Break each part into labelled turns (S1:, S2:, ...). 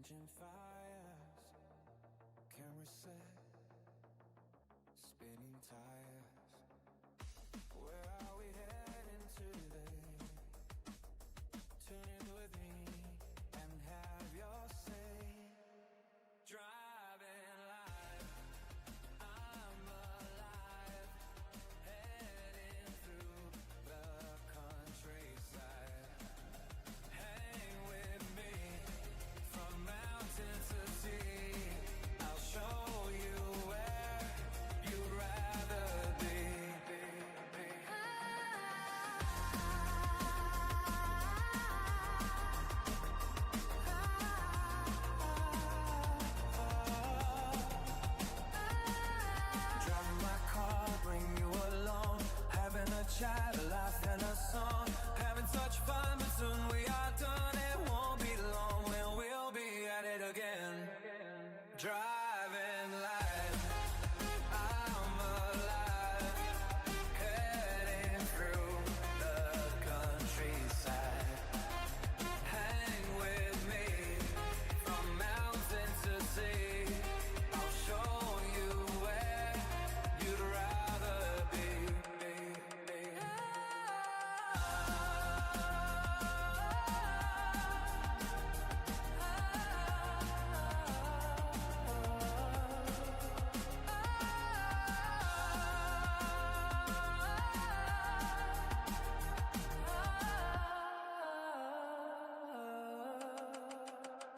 S1: engine fires, camera set, spinning tires. Where are we heading today? Tune in with me and have your say. Driving life, I'm alive, heading through the countryside. Hang with me from mountain to sea. I'll show you where you'd rather be. Driving my car, bring you along, having a chat, a laugh and a song, having such fun, but soon we are done. It won't be long when we'll be at it again. Driving life, I'm alive, heading through the countryside. Hang with me from mountain to sea. I'll show you where you'd rather be.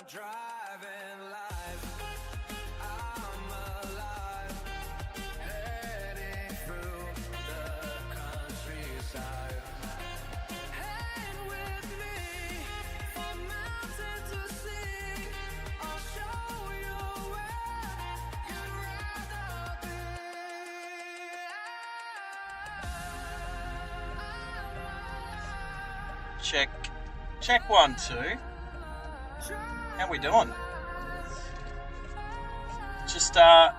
S1: Driving life, I'm alive, heading through the countryside. Hang with me from mountain to sea. I'll show you where you'd rather be.
S2: Check 1, 2. How we doing? Just let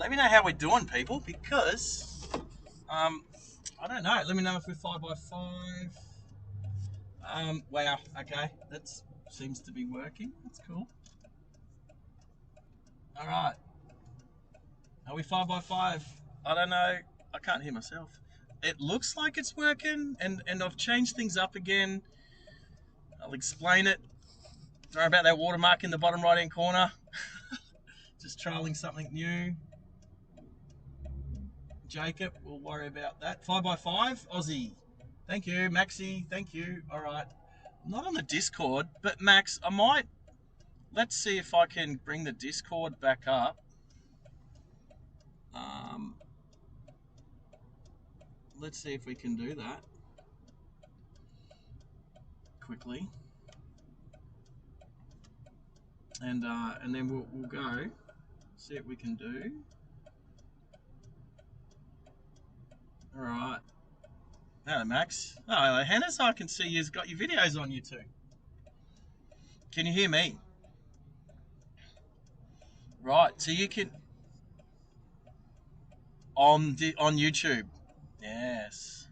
S2: me know how we're doing, people, because I don't know. Let me know if we're 5x5. Wow. Okay, that seems to be working. That's cool. All right. Are we 5x5? I don't know. I can't hear myself. It looks like it's working, and I've changed things up again. I'll explain it. Sorry about that watermark in the bottom right hand corner. Just trialing something new. Jacob, we'll worry about that. 5x5, Aussie. Thank you. Maxi, thank you. All right. I'm not on the Discord, but Max, I might. Let's see if I can bring the Discord back up. Let's see if we can do that quickly. And then we'll go see what we can do. All right. Hello, Max. Oh, hello, Hannah. So I can see you've got your videos on YouTube. Can you hear me? Right. So you can on YouTube. Yes.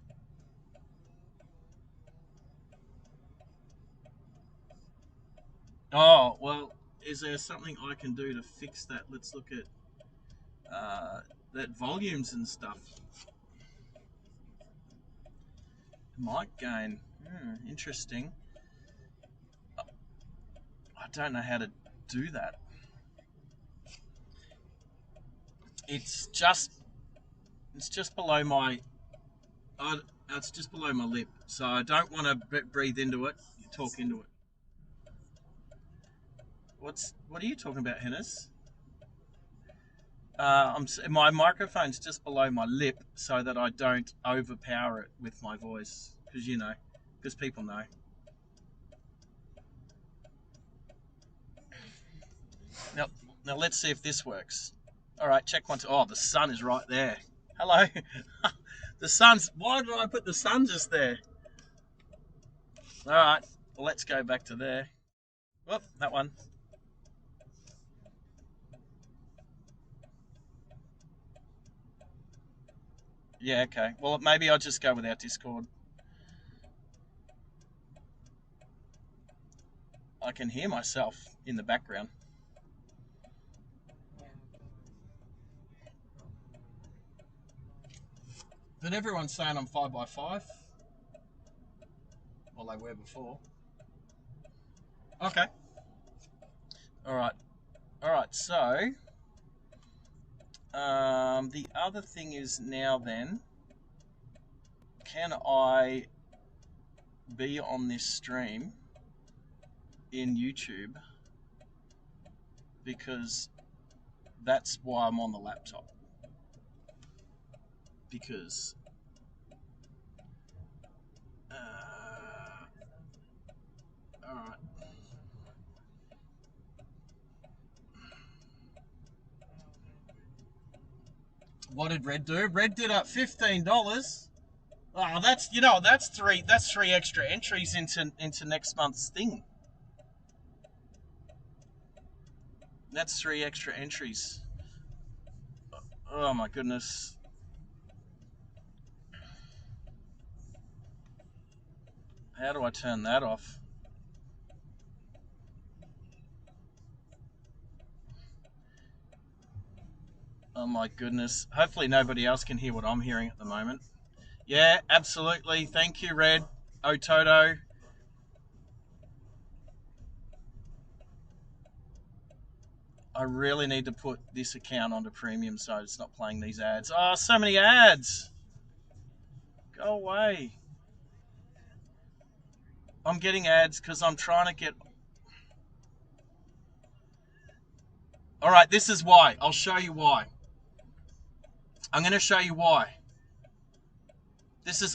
S2: Oh well. Is there something I can do to fix that? Let's look at that volumes and stuff. Mic gain. Interesting. I don't know how to do that. It's just below my. It's just below my lip, so I don't want to breathe into it. Talk into it. What are you talking about, Hennis? My microphone's just below my lip so that I don't overpower it with my voice, because people know. Now let's see if this works. All right, check 1, 2. Oh, the sun is right there. Hello. The sun's. Why did I put the sun just there? All right, well, let's go back to there. Whoop, that one. Yeah, okay. Well, maybe I'll just go without Discord. I can hear myself in the background. But everyone's saying I'm 5x5. Well, they were before. Okay. All right. So, the other thing is now then, can I be on this stream in YouTube? Because that's why I'm on the laptop. Because all right. What did Red do? Red did up $15. Oh, that's that's three extra entries into next month's thing. That's 3 extra entries. Oh my goodness. How do I turn that off? Oh my goodness. Hopefully nobody else can hear what I'm hearing at the moment. Yeah, absolutely. Thank you, Red. Ototo. I really need to put this account onto premium so it's not playing these ads. Oh, so many ads. Go away. I'm getting ads because I'm trying to get... All right, this is why. I'll show you why. I'm going to show you why.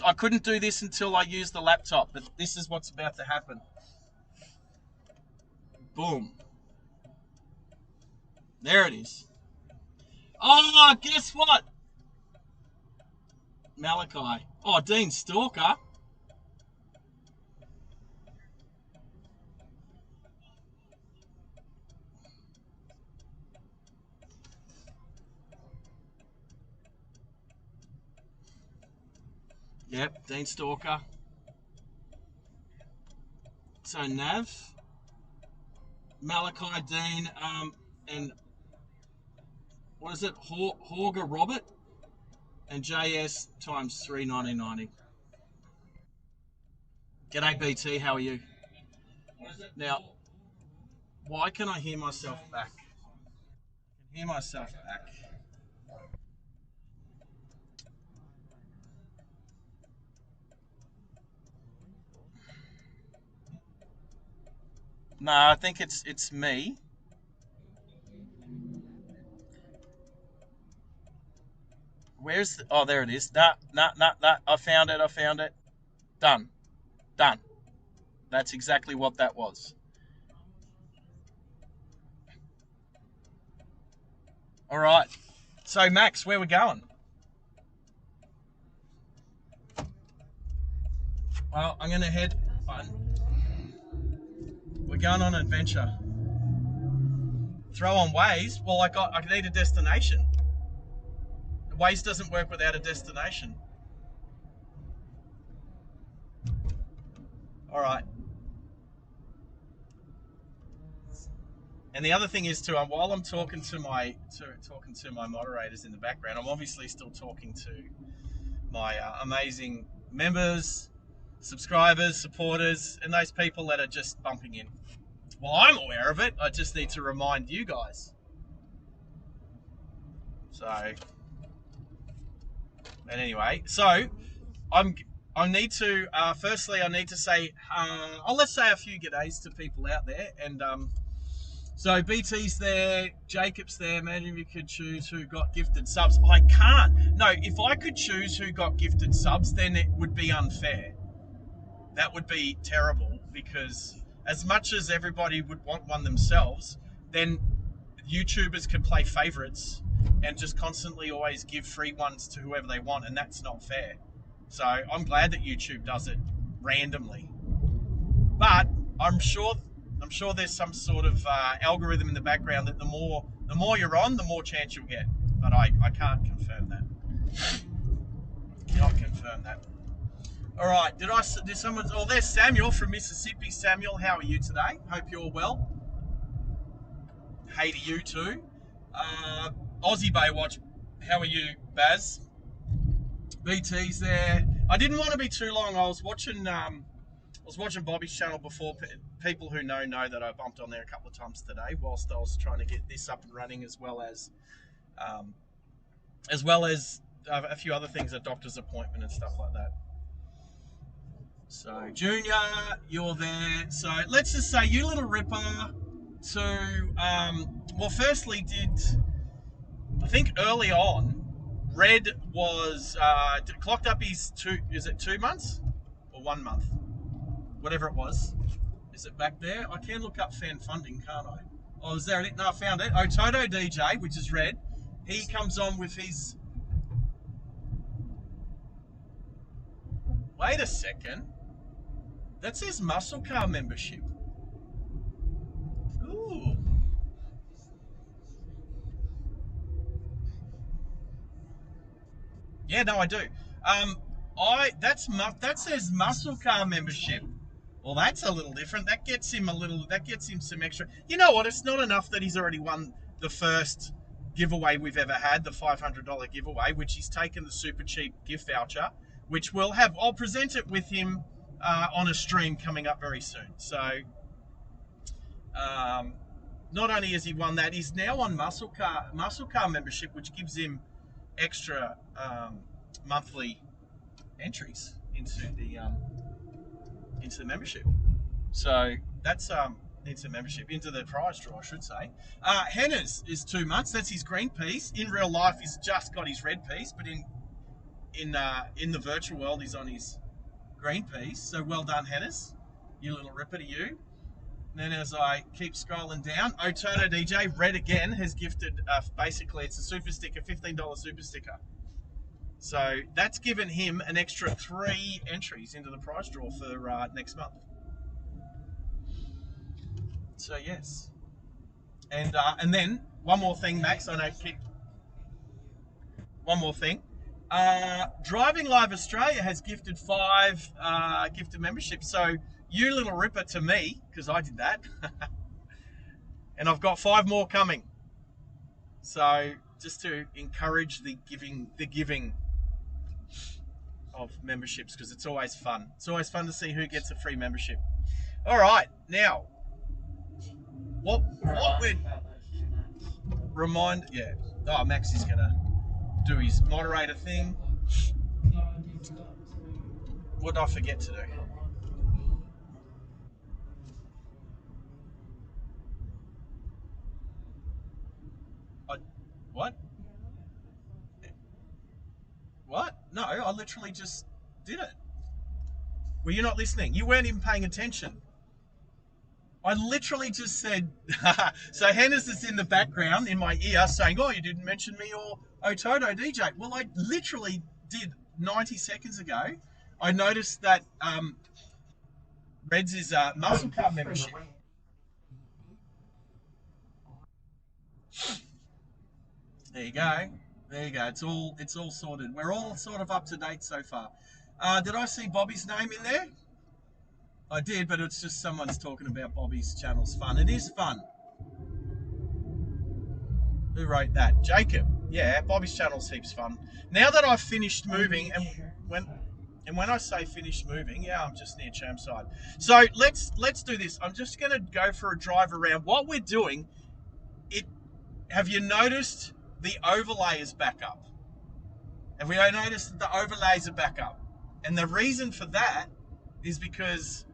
S2: I couldn't do this until I used the laptop, but this is what's about to happen. Boom. There it is. Oh, guess what? Malachi. Oh, Dean Stalker. Yep, Dean Stalker. So Nav, Malachi, Dean, and what is it? Horga Robert and JS times 3 1990. G'day BT, how are you? Now, why can I hear myself back? I can hear myself back. No, I think it's me. Where's the... Oh, there it is. Nah. I found it. Done. That's exactly what that was. All right. So, Max, where we going? Well, I'm going to head... We're going on an adventure. Throw on Waze? Well, I need a destination. Waze doesn't work without a destination. All right. And the other thing is too, while I'm talking to my moderators in the background, I'm obviously still talking to my amazing members, subscribers, supporters, and those people that are just bumping in. Well, I'm aware of it. I just need to remind you guys. So, and anyway, so I need to firstly I need to say let's say a few g'days to people out there, and so BT's there, Jacob's there. Imagine if you could choose who got gifted subs. I can't. No, if I could choose who got gifted subs, then it would be unfair. That would be terrible, because as much as everybody would want one themselves, then YouTubers can play favorites and just constantly always give free ones to whoever they want, and that's not fair. So I'm glad that YouTube does it randomly. But I'm sure there's some sort of algorithm in the background that the more you're on, the more chance you'll get. But I can't confirm that. Cannot confirm that. All right, did someone? Oh, there's Samuel from Mississippi. Samuel, how are you today? Hope you're well. Hey to you too. Aussie Baywatch, how are you, Baz? BT's there. I didn't want to be too long. I was watching Bobby's channel before. People who know that I bumped on there a couple of times today, whilst I was trying to get this up and running, as well as a few other things, a doctor's appointment and stuff like that. So, Junior, you're there. So, let's just say you little ripper to, firstly I think early on, Red was, clocked up his 2 months? Or 1 month? Whatever it was. Is it back there? I can look up fan funding, can't I? Oh, is there it? No, I found it. Ototo DJ, which is Red. He comes on with his... Wait a second. That says muscle car membership. Ooh. Yeah, no, I do. That says muscle car membership. Well, that's a little different. That gets him some extra. You know what? It's not enough that he's already won the first giveaway we've ever had, the $500 giveaway, which he's taken the super cheap gift voucher, which I'll present it with him on a stream coming up very soon. So, not only has he won that, he's now on muscle car membership, which gives him extra monthly entries into the membership. So that's into membership, into the prize draw, I should say. Henna's is 2 months. That's his green piece. In real life, he's just got his red piece, but in the virtual world, he's on his green piece. So well done, Henna's. You little ripper to you. And then as I keep scrolling down, Ototo DJ, Red again, has gifted, basically it's a super sticker, $15 super sticker. So that's given him an extra 3 entries into the prize draw for next month. So yes. And then one more thing, Max, one more thing. Driving Live Australia has gifted 5 gifted memberships. So you little ripper to me, because I did that. And I've got 5 more coming. So just to encourage the giving of memberships, because it's always fun. It's always fun to see who gets a free membership. All right, now what we're Max is gonna do his moderator thing. What did I forget to do? What? What? No, I literally just did it. Were you not listening? You weren't even paying attention. I literally just said... So Hannah's is in the background in my ear saying, oh, you didn't mention me or Ototo DJ. Well, I literally did 90 seconds ago. I noticed that Red's is a muscle car membership. There you go. There you go. It's all sorted. We're all sort of up to date so far. Did I see Bobby's name in there? I did, but it's just someone's talking about Bobby's channel's fun. It is fun. Who wrote that? Jacob. Yeah, Bobby's channel's heaps fun. Now that I've finished moving, and when I say finished moving, yeah, I'm just near Chermside. So let's do this. I'm just going to go for a drive around. What we're doing, have you noticed the overlay is back up? Have we noticed that the overlays are back up? And the reason for that is because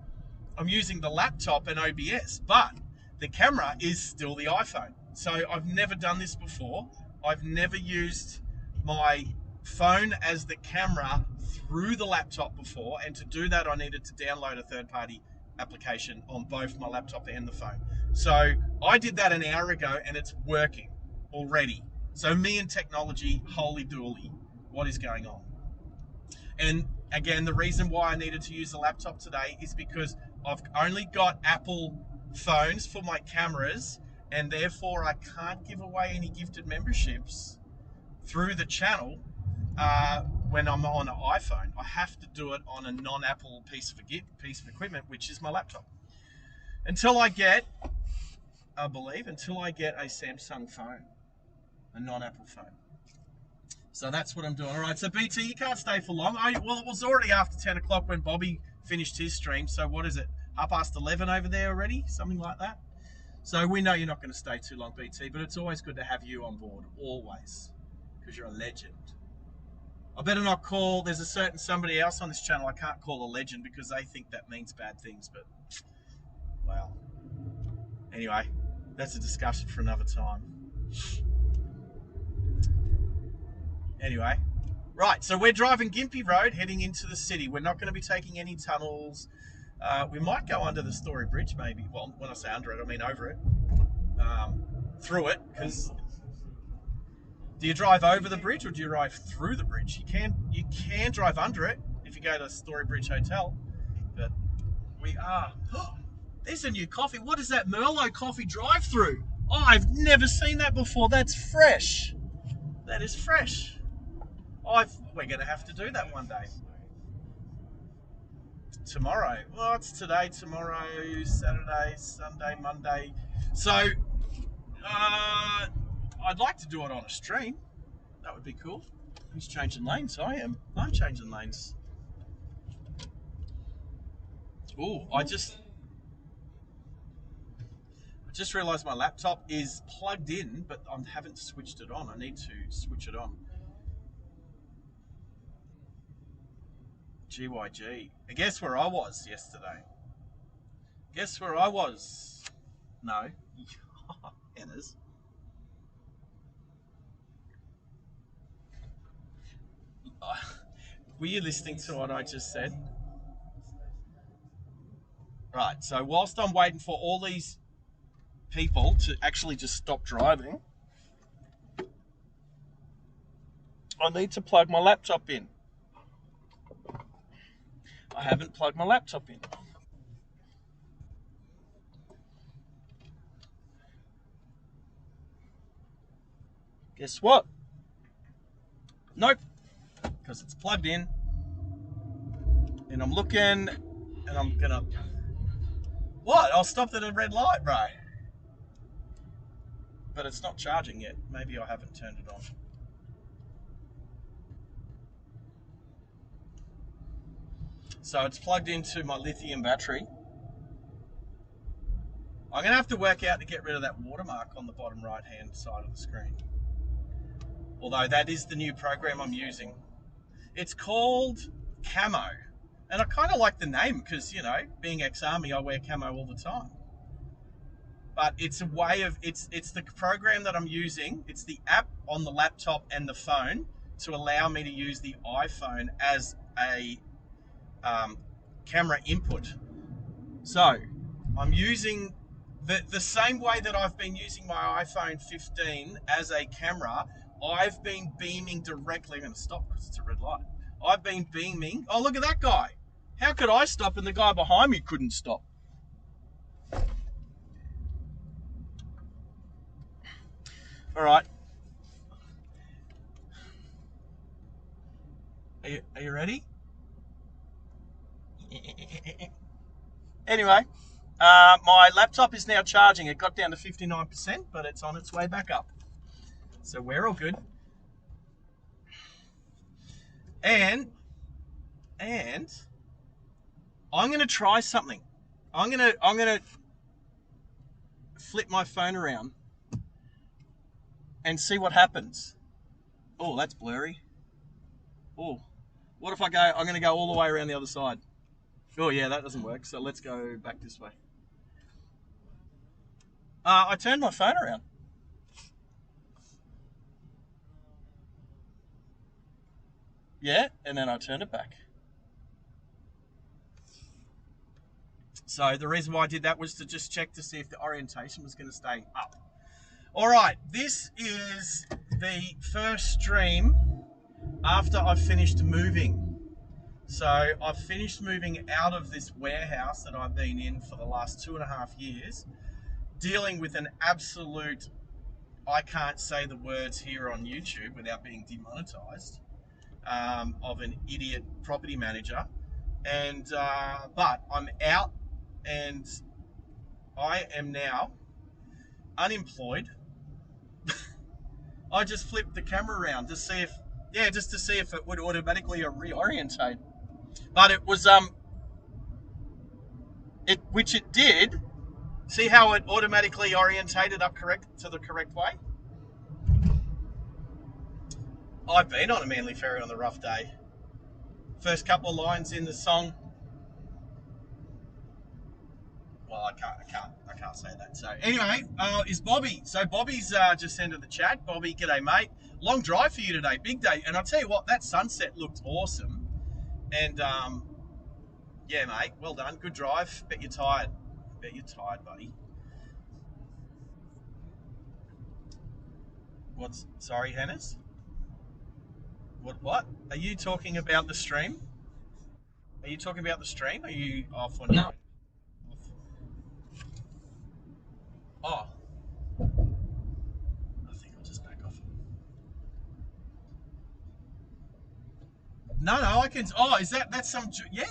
S2: I'm using the laptop and OBS, but the camera is still the iPhone. So I've never done this before. I've never used my phone as the camera through the laptop before, and to do that I needed to download a third-party application on both my laptop and the phone. So I did that an hour ago and it's working already. So me and technology, holy dooly, what is going on? And again, the reason why I needed to use the laptop today is because I've only got Apple phones for my cameras, and therefore I can't give away any gifted memberships through the channel when I'm on an iPhone. I have to do it on a non-Apple piece of equipment, which is my laptop. Until I get a Samsung phone, a non-Apple phone. So that's what I'm doing. All right, so BT, you can't stay for long. Well, it was already after 10 o'clock when Bobby finished his stream. So what is it? 11:30 over there already? Something like that. So we know you're not going to stay too long, BT, but it's always good to have you on board, always, because you're a legend. I better not call, there's a certain somebody else on this channel I can't call a legend because they think that means bad things, but, well, anyway, that's a discussion for another time. Anyway, right, so we're driving Gympie Road heading into the city. We're not going to be taking any tunnels. We might go under the Story Bridge, maybe. Well, when I say under it, I mean over it. Through it, because do you drive over the bridge or do you drive through the bridge? You can drive under it if you go to Story Bridge Hotel, but we are. There's a new coffee. What is that Merlot coffee drive-through? Oh, I've never seen that before. That's fresh. That is fresh. We're going to have to do that one day. Tomorrow. Well, it's today, tomorrow, Saturday, Sunday, Monday. So, I'd like to do it on a stream. That would be cool. Who's changing lanes? I am. I'm changing lanes. Oh, I just realised my laptop is plugged in, but I haven't switched it on. I need to switch it on. GYG. Guess where I was yesterday? Guess where I was? No. Ennis. Were you listening to what I just said? Right, so whilst I'm waiting for all these people to actually just stop driving, I need to plug my laptop in. I haven't plugged my laptop in. Guess what? Nope. Because it's plugged in. And I'm looking and I'm gonna... What? I'll stop at a red light, bro. But it's not charging yet. Maybe I haven't turned it on. So it's plugged into my lithium battery. I'm going to have to work out to get rid of that watermark on the bottom right-hand side of the screen. Although that is the new program I'm using. It's called Camo. And I kind of like the name because, you know, being ex-army, I wear camo all the time. But it's a way of, it's the program that I'm using. It's the app on the laptop and the phone to allow me to use the iPhone as a camera input. So I'm using the same way that I've been using my iPhone 15 as a camera. I've been beaming directly. I'm going to stop because it's a red light. I've been beaming. Oh, look at that guy. How could I stop and the guy behind me couldn't stop? All right. Are you ready? Anyway, my laptop is now charging. It got down to 59%, but it's on its way back up. So we're all good. And I'm going to try something. I'm going to flip my phone around and see what happens. Oh, that's blurry. Oh, what if I'm going to go all the way around the other side? Oh yeah, that doesn't work. So let's go back this way. I turned my phone around. Yeah, and then I turned it back. So the reason why I did that was to just check to see if the orientation was going to stay up. All right, this is the first stream after I've finished moving. So I've finished moving out of this warehouse that I've been in for the last 2.5 years, dealing with an absolute, I can't say the words here on YouTube without being demonetized, of an idiot property manager, and but I'm out, and I am now unemployed. I just flipped the camera around to see if it would automatically reorientate, but it was which it did. See how it automatically orientated up to the correct way? I've been on a Manly ferry on the rough day. First couple of lines in the song. Well, I can't say that. So anyway, is Bobby. So Bobby's just entered the chat. Bobby, g'day mate. Long drive for you today, big day. And I'll tell you what, that sunset looked awesome. And yeah, mate, well done. Good drive. Bet you're tired. Bet you're tired, buddy. Sorry, Hannes? What? Are you talking about the stream? Are you talking about the stream? Are you off on your... Oh. I think I'll just back off. No, I can... Oh, that's some... Yeah.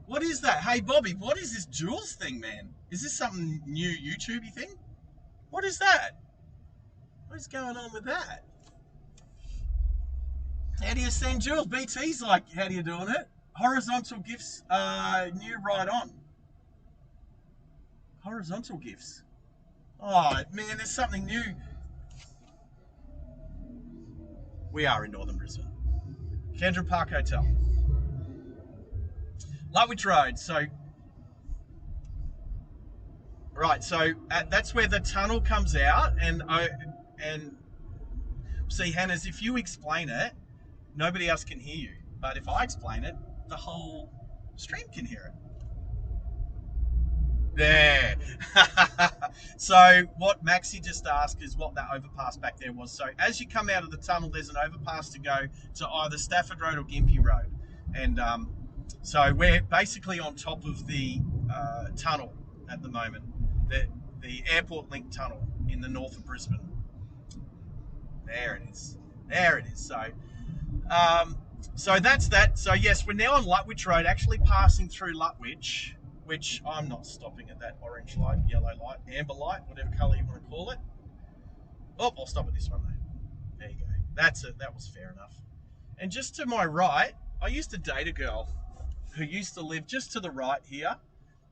S2: What is that? Hey, Bobby, what is this Jules thing, man? Is this some new YouTubey thing? What is that? What is going on with that? How do you send Jules? BT's like, how do you doing it? Horizontal gifts, new right on. Horizontal gifts. Oh, man, there's something new. We are in Northern Brisbane. Kendra Park Hotel. Lutwich Road. So, right, so that's where the tunnel comes out. And see, Hannah's, if you explain it, nobody else can hear you. But if I explain it, the whole stream can hear it. There. So what Maxie just asked is what that overpass back there was. So as you come out of the tunnel, there's an overpass to go to either Stafford Road or Gympie Road. And so we're basically on top of the tunnel at the moment, the Airport Link tunnel in the north of Brisbane. There it is. There it is. So that's that. So yes, we're now on Lutwich Road, actually passing through Lutwich, which I'm not stopping at that orange light, yellow light, amber light, whatever colour you want to call it. Oh, I'll stop at this one though. There you go. That's it. That was fair enough. And just to my right, I used to date a girl who used to live just to the right here.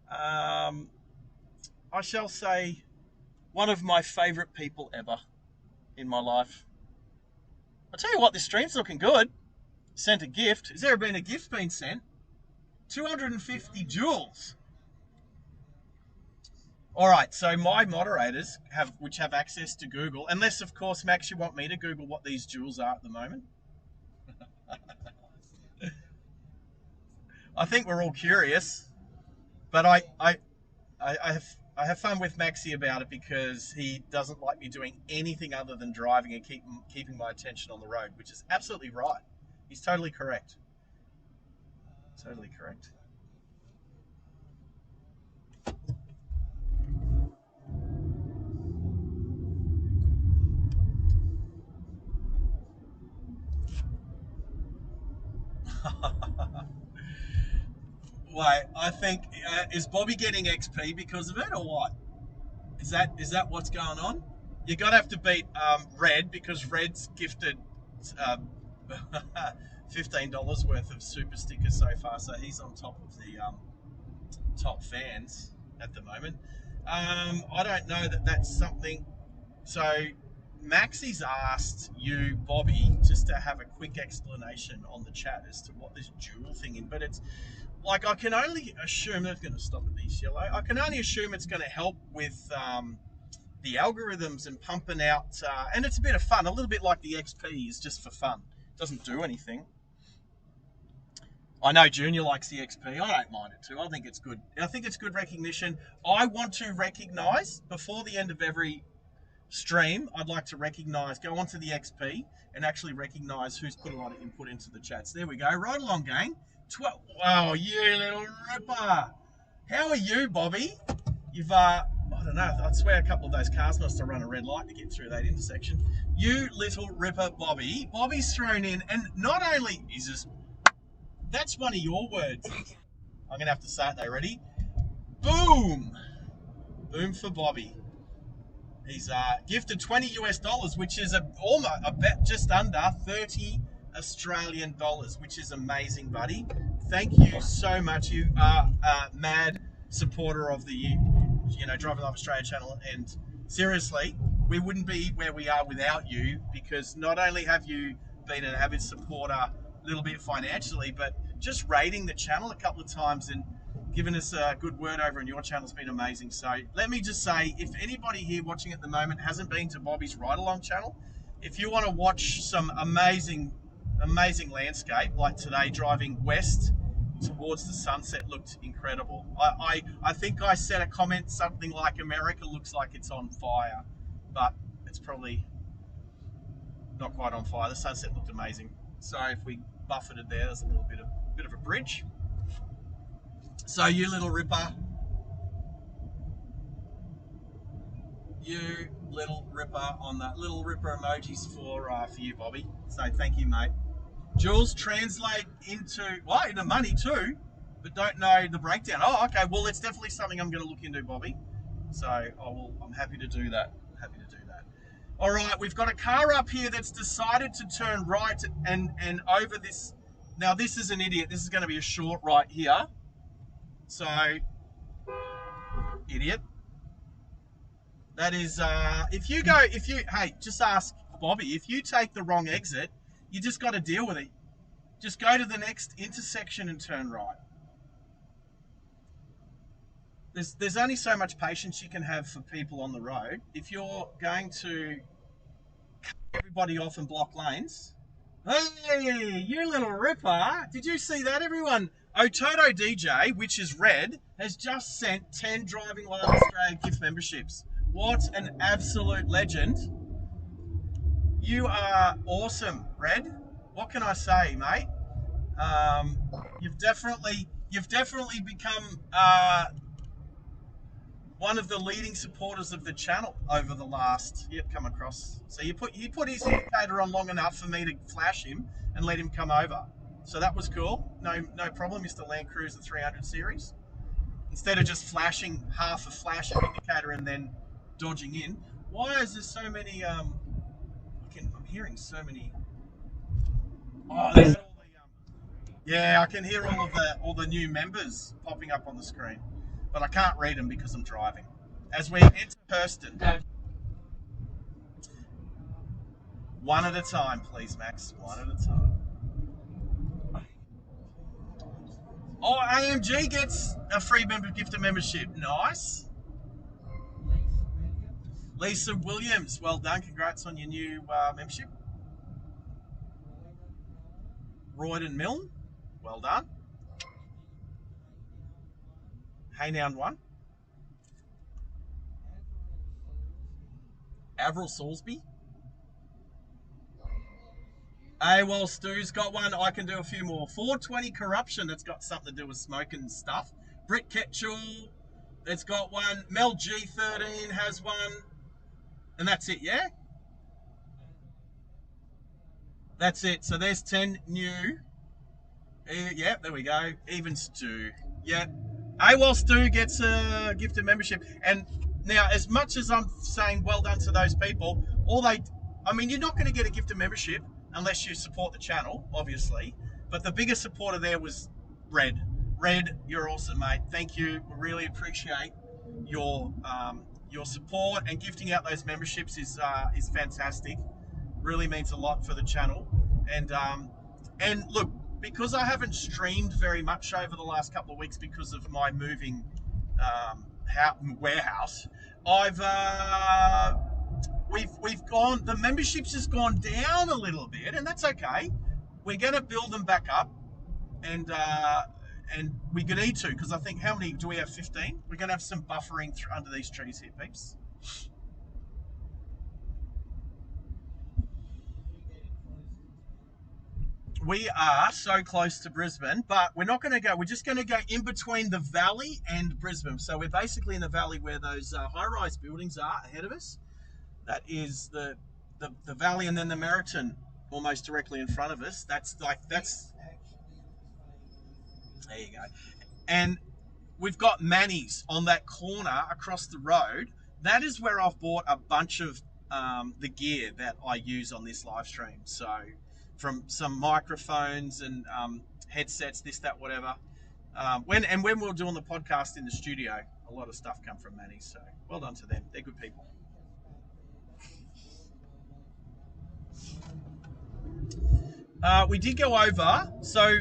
S2: I shall say one of my favourite people ever in my life. I'll tell you what, this stream's looking good. Sent a gift. Has there been a gift been sent? 250 joules. All right, so my moderators which have access to Google, unless of course Max, you want me to Google what these joules are at the moment. I think we're all curious, but I have fun with Maxie about it because he doesn't like me doing anything other than driving and keeping my attention on the road, which is absolutely right. He's totally correct. Totally correct. Wait, I think is Bobby getting XP because of it or what? Is that what's going on? You're gonna have to beat Red because Red's gifted $15 worth of super stickers so far, so he's on top of the top fans at the moment. I don't know that's something. So Maxie's asked you, Bobby, just to have a quick explanation on the chat as to what this dual thing is, but it's like I can only assume that's going to stop at these yellow. I can only assume it's going to help with the algorithms and pumping out, and it's a bit of fun, a little bit like the XP is just for fun. It doesn't do anything. I know Junior likes the XP. I don't mind it too. I think it's good. I think it's good recognition. I want to recognise before the end of every stream. I'd like to recognise, go onto the XP and actually recognise who's put a lot of input into the chats. There we go. Right along, gang. Oh, you little ripper. How are you, Bobby? You've I don't know. I'd swear a couple of those cars must have run a red light to get through that intersection. You little ripper, Bobby. Bobby's thrown in, and not only is this, that's one of your words. I'm going to have to say it though. Ready? Boom! Boom for Bobby. He's gifted $20 US, which is just under 30 Australian dollars, which is amazing, buddy. Thank you so much. You are a mad supporter of the Driving Life Australia channel, and seriously, we wouldn't be where we are without you, because not only have you been an avid supporter a little bit financially, but just rating the channel a couple of times and giving us a good word over on your channel has been amazing. So let me just say, if anybody here watching at the moment hasn't been to Bobby's Ride Along channel, if you want to watch some amazing landscape like today, driving west towards the sunset looked incredible. I think I said a comment something like America looks like it's on fire, but it's probably not quite on fire. The sunset looked amazing. Sorry if we buffeted there. There's a little bit of a bridge. So you little ripper, on that little ripper emojis for you, Bobby. So thank you, mate. Jules, translate into money too, but don't know the breakdown. Oh, okay. Well, it's definitely something I'm going to look into, Bobby. So I'm happy to do that. All right, we've got a car up here that's decided to turn right and over this. Now this is an idiot. This is going to be a short right here. So, idiot. That is, just ask Bobby, if you take the wrong exit, you just got to deal with it. Just go to the next intersection and turn right. There's only so much patience you can have for people on the road. If you're going to cut everybody off and block lanes. Hey, you little ripper. Did you see that, everyone? Ototo DJ, which is red, has just sent 10 Driving Live Australia gift memberships. What an absolute legend. You are awesome, Red. What can I say, mate? You've definitely become one of the leading supporters of the channel over the last. Come across. So he put his indicator on long enough for me to flash him and let him come over. So that was cool. No problem, Mr. Land Cruiser 300 series. Instead of just flashing half a flash indicator and then dodging in. Why is there so many? I'm hearing so many. Oh, there's all the. Yeah, I can hear all the new members popping up on the screen, but I can't read them because I'm driving. As we enter Hurston, one at a time, please, Max. One at a time. Oh, AMG gets a free gifted membership. Nice. Lisa Williams, well done. Congrats on your new membership. Royden Milne, well done. Haynound 1. Avril Salisbury. AWOL Stu's got one. I can do a few more. 420 Corruption, that's got something to do with smoking stuff. Britt Ketchell, that's got one. Mel G13 has one. And that's it, yeah? That's it. So there's 10 new. Yeah, there we go. Even Stu. Yeah. AWOL Stu gets a gifted membership. And now, as much as I'm saying well done to those people, you're not going to get a gifted membership unless you support the channel, obviously. But the biggest supporter there was Red. Red, you're awesome, mate. Thank you. We really appreciate your support, and gifting out those memberships is fantastic. Really means a lot for the channel. And look, because I haven't streamed very much over the last couple of weeks because of my moving warehouse, the memberships has gone down a little bit, and that's okay. We're going to build them back up, and we could need to, because I think, how many do we have? 15. We're going to have some buffering under these trees here, peeps. We are so close to Brisbane, but we're not going to go. We're just going to go in between the valley and Brisbane. So we're basically in the valley where those high-rise buildings are ahead of us. That is the valley, and then the Meriton almost directly in front of us. That's. There you go. And we've got Manny's on that corner across the road. That is where I've bought a bunch of the gear that I use on this live stream. So from some microphones and headsets, this, that, whatever. When we're doing the podcast in the studio, a lot of stuff come from Manny's. So well done to them. They're good people. We did go over. So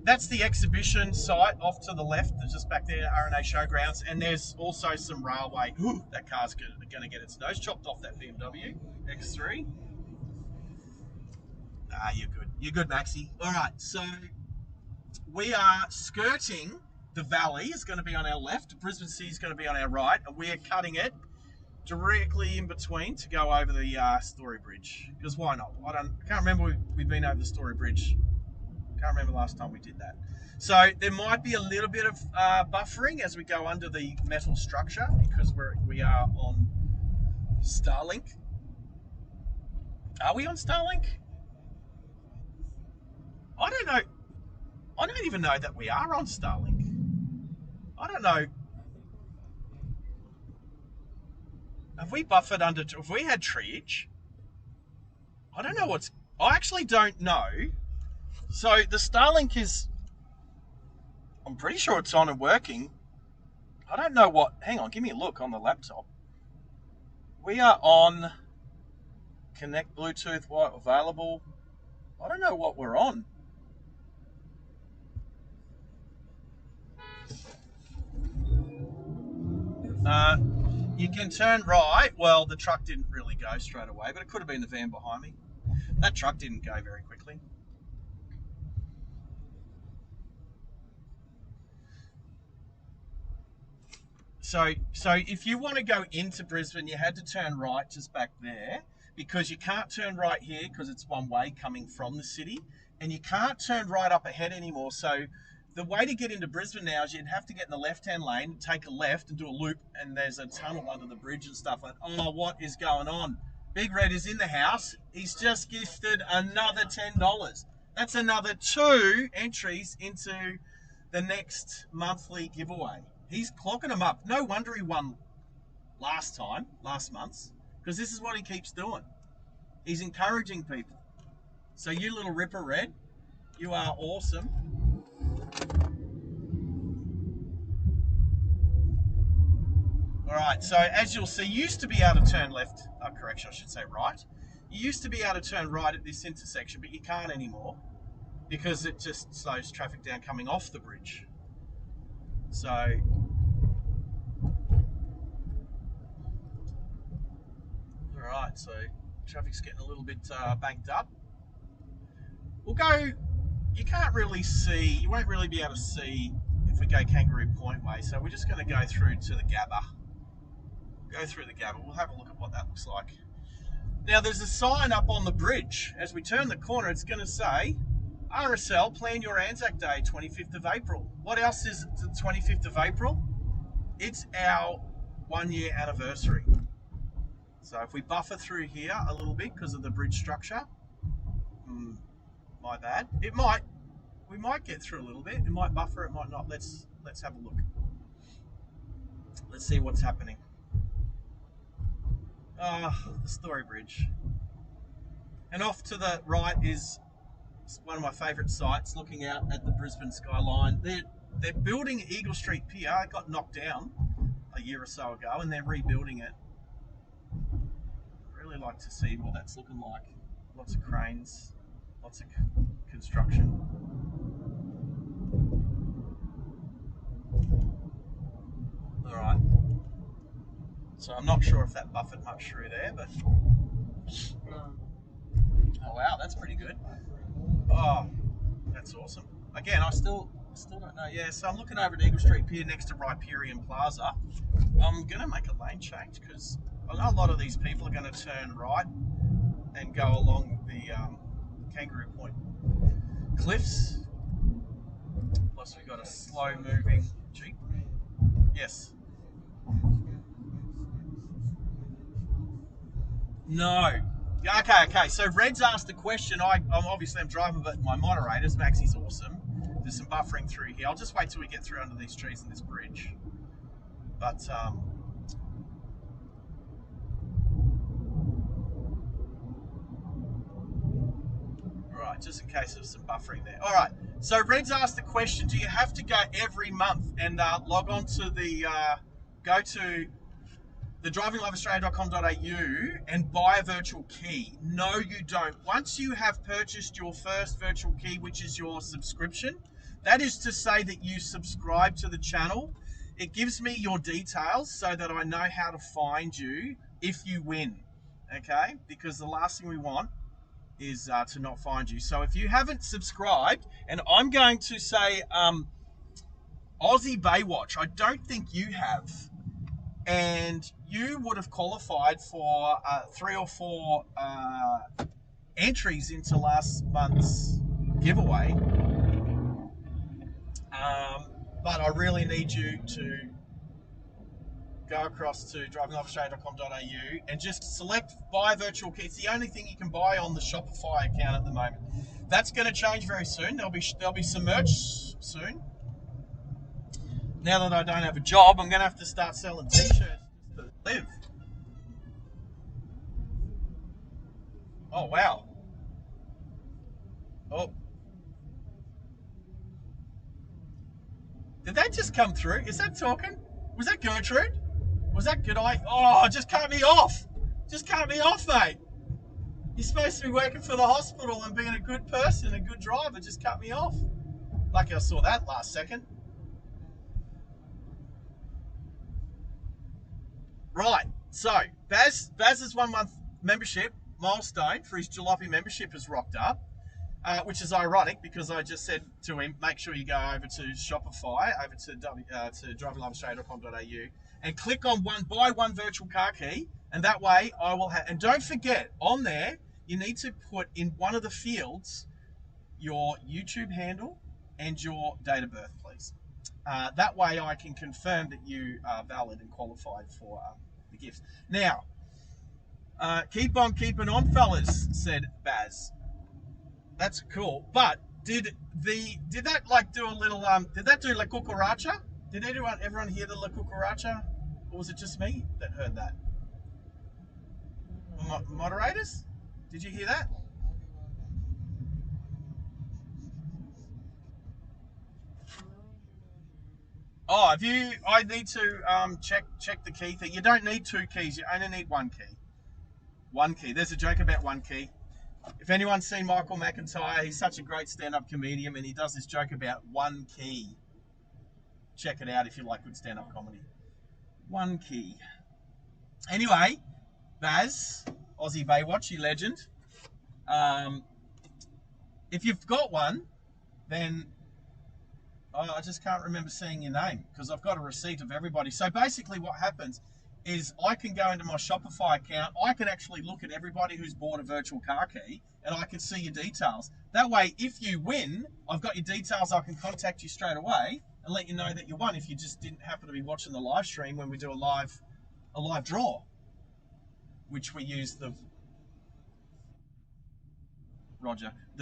S2: that's the exhibition site off to the left, just back there, RNA Showgrounds, and there's also some railway. Ooh, that car's going to get its nose chopped off, that BMW X3. You're good, Maxie. All right, so we are skirting the valley. It's going to be on our left. Brisbane City is going to be on our right, and we're cutting it directly in between to go over the Story Bridge. Because why not? I can't remember we've been over the Story Bridge. Can't remember the last time we did that. So there might be a little bit of buffering as we go under the metal structure because we are on Starlink. Are we on Starlink? I don't know. I don't even know that we are on Starlink. I don't know. Have we buffered under? Have we had treeage? I don't know I actually don't know. So the Starlink is, I'm pretty sure it's on and working. I don't know what, hang on, give me a look on the laptop. We are on Connect Bluetooth, available. I don't know what we're on. You can turn right. Well, the truck didn't really go straight away, but it could have been the van behind me. That truck didn't go very quickly. So if you want to go into Brisbane, you had to turn right just back there because you can't turn right here because it's one way coming from the city, and you can't turn right up ahead anymore. So the way to get into Brisbane now is you'd have to get in the left-hand lane, take a left and do a loop, and there's a tunnel under the bridge and stuff. And oh, what is going on? Big Red is in the house. He's just gifted another $10. That's another 2 entries into the next monthly giveaway. He's clocking them up. No wonder he won last month's, because this is what he keeps doing. He's encouraging people. So you little ripper, Red, you are awesome. All right, so as you'll see, you used to be able to turn left, correction, I should say right. You used to be able to turn right at this intersection, but you can't anymore because it just slows traffic down coming off the bridge. So, all right, so traffic's getting a little bit banked up. We'll go, you can't really see, you won't really be able to see if we go Kangaroo Point way, so we're just going to go through to the Gabba. Go through the Gabba, we'll have a look at what that looks like. Now there's a sign up on the bridge. As we turn the corner, it's going to say, RSL, plan your Anzac Day, 25th of April. What else is the 25th of April? It's our 1-year anniversary. So if we buffer through here a little bit because of the bridge structure, my bad. We might get through a little bit. It might buffer, it might not. Let's have a look. Let's see what's happening. The Story Bridge. And off to the right is one of my favourite sites, looking out at the Brisbane skyline. They're building Eagle Street Pier. It got knocked down a year or so ago, and they're rebuilding it. I'd really like to see what that's looking like. Lots of cranes, lots of construction. All right. So I'm not sure if that buffered much through there, but oh wow, that's pretty good. Oh, that's awesome. Again, I still don't know. Yeah, so I'm looking over at Eagle Street Pier next to Riparian Plaza. I'm going to make a lane change because I know a lot of these people are going to turn right and go along the Kangaroo Point. Cliffs. Plus we've got a slow moving Jeep. Yes. No. Okay. So Red's asked a question. I'm driving, but my moderator's Maxie's awesome. There's some buffering through here. I'll just wait till we get through under these trees and this bridge. But right, just in case there's some buffering there. All right. So Red's asked the question: do you have to go every month and log on to the go to the drivingliveaustralia.com.au and buy a virtual key? No, you don't. Once you have purchased your first virtual key, which is your subscription, that is to say that you subscribe to the channel. It gives me your details so that I know how to find you if you win, okay? Because the last thing we want is to not find you. So if you haven't subscribed, and I'm going to say Aussie Baywatch, I don't think you have, and you would have qualified for 3 or 4 entries into last month's giveaway. But I really need you to go across to drivingliveaustralia.com.au and just select buy virtual key. It's the only thing you can buy on the Shopify account at the moment. That's going to change very soon. There'll be some merch soon. Now that I don't have a job, I'm going to have to start selling t-shirts to live. Oh, wow. Oh. Did that just come through? Is that talking? Was that Gertrude? Was that good? Oh, just cut me off. Just cut me off, mate. You're supposed to be working for the hospital and being a good person, a good driver. Just cut me off. Lucky I saw that last second. Right. So, Baz's 1 month membership milestone for his jalopy membership has rocked up. Which is ironic because I just said to him, make sure you go over to Shopify, over to drivingliveaustralia.com.au and click on buy one virtual car key, and that way I will have. And don't forget, on there you need to put in one of the fields your YouTube handle and your date of birth, please. That way I can confirm that you are valid and qualified for the gifts. Now, keep on keeping on, fellas, said Baz. That's cool, but did that like do a little did that do La Cucaracha? Did everyone hear the La Cucaracha, or was it just me that heard that? Moderators, did you hear that? Oh, I need to check the key thing. You don't need 2 keys. You only need 1 key. 1 key. There's a joke about 1 key. If anyone's seen Michael McIntyre, he's such a great stand-up comedian, and he does this joke about 1 key. Check it out if you like good stand-up comedy. 1 key. Anyway, Baz, Aussie Baywatch, you legend. If you've got one, then I just can't remember seeing your name because I've got a receipt of everybody. So basically what happens is I can go into my Shopify account. I can actually look at everybody who's bought a virtual car key and I can see your details. That way, if you win, I've got your details. I can contact you straight away and let you know that you won if you just didn't happen to be watching the live stream when we do a live draw, which we use the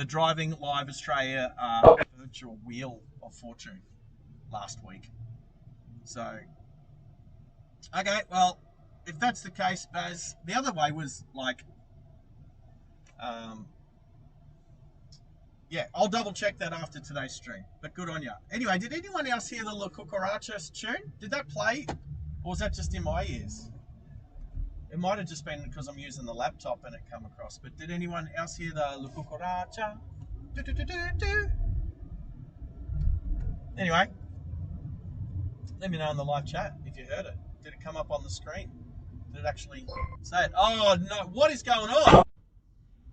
S2: Driving Live Australia virtual wheel of fortune last week. So, okay, well, if that's the case, Baz, the other way was like, yeah, I'll double check that after today's stream, but good on you. Anyway, did anyone else hear the La Cucaracha tune? Did that play, or was that just in my ears? It might have just been because I'm using the laptop and it come across, but did anyone else hear the La Cucaracha? Anyway, let me know in the live chat if you heard it. Did it come up on the screen? Did it actually say it? Oh no, what is going on?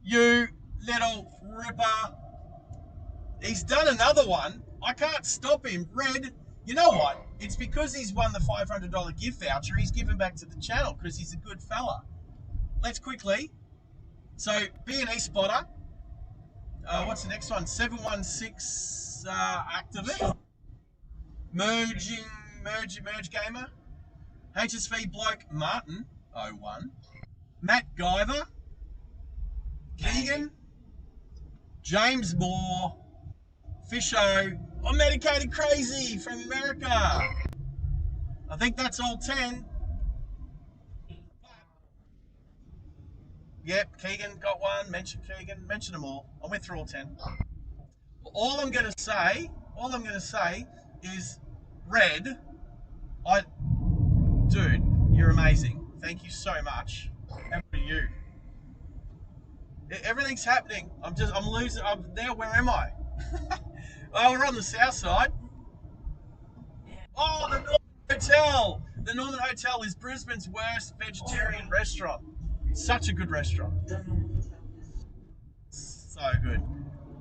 S2: You little ripper. He's done another one. I can't stop him. Red, you know what? It's because he's won the $500 gift voucher. He's given back to the channel because he's a good fella. Let's quickly. So, B&E spotter. What's the next one? 716 activist. Merge gamer. HSV bloke Martin 01. Matt Guyver. Keegan. James Moore. Fisho. I'm medicated crazy from America. I think that's all 10. Yep, Keegan got one. Mention Keegan. Mention them all. I went through all 10. All I'm gonna say is, Red. Dude, you're amazing. Thank you so much. And for you. Everything's happening. I'm losing. Now, where am I? Oh, we're on the south side. Oh, the Northern Hotel. The Northern Hotel is Brisbane's worst vegetarian restaurant. Such a good restaurant. So good.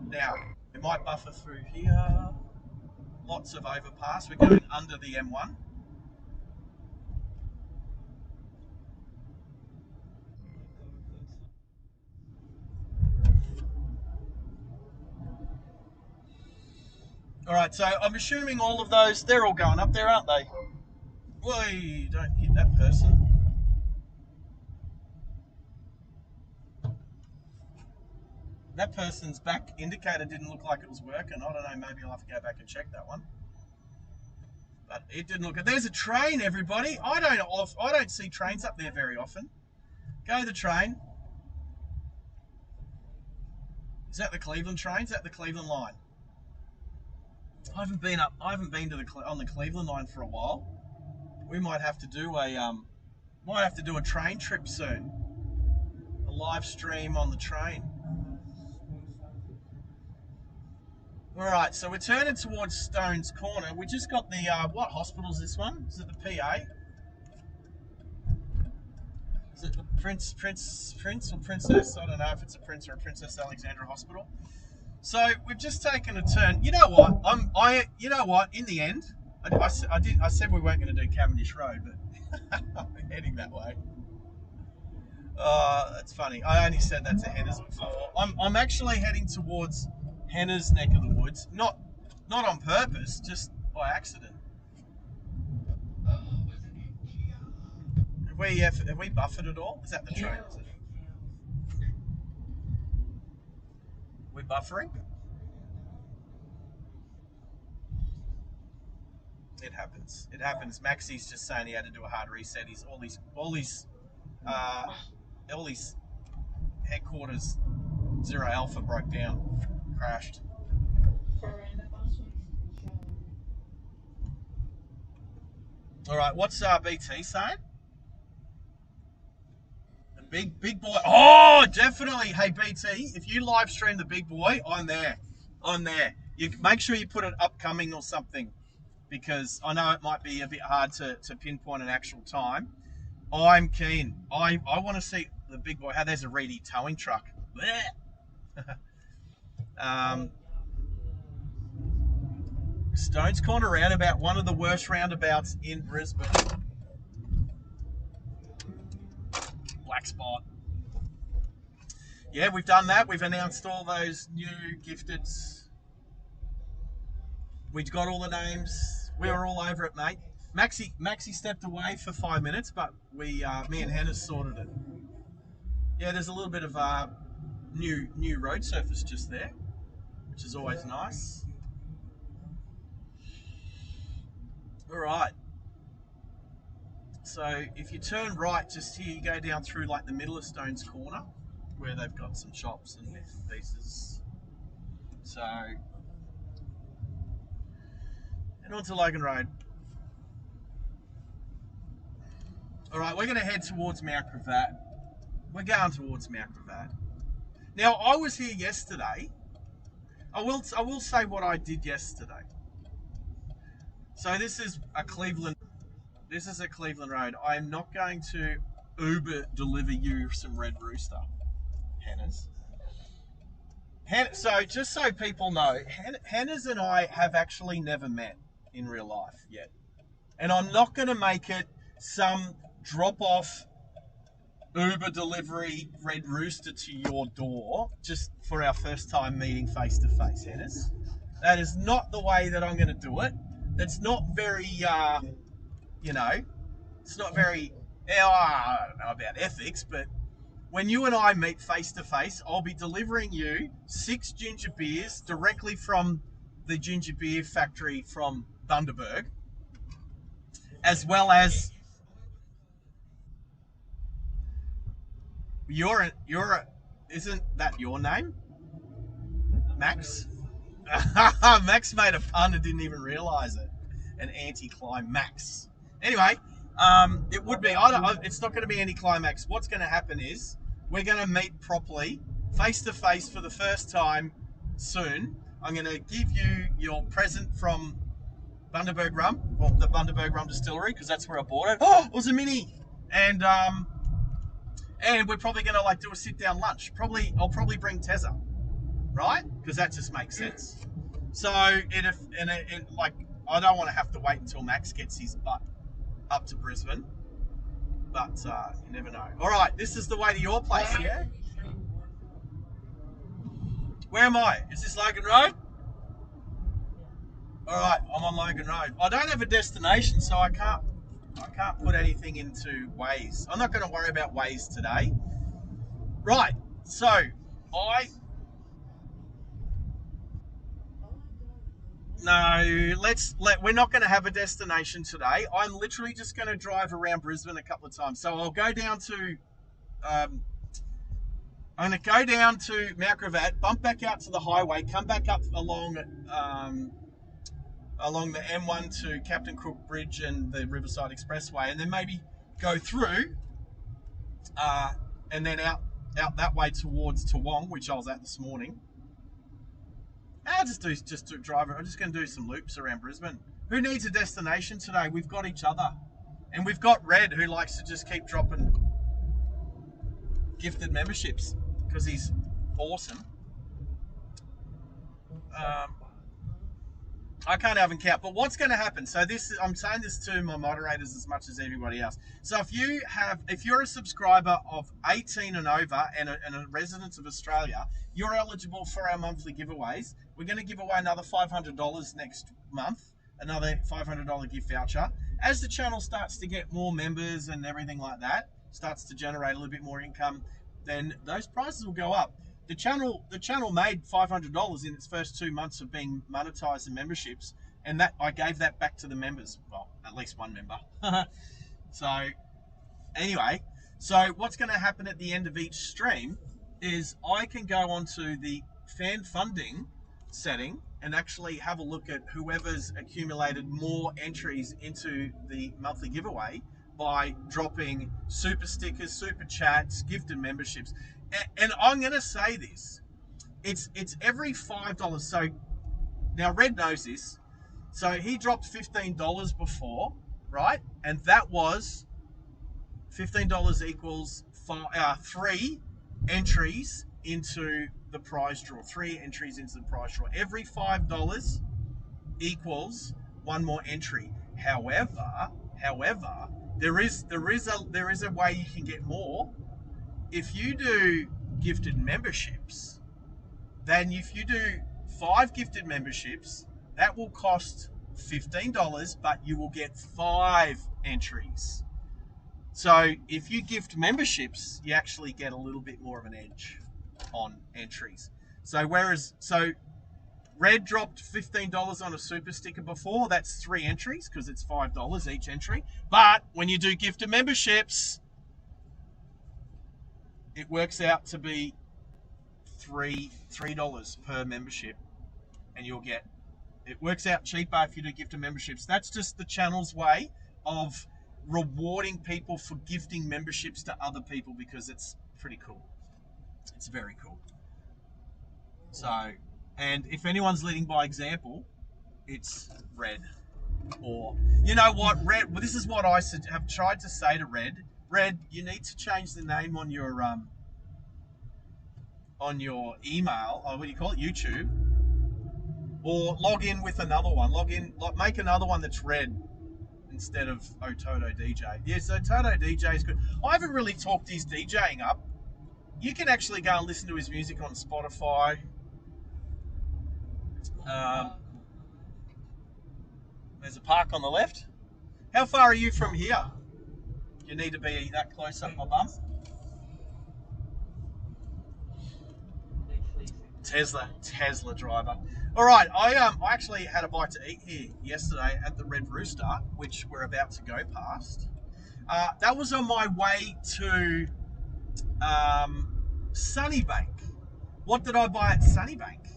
S2: Now, we might buffer through here. Lots of overpass. We're going under the M1. All right, so I'm assuming all of those, they're all going up there, aren't they? Whey, don't hit that person. That person's back indicator didn't look like it was working. I don't know, maybe I'll have to go back and check that one. But it didn't look good. There's a train, everybody. I don't see trains up there very often. Go the train. Is that the Cleveland train? Is that the Cleveland line? I haven't been on the Cleveland line for a while. We might have to do a train trip soon. A live stream on the train. All right, so we're turning towards Stones Corner. We just got the what hospital is this one? Is it the PA? Is it the Prince or Princess? I don't know if it's a Prince or a Princess Alexandra Hospital. So we've just taken a turn. You know what? You know what? In the end, I said we weren't going to do Cavendish Road, but I'm heading that way. That's funny. I only said that to Henna's before. I'm actually heading towards Henna's neck of the woods, not on purpose, just by accident. Have we buffered at all? Is that the train? Is it? We're buffering. It happens. It happens. Maxi's just saying he had to do a hard reset. All his headquarters 0 Alpha broke down, crashed. All right, what's BT saying? The big boy. Oh, definitely. Hey BT, if you live stream the big boy, I'm there. You make sure you put it upcoming or something, because I know it might be a bit hard to pinpoint an actual time. I'm keen. I want to see the big boy. How there's a Reedy towing truck. Stones Corner roundabout, one of the worst roundabouts in Brisbane. Black spot. Yeah, we've done that. We've announced all those new gifteds. We've got all the names. We were all over it, mate. Maxi stepped away for 5 minutes, but me and Hannah sorted it. Yeah, there's a little bit of new road surface just there, which is always nice. All right. So if you turn right just here, you go down through like the middle of Stones Corner, where they've got some shops and bits and pieces. So, and on to Logan Road. All right, we're going to head towards Mount Gravatt. We're going towards Mount Gravatt. Now, I was here yesterday. I will say what I did yesterday. So this is a Cleveland road. I am not going to Uber deliver you some Red Rooster, Hannah's. So just so people know, Hannah's and I have actually never met in real life yet. And I'm not going to make it some drop-off Uber delivery Red Rooster to your door just for our first time meeting face to face, Hennis. That is not the way that I'm going to do it. That's not very, you know, it's not very, I don't know about ethics, but when you and I meet face to face, I'll be delivering you 6 ginger beers directly from the ginger beer factory from Bundaberg, as well as isn't that your name, Max? Max made a pun and didn't even realise it. An anti-climax. Anyway, it would be. It's not going to be any climax. What's going to happen is we're going to meet properly, face to face for the first time soon. I'm going to give you your present from Bundaberg Rum, well, the Bundaberg Rum Distillery, because that's where I bought it. Oh, it was a mini, and we're probably going to like do a sit down lunch. I'll probably bring Tezza, right? Because that just makes sense. So like I don't want to have to wait until Max gets his butt up to Brisbane, but you never know. All right, this is the way to your place, yeah? Where am I? Is this Logan Road? All right, I'm on Logan Road. I don't have a destination, so I can't put anything into Waze. I'm not going to worry about Waze today. Right, so we're not going to have a destination today. I'm literally just going to drive around Brisbane a couple of times. So I'll go down to, I'm going to go down to Mount Gravatt, bump back out to the highway, come back up along the M1 to Captain Cook Bridge and the Riverside Expressway, and then maybe go through, and then out that way towards Toowong, which I was at this morning. I'm just going to do some loops around Brisbane. Who needs a destination today? We've got each other. And we've got Red, who likes to just keep dropping gifted memberships because he's awesome. I can't even count. But what's going to happen? So I'm saying this to my moderators as much as everybody else. So if you're a subscriber of 18 and over and a resident of Australia, you're eligible for our monthly giveaways. We're going to give away another $500 next month, another $500 gift voucher. As the channel starts to get more members and everything like that, starts to generate a little bit more income, then those prices will go up. The channel made $500 in its first 2 months of being monetized in memberships, and that I gave that back to the members. Well, at least one member. So anyway, what's going to happen at the end of each stream is I can go onto the fan funding setting and actually have a look at whoever's accumulated more entries into the monthly giveaway by dropping super stickers, super chats, gifted memberships. And I'm going to say this, it's every $5. So now Red knows this. So he dropped $15 before, right? And that was $15 equals 3 entries into the prize draw. 3 entries into the prize draw. Every $5 equals 1 more entry. However, there is a way you can get more. If you do gifted memberships, then if you do 5 gifted memberships, that will cost $15, but you will get 5 entries. So if you gift memberships, you actually get a little bit more of an edge on entries. So Red dropped $15 on a super sticker before, that's 3 entries because it's $5 each entry. But when you do gifted memberships, it works out to be $3 per membership, and it works out cheaper if you do gifted memberships. That's just the channel's way of rewarding people for gifting memberships to other people because it's pretty cool. It's very cool. So, and if anyone's leading by example, it's Red. Or, you know what, Red, well, this is what I have tried to say to Red. Red, you need to change the name on your email, or what do you call it, YouTube, or log in with another one. Make another one that's Red, and instead of Ototo DJ. Yeah, so Toto DJ is good. I haven't really talked his DJing up. You can actually go and listen to his music on Spotify. There's a park on the left. How far are you from here? You need to be that close up my bum. Tesla driver. All right, I actually had a bite to eat here yesterday at the Red Rooster, which we're about to go past. That was on my way to Sunnybank. What did I buy at Sunnybank?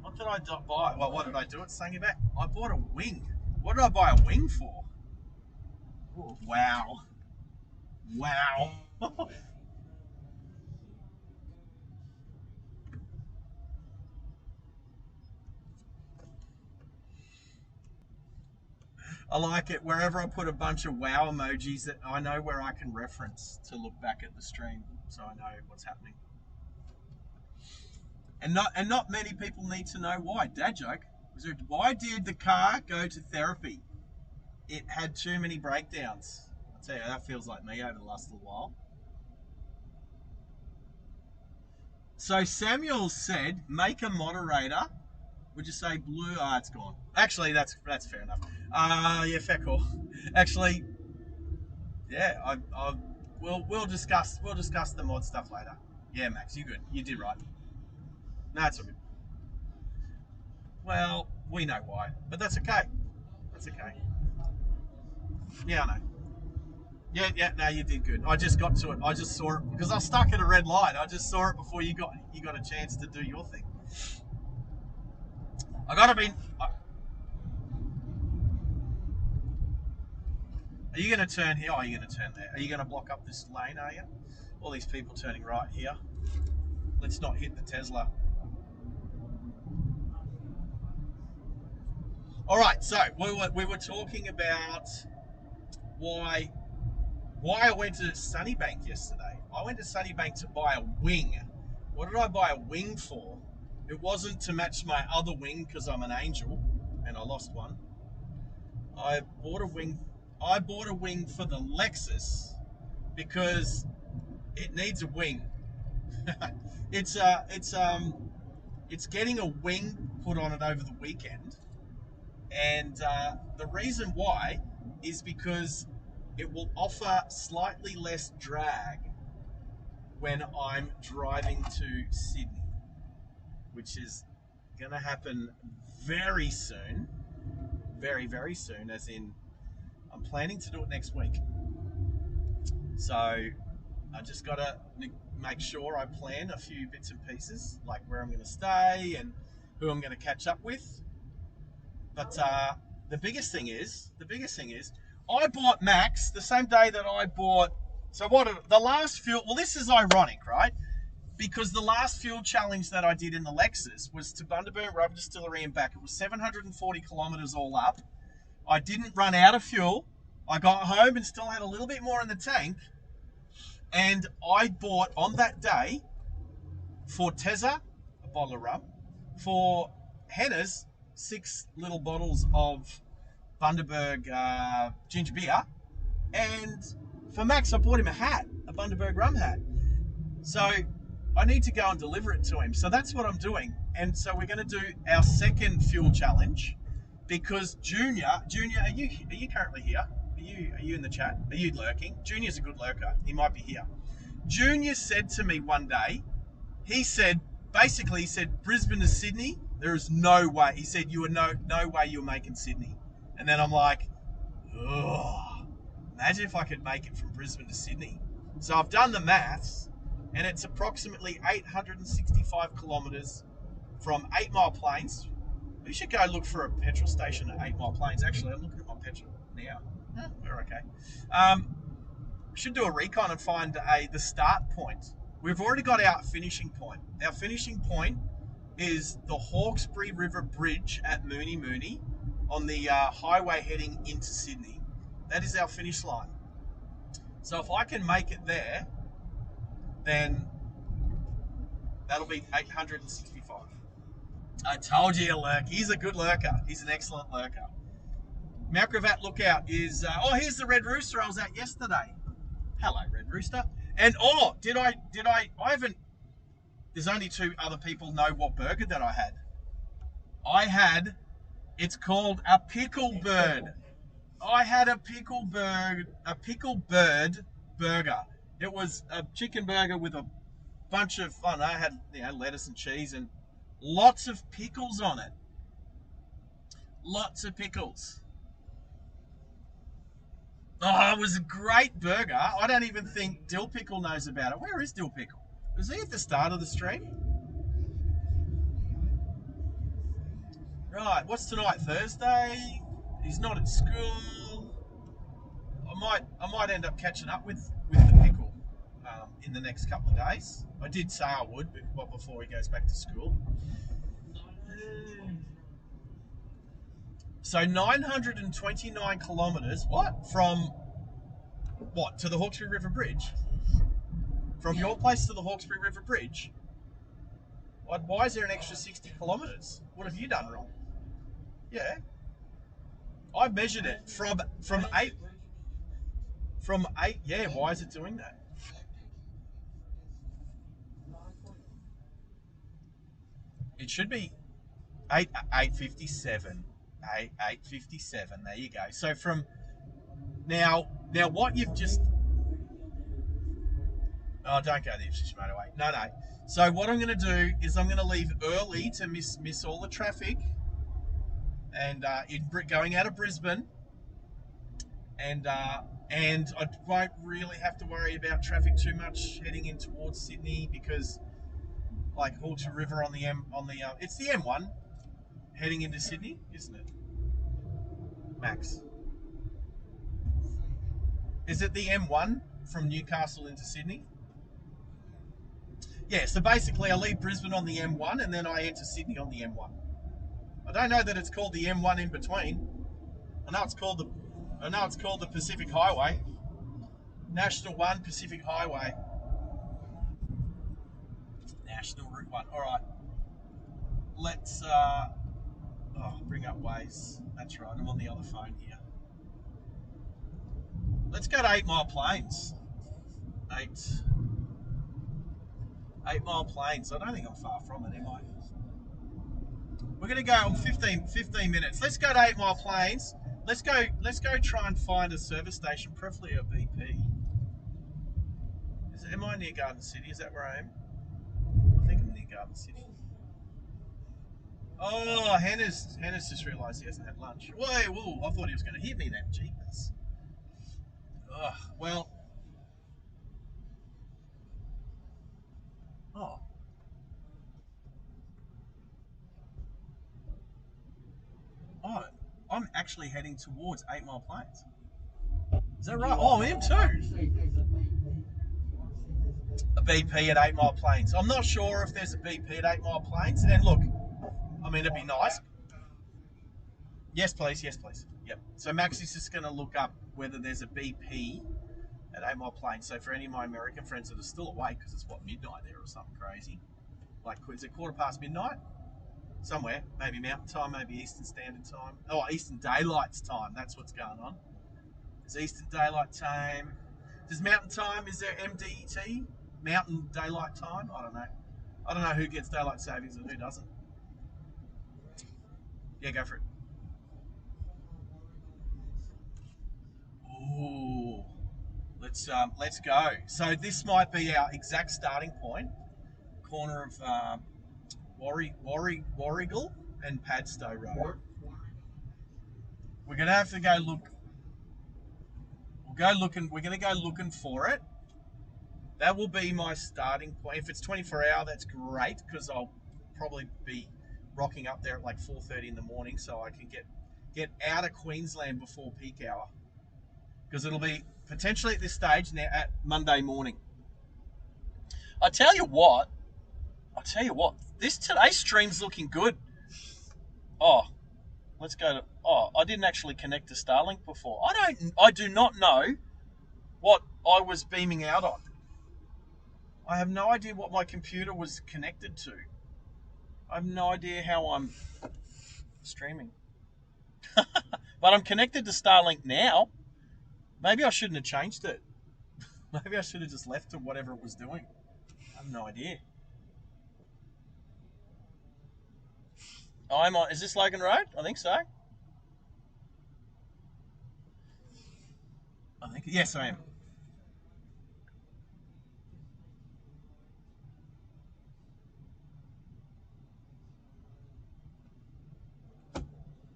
S2: What did I buy? Well, what did I do at Sunnybank? I bought a wing. What did I buy a wing for? Ooh, wow. I like it. Wherever I put a bunch of wow emojis, that I know where I can reference to look back at the stream, so I know what's happening. And not many people need to know why. Dad joke. Why did the car go to therapy? It had too many breakdowns. I'll tell you, that feels like me over the last little while. So Samuel said, make a moderator. Would you say blue? Ah, it's gone. Actually, that's fair enough. Yeah, fair call. Actually, yeah, we'll discuss the mod stuff later. Yeah, Max, you good. You did right. No, it's all good. Well, we know why, but that's okay. That's okay. Yeah, I know. Yeah, no, you did good. I just got to it. I just saw it because I was stuck at a red light. I just saw it before you got a chance to do your thing. I gotta be. Are you going to turn here or are you going to turn there? Are you going to block up this lane, are you? All these people turning right here. Let's not hit the Tesla. All right, so we were talking about why I went to Sunnybank yesterday. I went to Sunnybank to buy a wing. What did I buy a wing for? It wasn't to match my other wing because I'm an angel and I lost one. I bought a wing for the Lexus because it needs a wing. It's getting a wing put on it over the weekend, and the reason why is because it will offer slightly less drag when I'm driving to Sydney, which is going to happen very soon, very, very soon, as in I'm planning to do it next week. So I just got to make sure I plan a few bits and pieces, like where I'm going to stay and who I'm going to catch up with. But the biggest thing is, I bought Max the same day that I bought. So the last fuel? Well, this is ironic, right? Because the last fuel challenge that I did in the Lexus was to Bundaberg Rubber Distillery and back. It was 740 kilometers all up. I didn't run out of fuel. I got home and still had a little bit more in the tank. And I bought on that day for Tezza a bottle of rum, for Henna's 6 little bottles of Bundaberg ginger beer, and for Max I bought him a hat, a Bundaberg rum hat. So I need to go and deliver it to him. So that's what I'm doing. And so we're going to do our second fuel challenge because Junior, are you currently here? Are you in the chat? Are you lurking? Junior's a good lurker. He might be here. Junior said to me one day, he said Brisbane to Sydney, there is no way. He said you were no way you're making Sydney. And then I'm like, ugh, imagine if I could make it from Brisbane to Sydney. So I've done the maths, and it's approximately 865 kilometres from 8 Mile Plains. We should go look for a petrol station at 8 Mile Plains. Actually, I'm looking at my petrol now. We're okay. We should do a recon and find the start point. We've already got our finishing point. Our finishing point is the Hawkesbury River Bridge at Mooney Mooney on the highway heading into Sydney. That is our finish line. So if I can make it there, then that'll be 865. I told you, lurk. He's a good lurker. He's an excellent lurker. Macrovat Lookout is... here's the Red Rooster I was at yesterday. Hello, Red Rooster. And, I haven't... There's only two other people know what burger that I had. It's called a pickle bird. I had a pickle bird burger. It was a chicken burger with a bunch of, I don't know, had lettuce and cheese and lots of pickles on it. Lots of pickles. Oh, it was a great burger. I don't even think Dill Pickle knows about it. Where is Dill Pickle? Was he at the start of the stream? Right, what's tonight? Thursday? He's not at school. I might end up catching up with the pickle in the next couple of days. I did say I would, but before he goes back to school. So 929 kilometres. To the Hawkesbury River Bridge? From your place to the Hawkesbury River Bridge? Why is there an extra 60 kilometres? What have you done wrong? Yeah. I measured it from 8. From 8, yeah, why is it doing that? It should be 8:57. 8:57, there you go. So from now what you've just... Oh, don't go the Ipswich motorway. No. So what I'm going to do is I'm going to leave early to miss all the traffic and going out of Brisbane, and I won't really have to worry about traffic too much heading in towards Sydney, because like Hawkesbury River it's the M1 heading into Sydney, isn't it, Max? Is it the M1 from Newcastle into Sydney? Yeah, so basically I leave Brisbane on the M1 and then I enter Sydney on the M1. I don't know that it's called the M1 in between. I know it's called the Pacific Highway. National 1 Pacific Highway. National Route 1. All right. Let's bring up Waze. That's right. I'm on the other phone here. Let's go to 8 Mile Plains. 8 Mile Plains. I don't think I'm far from it, am I? We're going to go on 15 minutes. Let's go to 8 Mile Plains. Let's go try and find a service station, preferably a BP. Am I near Garden City? Is that where I am? I think I'm near Garden City. Oh, Hannah's just realised he hasn't had lunch. Whoa, I thought he was going to hit me then. Jeepers. Oh, well. Oh. Oh, I'm actually heading towards 8 Mile Plains. Is that right? Oh, I am too. A BP at 8 Mile Plains. I'm not sure if there's a BP at 8 Mile Plains. And look, I mean, it'd be nice. Yes, please. Yep. So Max is just going to look up whether there's a BP at 8 Mile Plains. So for any of my American friends that are still awake, because it's midnight there or something crazy. Like, is it 4:15 midnight? Somewhere. Maybe Mountain Time, maybe Eastern Standard Time. Oh, Eastern Daylight Time. That's what's going on. Is Eastern Daylight Time. Does Mountain Time, is there MDT? Mountain Daylight Time? I don't know. I don't know who gets daylight savings and who doesn't. Yeah, go for it. Ooh. Let's go. So this might be our exact starting point. Corner of Warrigal and Padstow Road. We're gonna have to go look. We're gonna go looking for it. That will be my starting point. If it's 24 hour, that's great, because I'll probably be rocking up there at like 4:30 in the morning, so I can get out of Queensland before peak hour, because it'll be potentially at this stage now at Monday morning. I tell you what, today's stream's looking good. Oh, let's go to. Oh, I didn't actually connect to Starlink before. I do not know what I was beaming out on. I have no idea what my computer was connected to. I have no idea how I'm streaming. But I'm connected to Starlink now. Maybe I shouldn't have changed it. Maybe I should have just left it whatever it was doing. I have no idea. I'm on. Is this Logan Road? I think so. I think yes, I am.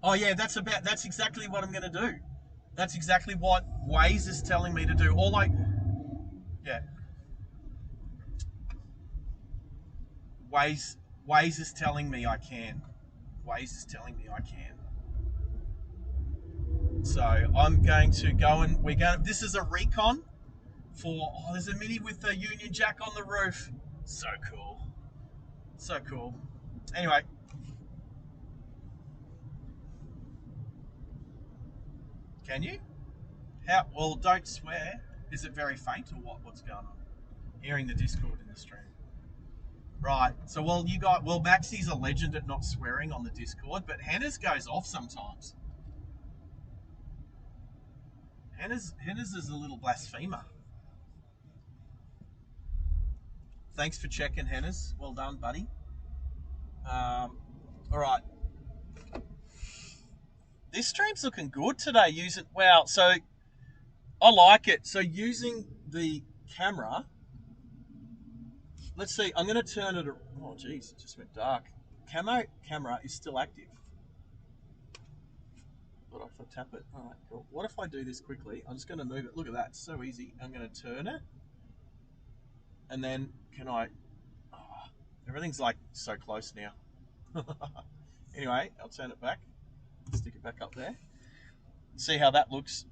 S2: Oh yeah, that's exactly what I'm going to do. That's exactly what Waze is telling me to do. All like, yeah, Waze Waze is telling me I can. Waze is telling me I can. So I'm going to go and we're going. This is a recon for. Oh, there's a Mini with a Union Jack on the roof. So cool. So cool. Anyway, can you? How? Well, don't swear. Is it very faint or what? What's going on? Hearing the Discord in the stream. Right. So, well, you got. Well, Maxie's a legend at not swearing on the Discord, but Hannah's goes off sometimes. Hannah's is a little blasphemer. Thanks for checking, Hannah's. Well done, buddy. All right. This stream's looking good today. Using wow. So I like it. So using the camera. Let's see. I'm going to turn it. Oh, geez, it just went dark. Camera is still active. What if I tap it? All right, cool. What if I do this quickly? I'm just going to move it. Look at that. It's so easy. I'm going to turn it. And then can I... Oh, everything's like so close now. Anyway, I'll turn it back. Stick it back up there. See how that looks.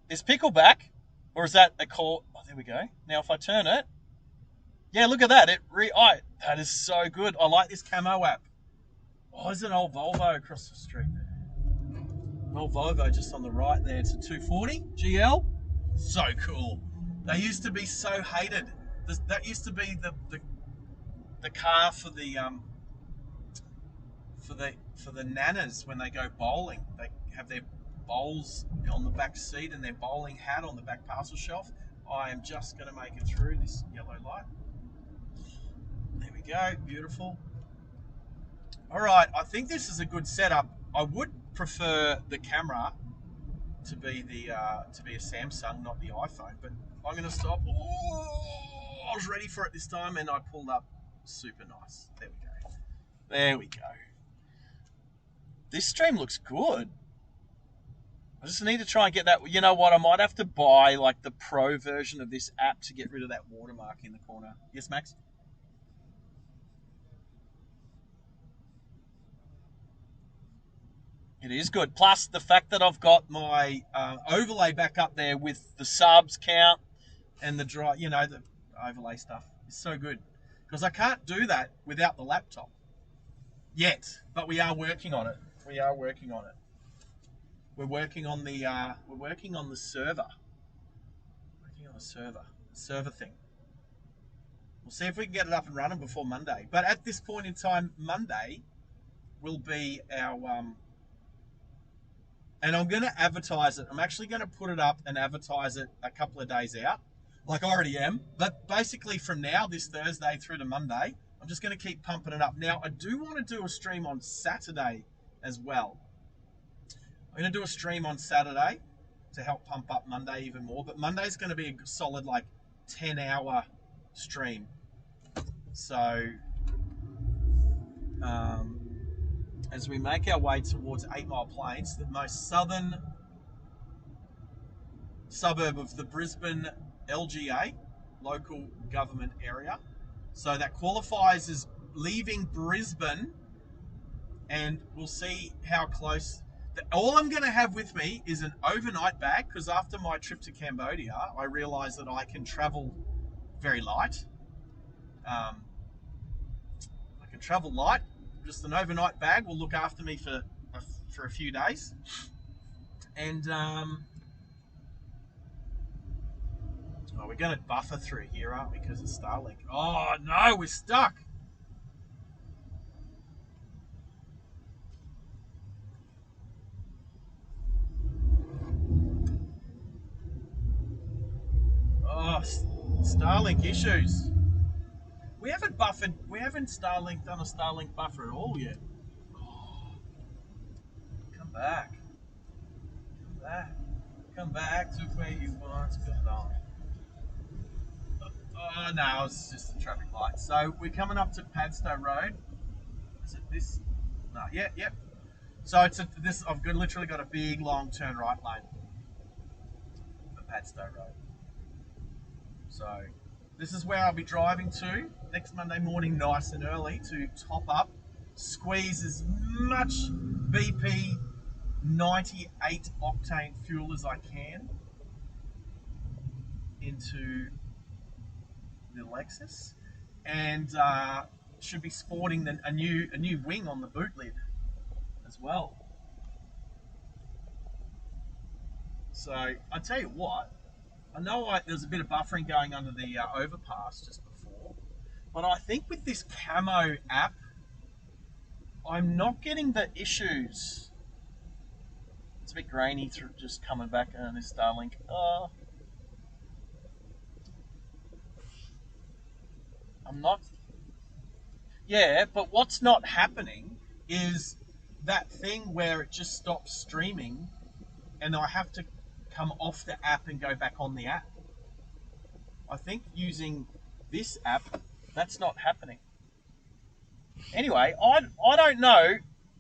S2: Is Pickle back? Or is that a call? Oh, there we go. Now if I turn it... Yeah, look at that. That is so good. I like this camo app. Oh, there's an old Volvo across the street there. An old Volvo just on the right there. It's a 240 GL. So cool. They used to be so hated. That used to be the car for the nanas when they go bowling. They have their bowls on the back seat and their bowling hat on the back parcel shelf. I am just going to make it through this yellow light. There we go. Beautiful. All right. I think this is a good setup. I would prefer the camera to be a Samsung, not the iPhone. But I'm going to stop. Oh, I was ready for it this time, and I pulled up super nice. There we go. There we go. This stream looks good. I just need to try and get that. You know what? I might have to buy like the pro version of this app to get rid of that watermark in the corner. Yes, Max? It is good. Plus the fact that I've got my overlay back up there with the subs count and the the overlay stuff is so good because I can't do that without the laptop yet. But we are working on it. We are working on it. We're working on the server. Working on a server thing. We'll see if we can get it up and running before Monday. But at this point in time, Monday will be our and I'm going to advertise it. I'm actually going to put it up and advertise it a couple of days out, like I already am. But basically from now, this Thursday through to Monday, I'm just going to keep pumping it up. Now, I do want to do a stream on Saturday as well. I'm going to do a stream on Saturday to help pump up Monday even more. But Monday's going to be a solid, 10-hour stream. So, as we make our way towards 8 Mile Plains, the most southern suburb of the Brisbane LGA, local government area. So that qualifies as leaving Brisbane, and we'll see how close. All I'm going to have with me is an overnight bag, because after my trip to Cambodia, I realised that I can travel very light. I can travel light. Just an overnight bag will look after me for a few days. And we're going to buffer through here, aren't we, because of Starlink? Oh, no, we're stuck. Starlink issues. We haven't Starlink done a Starlink buffer at all yet. Oh, come back. Come back. Come back to where you once belonged. Oh no, it's just a traffic light. So we're coming up to Padstow Road. Is it this? No, yeah. So I've literally got a big long turn right lane for Padstow Road. So this is where I'll be driving to next Monday morning, nice and early, to top up, squeeze as much BP 98 octane fuel as I can into the Lexus, and should be sporting a new wing on the boot lid as well. So I tell you what, I know there's a bit of buffering going under the overpass just before, but I think with this camo app, I'm not getting the issues. It's a bit grainy through just coming back on this Starlink. I'm not. Yeah, but what's not happening is that thing where it just stops streaming and I have to come off the app and go back on the app. I think using this app, that's not happening. Anyway, I don't know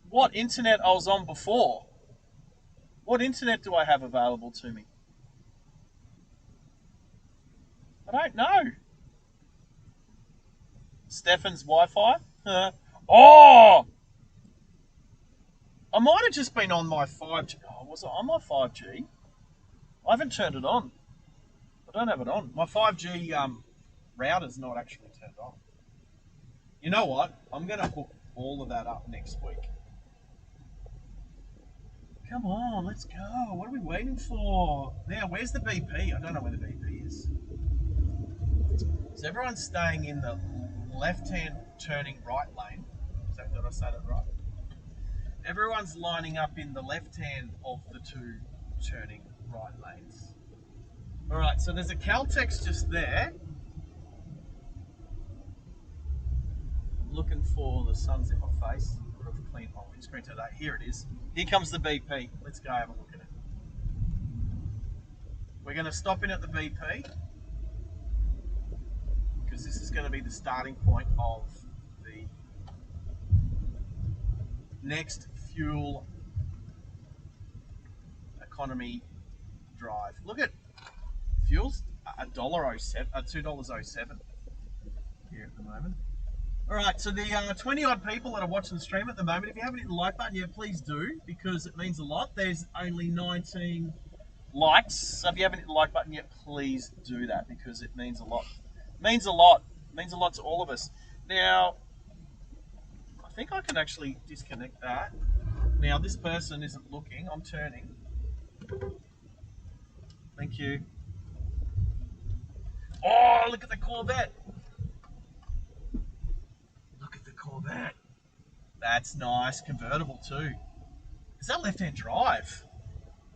S2: what internet I was on before. What internet do I have available to me? I don't know. Stefan's Wi-Fi? Oh! I might have just been on my 5G. Oh, was it on my 5G? I haven't turned it on. I don't have it on. My 5G router's not actually turned on. You know what? I'm going to hook all of that up next week. Come on, let's go. What are we waiting for? Now, where's the BP? I don't know where the BP is. So everyone's staying in the left-hand turning right lane. Did I say that right? Everyone's lining up in the left hand of the two turning right lanes. All right, so there's a Caltex just there. Looking for the sun's in my face. I've cleaned my windscreen today. Here it is. Here comes the BP. Let's go have a look at it. We're going to stop in at the BP because this is going to be the starting point of the next fuel economy drive. Look at fuel's $1.07, $2.07 here at the moment. All right, so the 20 odd people that are watching the stream at the moment, if you haven't hit the like button yet, please do, because it means a lot. There's only 19 likes, so if you haven't hit the like button yet, please do that, because it means a lot. It means a lot. It means a lot to all of us. Now, I think I can actually disconnect that. Now, this person isn't looking. I'm turning. Thank you. Oh, look at the Corvette. Look at the Corvette. That's nice. Convertible too. Is that left-hand drive?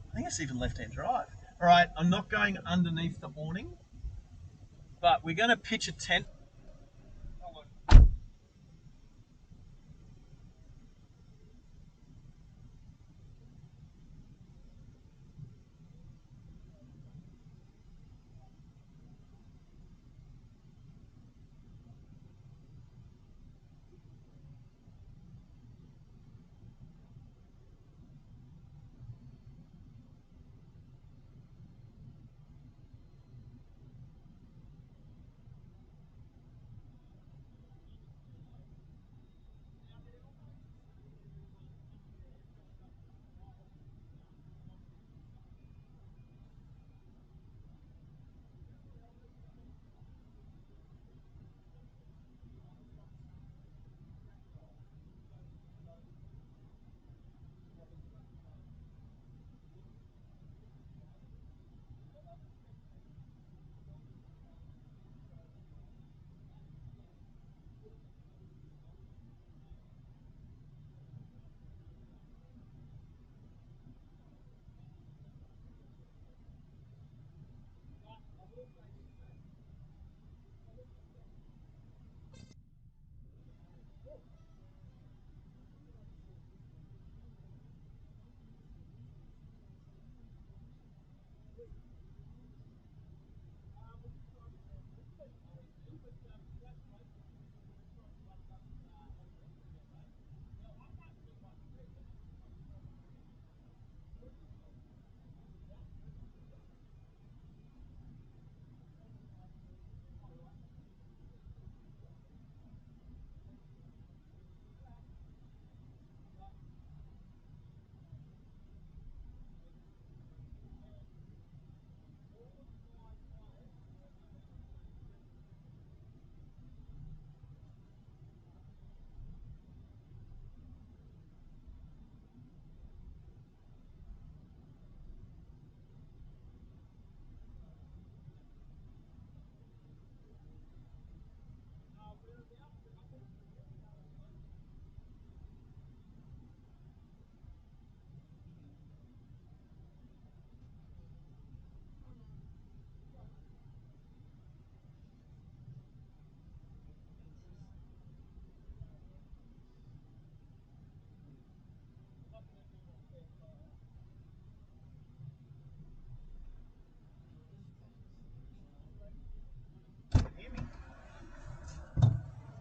S2: I think it's even left-hand drive. All right, I'm not going underneath the awning, but we're going to pitch a tent.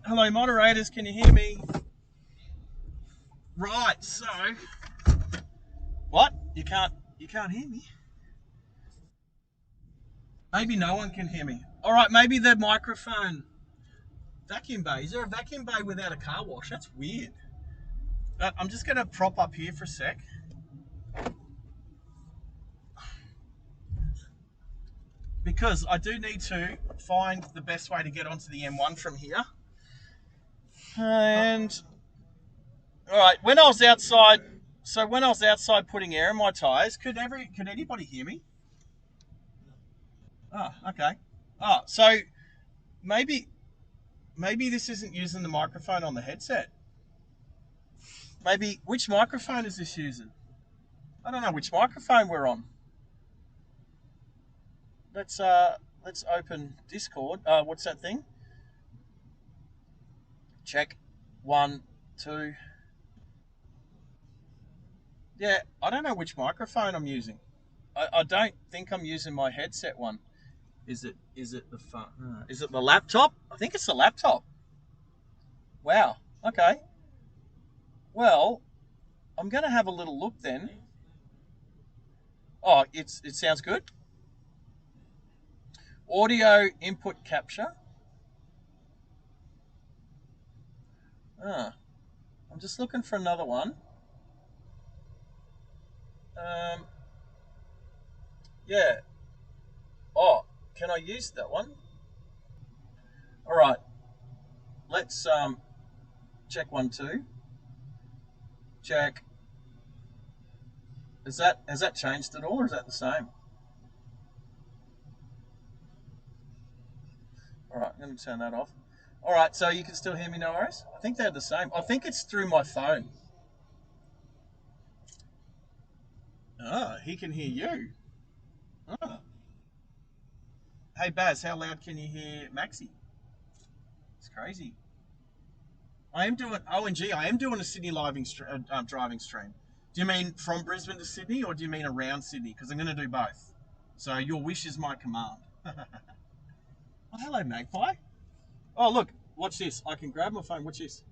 S2: Hello, moderators. Can you hear me? Right. So, what? You can't hear me? Maybe no one can hear me. All right. Maybe the microphone. Vacuum bay. Is there a vacuum bay without a car wash? That's weird. I'm just going to prop up here for a sec. Because I do need to find the best way to get onto the M1 from here. And, all right, when I was outside putting air in my tyres, could anybody hear me? Oh, okay. Oh, so maybe this isn't using the microphone on the headset. Maybe, which microphone is this using? I don't know which microphone we're on. Let's open Discord. What's that thing? Check. 1, 2. Yeah, I don't know which microphone I'm using. I don't think I'm using my headset one. Is it the phone? Is it the laptop? I think it's the laptop. Wow. Okay. Well, I'm going to have a little look then. Oh, it sounds good. Audio input capture. I'm just looking for another one. Yeah. Oh, can I use that one? All right. Let's check 1, 2. Check. Has that changed at all, or is that the same? All right, I'm going to turn that off. All right, so you can still hear me, no worries? I think they're the same. I think it's through my phone. Ah, he can hear you. Ah. Hey, Baz, how loud can you hear Maxi? It's crazy. I am doing a Sydney driving stream. Do you mean from Brisbane to Sydney, or do you mean around Sydney? Because I'm going to do both. So your wish is my command. Oh, hello, Magpie. Oh, look, watch this. I can grab my phone. Watch this.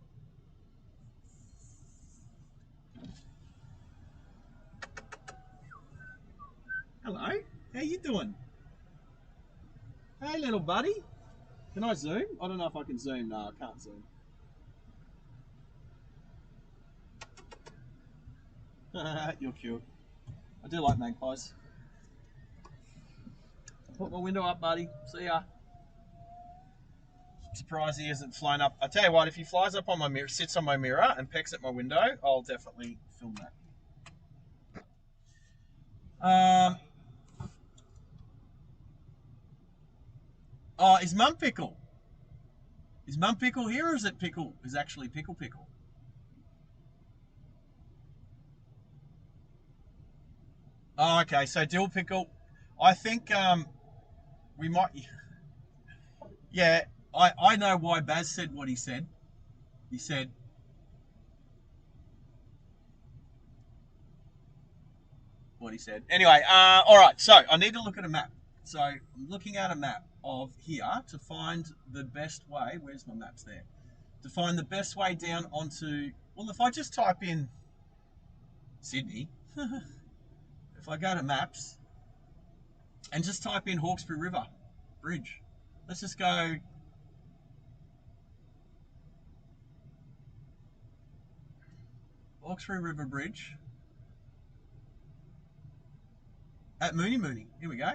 S2: Hello. How you doing? Hey, little buddy. Can I zoom? I don't know if I can zoom. No, I can't zoom. You're cute. I do like magpies. Put my window up, buddy. See ya. Surprised he hasn't flown up. I tell you what, if he flies up on my mirror, sits on my mirror, and pecks at my window, I'll definitely film that. Oh, is Mum Pickle? Is Mum Pickle here, or is it Pickle? Is actually Pickle? Oh, okay. So Dill Pickle. I think we might. Yeah, I know why Baz said what he said. He said, what he said. Anyway, all right. So I need to look at a map. So I'm looking at a map of here to find the best way. Where's my maps there? To find the best way down onto. Well, if I just type in Sydney, if I go to maps and just type in Hawkesbury River Bridge, let's just go. Hawkesbury River Bridge at Mooney Mooney. Here we go.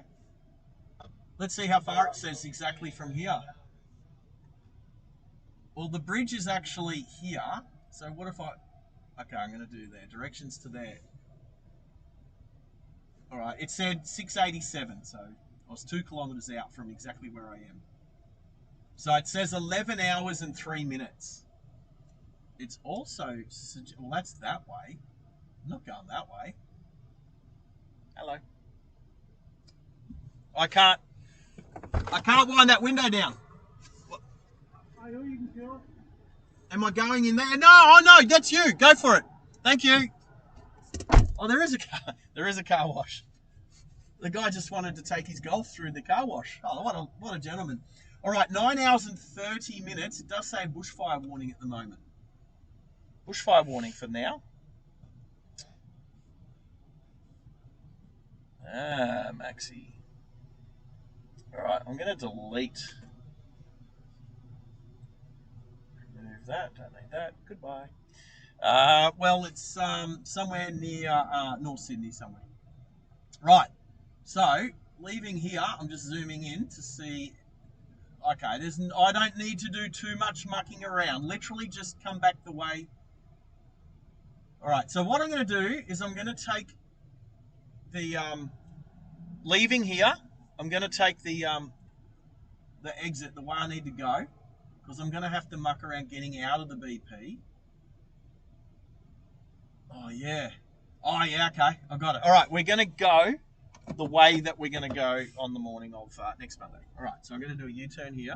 S2: Let's see how far it says exactly from here. Well, the bridge is actually here. So what if I... Okay, I'm going to do there. Directions to there. All right, it said 687, so I was 2 kilometres out from exactly where I am. So it says 11 hours and 3 minutes. It's also... Well, that's that way. I'm not going that way. Hello. I can't wind that window down. What? I know you can kill. Am I going in there? No, oh no, that's you. Go for it. Thank you. Oh, there is a car wash. The guy just wanted to take his golf through the car wash. Oh, what a gentleman. All right, 9 hours and 30 minutes. It does say bushfire warning at the moment. Bushfire warning for now. Maxi. All right, I'm going to delete. Remove that. Don't need that. Goodbye. Well, it's somewhere near North Sydney somewhere. Right. So, leaving here, I'm just zooming in to see. Okay, I don't need to do too much mucking around. Literally just come back the way. All right, so what I'm going to do is I'm going to take the, leaving here, I'm going to take the exit, the way I need to go, because I'm going to have to muck around getting out of the BP. Oh, yeah. Oh, yeah, okay, I got it. All right, we're going to go the way that we're going to go on the morning of next Monday. All right, so I'm going to do a U-turn here.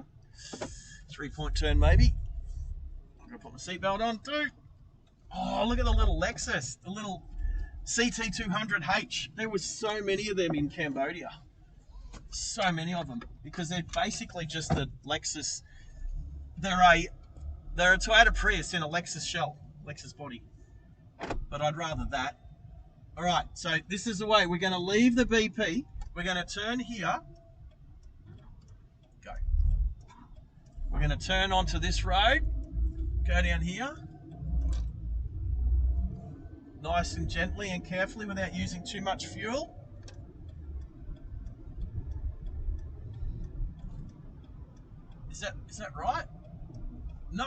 S2: 3-point turn, maybe. I'm going to put my seatbelt on, too. Oh, look at the little Lexus, the little CT200H. There was so many of them in Cambodia. So many of them, because they're basically just the Lexus. They're a Toyota Prius in a Lexus shell, Lexus body. But I'd rather that. All right, so this is the way. We're going to leave the BP. We're going to turn here. Go. We're going to turn onto this road. Go down here. Nice and gently and carefully without using too much fuel. Is that right? No.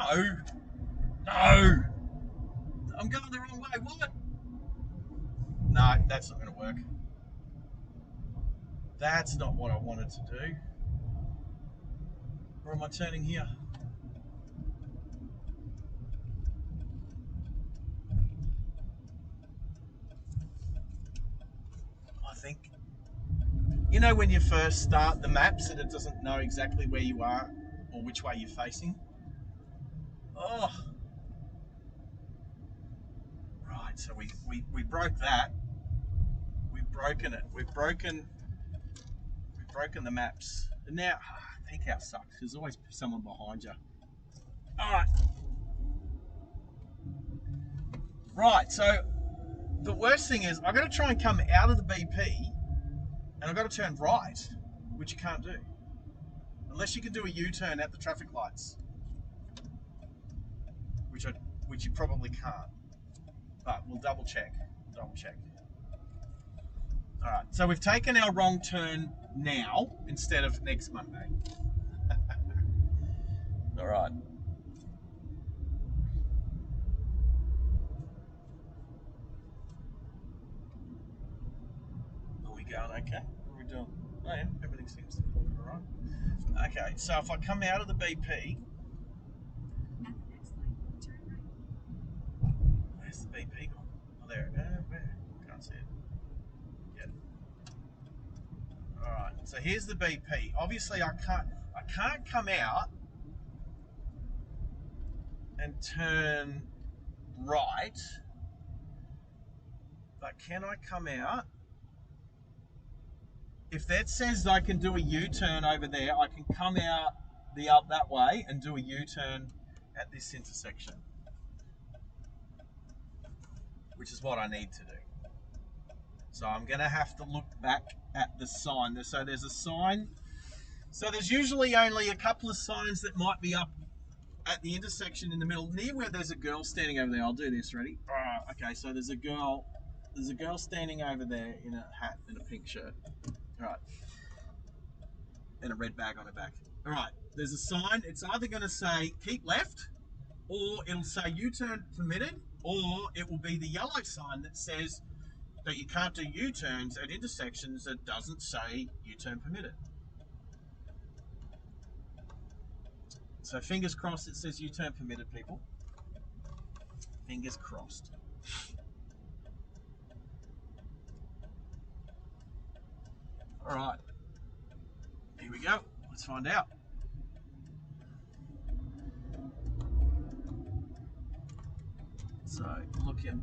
S2: No. I'm going the wrong way. What? No, that's not going to work. That's not what I wanted to do. Or am I turning here? I think. You know when you first start the maps and it doesn't know exactly where you are or which way you're facing? Oh. Right, so we broke that. We've broken it. We've broken the maps. And now, think how it sucks. There's always someone behind you. All right. Right, so the worst thing is I've got to try and come out of the BP and I've got to turn right, which you can't do. Unless you can do a U-turn at the traffic lights, which you probably can't. But we'll double check. All right, so we've taken our wrong turn now instead of next Monday. All right. Are we going okay? What are we doing? Oh yeah, everything seems to be all right. Okay, so if I come out of the BP, where's the BP gone? Oh, there. Where? Can't see it. Yep. All right. So here's the BP. Obviously, I can't come out and turn right, but can I come out? If that says I can do a U-turn over there, I can come out that way and do a U-turn at this intersection, which is what I need to do. So I'm going to have to look back at the sign. So there's a sign. So there's usually only a couple of signs that might be up at the intersection in the middle, near where there's a girl standing over there. I'll do this. Ready? Okay, so there's a girl standing over there in a hat and a pink shirt. All right. And a red bag on her back. All right. There's a sign. It's either going to say keep left, or it'll say U-turn permitted, or it will be the yellow sign that says that you can't do U-turns at intersections that doesn't say U-turn permitted. So fingers crossed it says U-turn permitted, people. Fingers crossed. All right. Here we go. Let's find out. So looking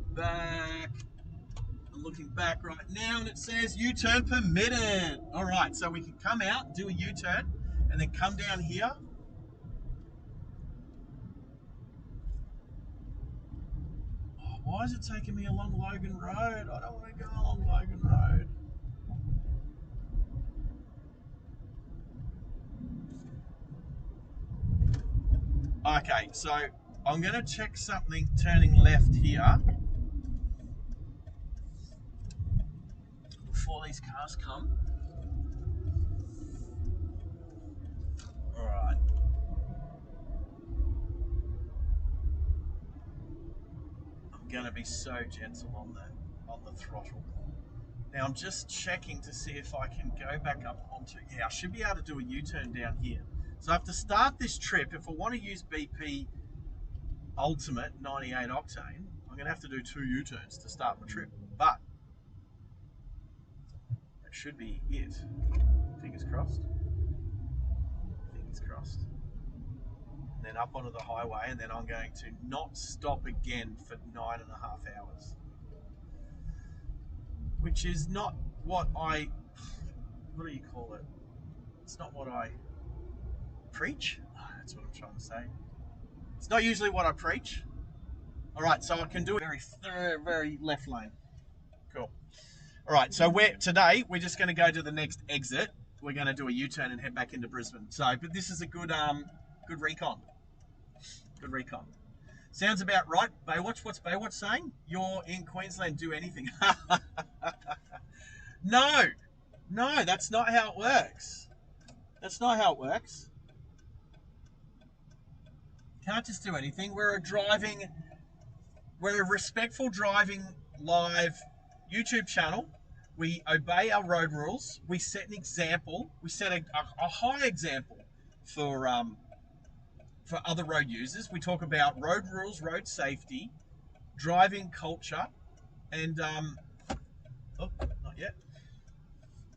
S2: back right now, and it says U-turn permitted. All right, so we can come out, do a U-turn, and then come down here. Oh, why is it taking me along Logan Road? I don't want to go along Logan Road. Okay, so I'm going to check something turning left here before these cars come. All right. I'm going to be so gentle on the throttle. Now I'm just checking to see if I can go back up onto. Yeah, I should be able to do a U-turn down here. So I have to start this trip. If I want to use BP Ultimate 98 octane, I'm going to have to do 2 U-turns to start my trip. But that should be it. Fingers crossed. Fingers crossed. And then up onto the highway, and then I'm going to not stop again for 9.5 hours. Which is not what I, what do you call it? It's not what I preach. That's what I'm trying to say. It's not usually what I preach. All right, so I can do it very left lane. Cool. All right, so today we're just going to go to the next exit. We're going to do a U-turn and head back into Brisbane. So, but this is a good recon. Good recon. Sounds about right. Baywatch, what's Baywatch saying? You're in Queensland, do anything. No, that's not how it works. That's not how it works. Can't just do anything. We're a respectful driving live YouTube channel. We obey our road rules. We set an example. We set a high example for other road users. We talk about road rules, road safety, driving culture, and oh, not yet.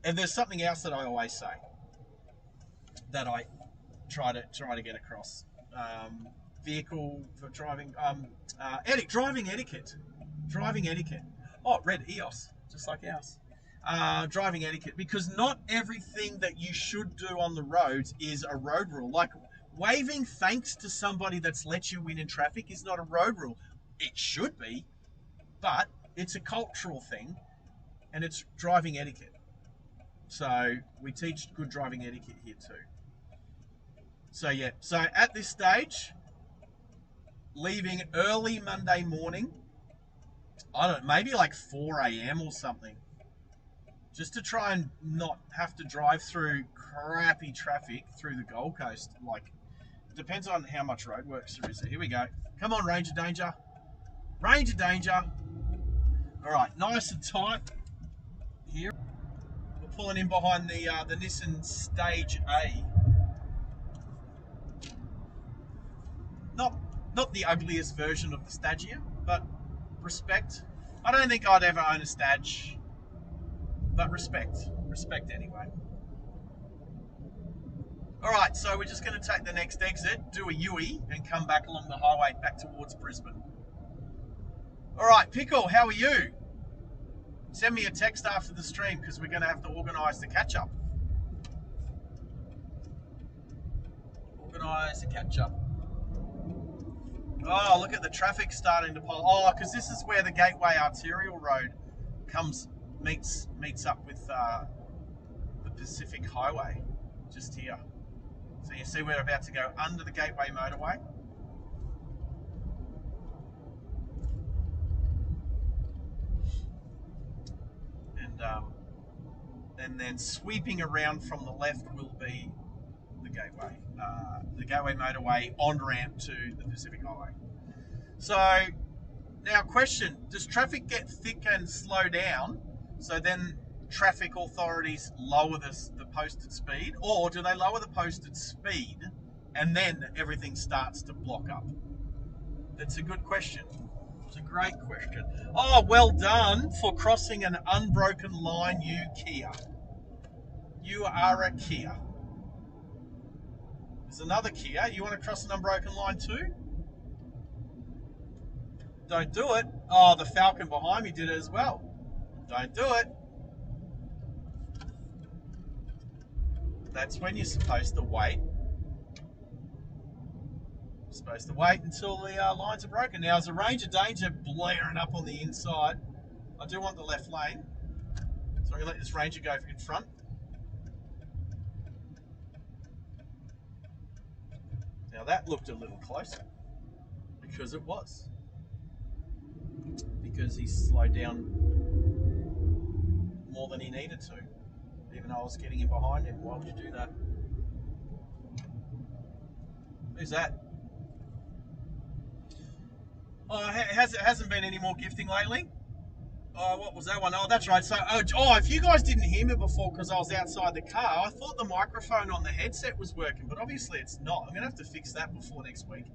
S2: And there's something else that I always say that I try to get across. Vehicle for driving, driving etiquette. Driving etiquette. Oh, red EOS, just like ours. Driving etiquette, because not everything that you should do on the roads is a road rule. Like waving thanks to somebody that's let you in traffic is not a road rule. It should be, but it's a cultural thing, and it's driving etiquette. So we teach good driving etiquette here too. So yeah, so at this stage, leaving early Monday morning, I don't know, maybe like 4 a.m. or something, just to try and not have to drive through crappy traffic through the Gold Coast. Like, depends on how much roadworks there is. So here we go. Come on, Ranger Danger. Ranger Danger. All right, nice and tight here. We're pulling in behind the Nissan Stage A. Not the ugliest version of the Stagia, but respect. I don't think I'd ever own a Stage, but respect anyway. All right, so we're just going to take the next exit, do a U-turn, and come back along the highway back towards Brisbane. All right, Pickle, how are you? Send me a text after the stream, because we're going to have to organise the catch-up. Organise the catch-up. Oh, look at the traffic starting to pile. Oh, because this is where the Gateway Arterial Road meets up with the Pacific Highway, just here. So you see we're about to go under the Gateway Motorway. And then sweeping around from the left will be the Gateway Motorway on-ramp to the Pacific Highway. So now question, does traffic get thick and slow down, so then traffic authorities lower the posted speed, or do they lower the posted speed and then everything starts to block up? That's a good question. It's a great question. Oh, well done for crossing an unbroken line, you Kia. You are a Kia. There's another Kia. You want to cross an unbroken line too? Don't do it. Oh, the Falcon behind me did it as well. Don't do it. that's when you're supposed to wait. Supposed to wait until the lines are broken. Now, there's a range of danger blaring up on the inside. I do want the left lane, so I'm going to let this Ranger go in front. Now, that looked a little closer, because it was. Because he slowed down more than he needed to, even though I was getting in behind him. Why would you do that? Who's that? Oh, it hasn't been any more gifting lately. Oh, what was that one? Oh, that's right. So, if you guys didn't hear me before because I was outside the car, I thought the microphone on the headset was working, but obviously it's not. I'm going to have to fix that before next week.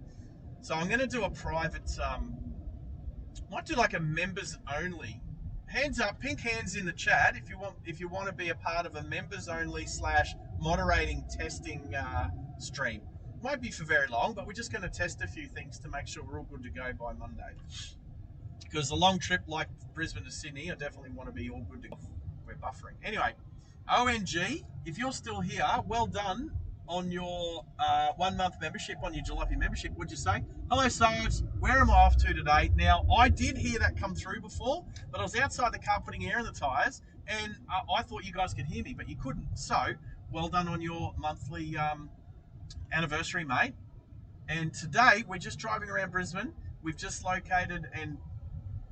S2: So I'm going to do a private, might do like a members only. Hands up, pink hands in the chat if you want to be a part of a members only / moderating testing stream. Won't be for very long, but we're just going to test a few things to make sure we're all good to go by Monday. Because a long trip like Brisbane to Sydney, I definitely want to be all good to go. We're buffering. Anyway, ONG, if you're still here, well done on your 1 month membership, on your Jalopy membership, would you say? Hello, Sarge. Where am I off to today? Now, I did hear that come through before, but I was outside the car putting air in the tyres, and I thought you guys could hear me, but you couldn't. So, well done on your monthly anniversary, mate. And today, we're just driving around Brisbane. We've just located and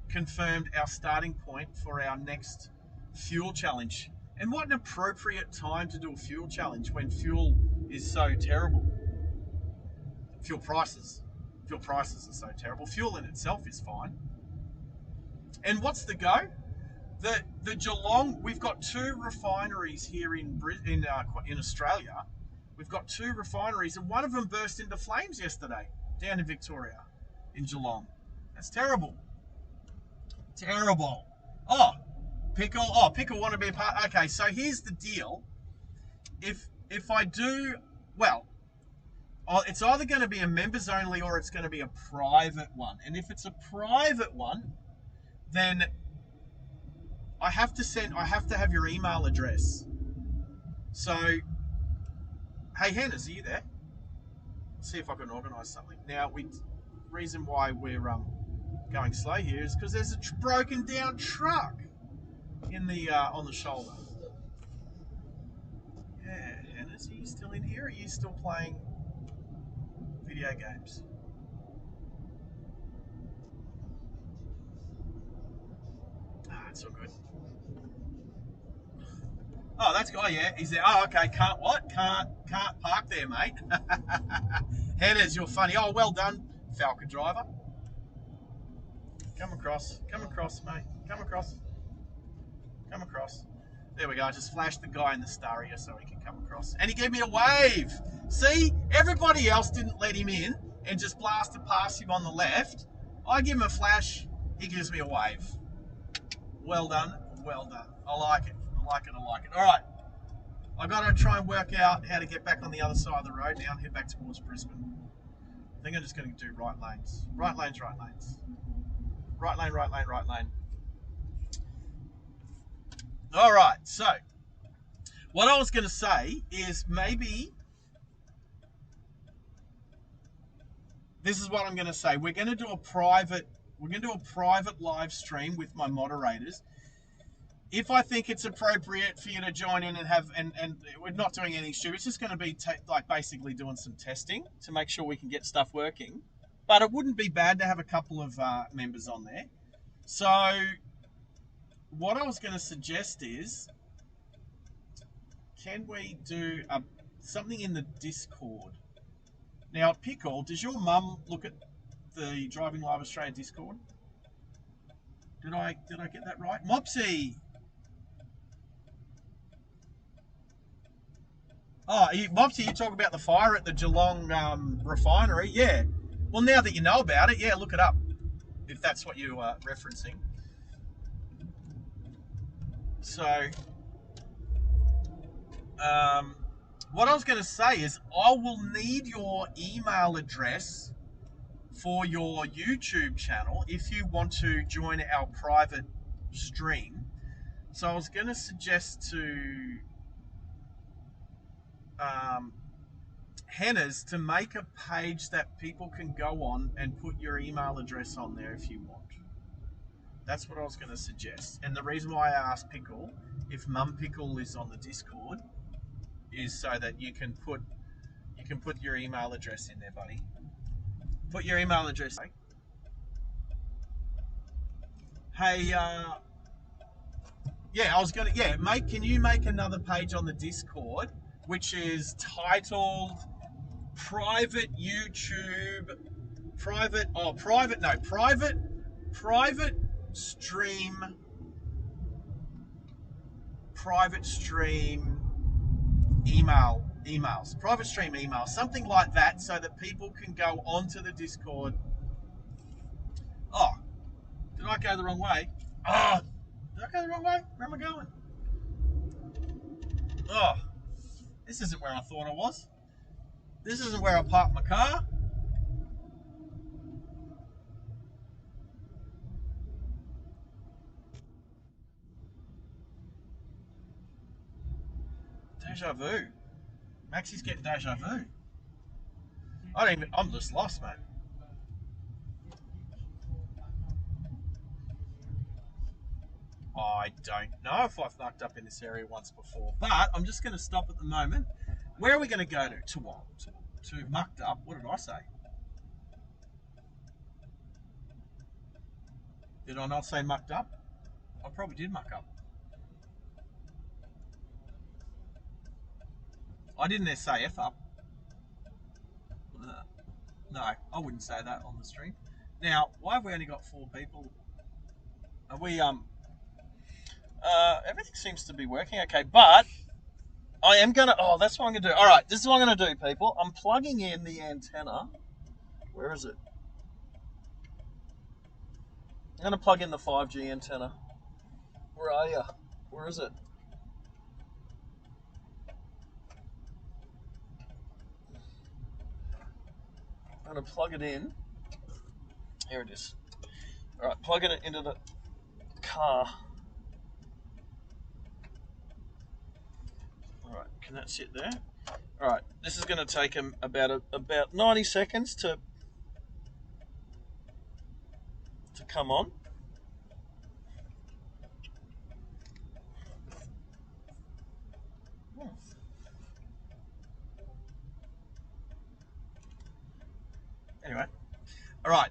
S2: confirmed our starting point for our next fuel challenge. And what an appropriate time to do a fuel challenge when fuel is so terrible. Fuel prices are so terrible. Fuel in itself is fine. And what's the go? The Geelong, we've got 2 refineries here in Australia. We've got 2 refineries, and one of them burst into flames yesterday down in Victoria, in Geelong. That's terrible. Terrible. Oh, Pickle want to be a part. Okay, so here's the deal. If I do, well, it's either going to be a members only or it's going to be a private one. And if it's a private one, then I have to have your email address. So, hey, Hannahs, are you there? Let's see if I can organise something. Now, reason why we're going slow here is because there's a broken down truck in the on the shoulder. Yeah, Hannahs, are you still in here? Or are you still playing video games? It's all good. Oh, that's guy. Yeah, he's there. Oh, okay. Can't park there, mate. Hannahs, you're funny. Oh, well done, Falcon driver. Come across, mate. Come across. There we go. I just flashed the guy in the Staria so he can come across. And he gave me a wave. See? Everybody else didn't let him in and just blasted past him on the left. I give him a flash. He gives me a wave. Well done. I like it. All right. I got to try and work out how to get back on the other side of the road now and head back towards Brisbane. I think I'm just going to do right lanes. Right lanes. Right lane. All right, so what I was going to say is maybe this is what I'm going to say. We're going to do a private live stream with my moderators. If I think it's appropriate for you to join in and we're not doing anything stupid, it's just going to be like basically doing some testing to make sure we can get stuff working. But it wouldn't be bad to have a couple of members on there. So what I was going to suggest is, can we do something in the Discord? Now, Pickle, does your mum look at the Driving Live Australia Discord? Did I get that right? Mopsy! Oh, Mopsy, you talk about the fire at the Geelong refinery? Yeah. Well, now that you know about it, yeah, look it up, if that's what you are referencing. So, what I was going to say is I will need your email address for your YouTube channel if you want to join our private stream. So I was going to suggest to Henna's to make a page that people can go on and put your email address on there if you want. That's what I was going to suggest. And the reason why I asked Pickle if Mum Pickle is on the Discord is so that you can put your email address in there, buddy. Put your email address. Hey, yeah, I was gonna. Yeah, mate, can you make another page on the Discord which is titled "Private YouTube, Private Stream, Private Stream emails, Private Stream emails, something like that, so that people can go onto the Discord." Oh, did I go the wrong way? Oh, did I go the wrong way? Where am I going? Oh, this isn't where I thought I was. This isn't where I parked my car. Deja vu. Maxie's getting deja vu. I'm just lost, mate. I don't know if I've mucked up in this area once before, but I'm just going to stop at the moment. Where are we going to go to? To what? To mucked up? What did I say? Did I not say mucked up? I probably did muck up. I didn't say F up. No, I wouldn't say that on the stream. Now, why have we only got 4 people? Are we, everything seems to be working okay, but I am going to, that's what I'm going to do. All right, this is what I'm going to do, people. I'm plugging in the antenna. Where is it? I'm going to plug in the 5G antenna. Where are you? Where is it? I'm going to plug it in. Here it is. All right, plugging it into the car. All right, can that sit there? All right, this is going to take him about 90 seconds to come on. Anyway, all right.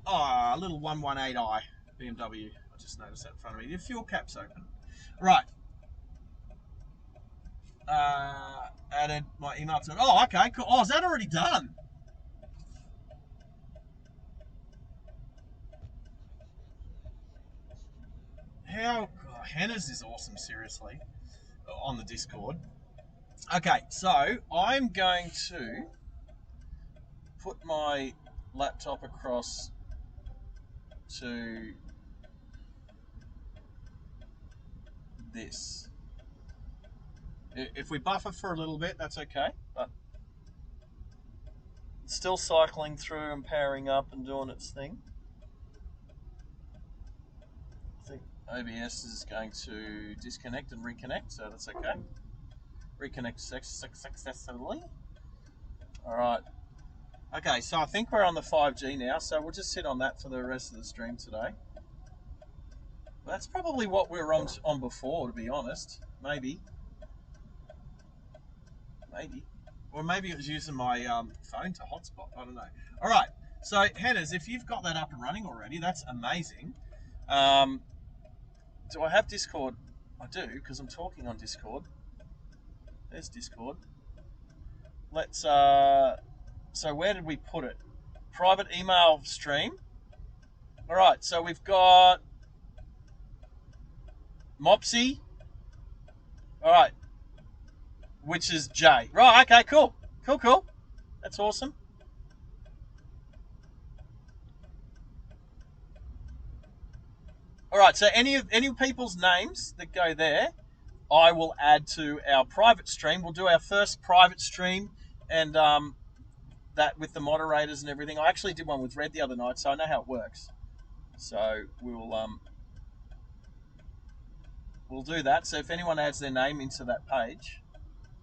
S2: A little 118i BMW. I just noticed that in front of me. The fuel cap's open. Right. Added my email to it. Oh, okay, cool. Oh, is that already done? Henna's is awesome, seriously, on the Discord. Okay, so I'm going to put my laptop across to this. If we buffer for a little bit, that's okay, but it's still cycling through and powering up and doing its thing. I think OBS is going to disconnect and reconnect, so that's okay. Reconnect successfully. All right. Okay, so I think we're on the 5G now, so we'll just sit on that for the rest of the stream today. That's probably what we were on before, to be honest. Maybe. Or maybe it was using my phone to hotspot. I don't know. All right. So, Henna's, if you've got that up and running already, that's amazing. Do I have Discord? I do, because I'm talking on Discord. There's Discord. Let's... So where did we put it? Private email stream. All right, so we've got Mopsy. All right, which is Jay. Right, okay, cool. That's awesome. All right, so any people's names that go there, I will add to our private stream. We'll do our first private stream, and that with the moderators and everything. I actually did one with Red the other night, so I know how it works. So we'll do that. So if anyone adds their name into that page,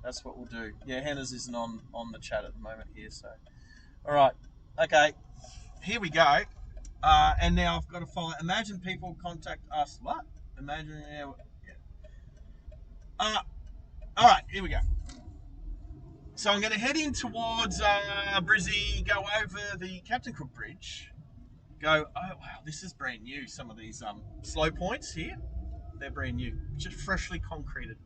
S2: That's what we'll do. Yeah, Hannah's isn't on the chat at the moment here, so. All right. Okay. Here we go. And now I've got to follow. Imagine people contact us. What? Imagine. Yeah. All right. Here we go. So I'm going to head in towards Brizzy, go over the Captain Cook Bridge. Go. Oh wow, this is brand new. Some of these slow points here, they're brand new, just freshly concreted.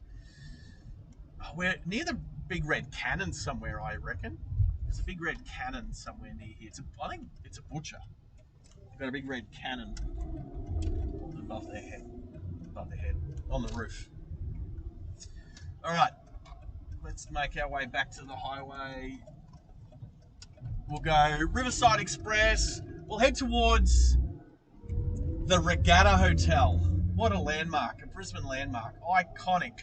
S2: We're near the big red cannon somewhere, I reckon. There's a big red cannon somewhere near here. I think it's a butcher. They've got a big red cannon above their head, on the roof. All right, let's make our way back to the highway. We'll go Riverside Express. We'll head towards the Regatta Hotel. What a landmark, a Brisbane landmark. Iconic.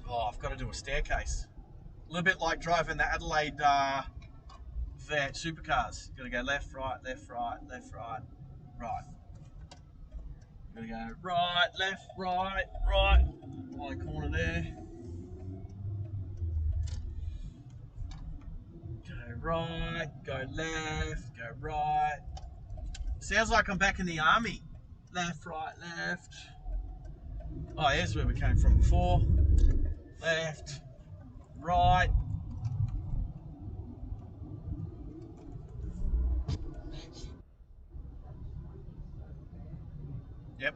S2: Oh, I've got to do a staircase. A little bit like driving the Adelaide Vet supercars. Got to go left, right, left, right, left, right, right. Got to go right, left, right, right. One corner there. Go right, go left, go right. Sounds like I'm back in the army. Left, right, left. Oh, here's where we came from before. Left, right. Yep.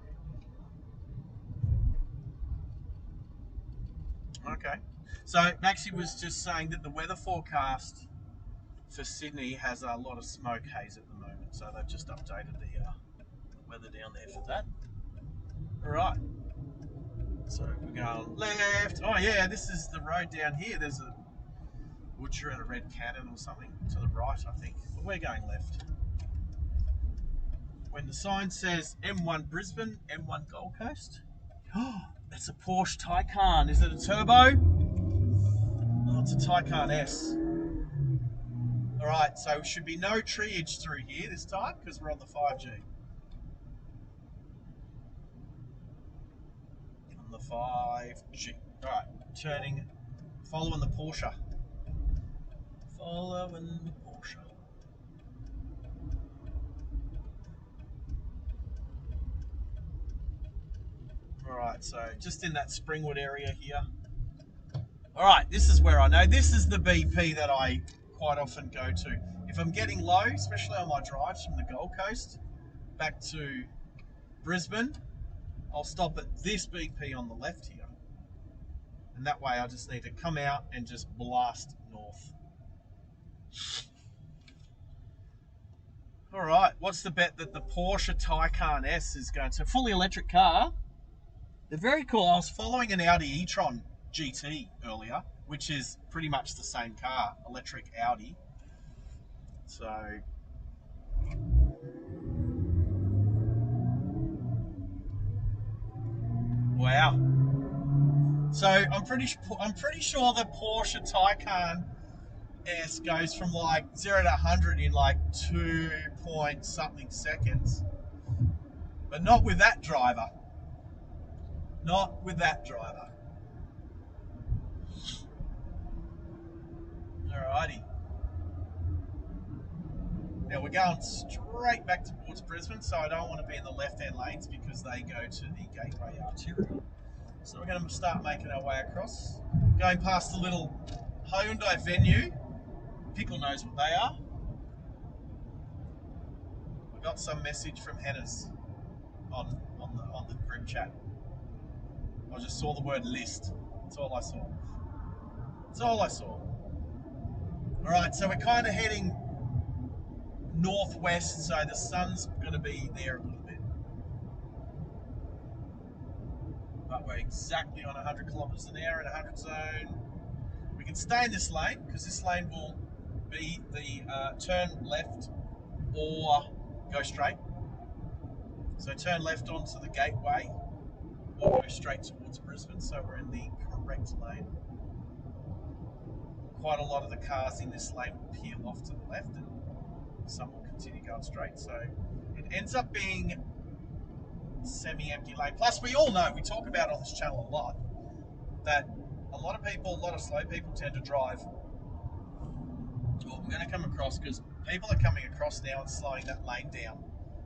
S2: Okay. So Maxie was just saying that the weather forecast for Sydney has a lot of smoke haze at the moment. So they've just updated the weather down there for that. All right. So we're going left. Oh yeah, this is the road down here. There's a butcher and a red cannon or something to the right, I think. But we're going left. When the sign says M1 Brisbane, M1 Gold Coast. Oh, it's a Porsche Taycan. Is it a turbo? Oh, it's a Taycan S. All right, so should be no treeage through here this time because we're on the 5G. On the 5G. All right, turning, following the Porsche. Following the Porsche. All right, so just in that Springwood area here. All right, this is where I know. This is the BP that I quite often go to. If I'm getting low, especially on my drives from the Gold Coast back to Brisbane, I'll stop at this BP on the left here. And that way I just need to come out and just blast north. All right, what's the bet that the Porsche Taycan S is going to? Fully electric car. They're very cool. I was following an Audi e-tron GT earlier, which is pretty much the same car, electric Audi. So, wow. So I'm pretty sure the Porsche Taycan S goes from like 0 to 100 in like 2 point something seconds, but not with that driver. Not with that driver. Alrighty. Now we're going straight back towards Brisbane, so I don't want to be in the left-hand lanes because they go to the Gateway Arterial. So we're going to start making our way across, going past the little Hyundai venue. Pickle knows what they are. I got some message from Hannah's on the group chat. I just saw the word list. That's all I saw. All right, so we're kind of heading northwest, so the sun's going to be there a little bit. But we're exactly on 100 kilometres an hour in a 100 zone. We can stay in this lane because this lane will be the turn left or go straight. So turn left onto the Gateway or go straight towards Brisbane, so we're in the correct lane. Quite a lot of the cars in this lane will peel off to the left and some will continue going straight. So it ends up being semi-empty lane. Plus, we all know, we talk about it on this channel a lot, that a lot of slow people tend to drive. Well, I'm going to come across, because people are coming across now and slowing that lane down,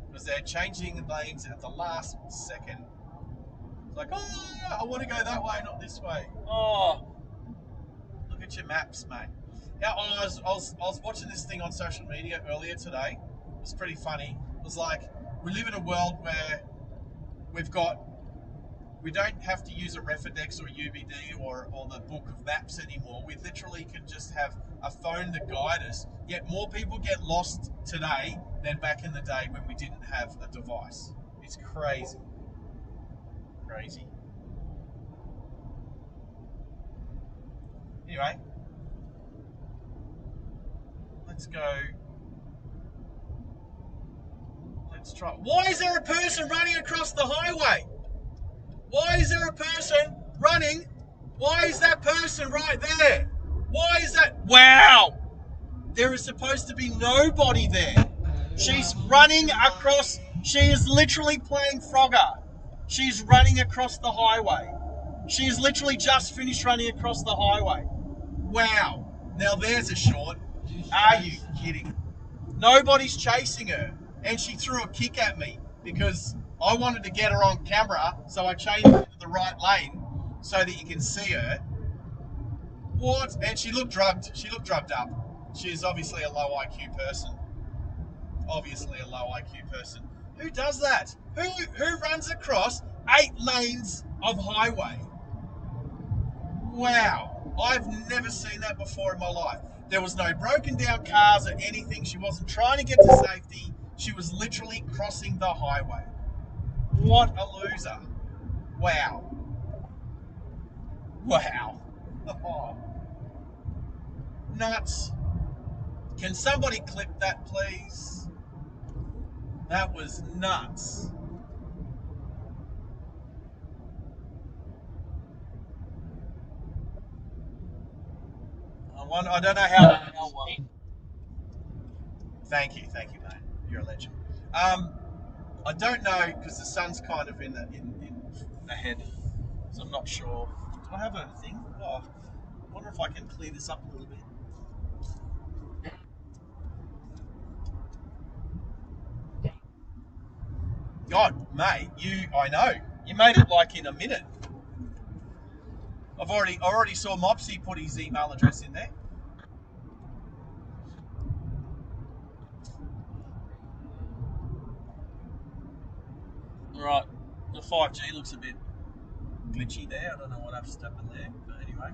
S2: because they're changing lanes at the last second. It's like, oh, I want to go that way, not this way. Oh, look at your maps, mate. Now, I was watching this thing on social media earlier today. It was pretty funny. It was like, we live in a world where we don't have to use a Reconnaissance or UBD or the book of maps anymore. We literally can just have a phone to guide us. Yet more people get lost today than back in the day when we didn't have a device. It's crazy. Crazy. Anyway, let's go. Let's try. Why is there a person running across the highway? Why is there a person running? Why is that person right there? Why is that? Wow! There is supposed to be nobody there. She's running across. She is literally playing Frogger. She's running across the highway. She is literally just finished running across the highway. Wow. Now there's a short. Are you kidding? Nobody's chasing her. And she threw a kick at me because I wanted to get her on camera, so I changed into the right lane so that you can see her. What? And she looked drugged. She looked drugged up. She is obviously a low IQ person. Obviously a low IQ person. Who does that? Who runs across 8 lanes of highway? Wow. I've never seen that before in my life. There was no broken down cars or anything. She wasn't trying to get to safety. She was literally crossing the highway. What a loser. Wow. Wow. Oh. Nuts. Can somebody clip that, please? That was nuts. I don't know how Thank you, mate. You're a legend. I don't know, because the sun's kind of in ahead, so I'm not sure. Do I have a thing? Oh, I wonder if I can clear this up a little bit. God, mate, I know. You made it like in a minute. I already saw Mopsy put his email address in there. Right, the 5G looks a bit glitchy there. I don't know what happened there, but anyway.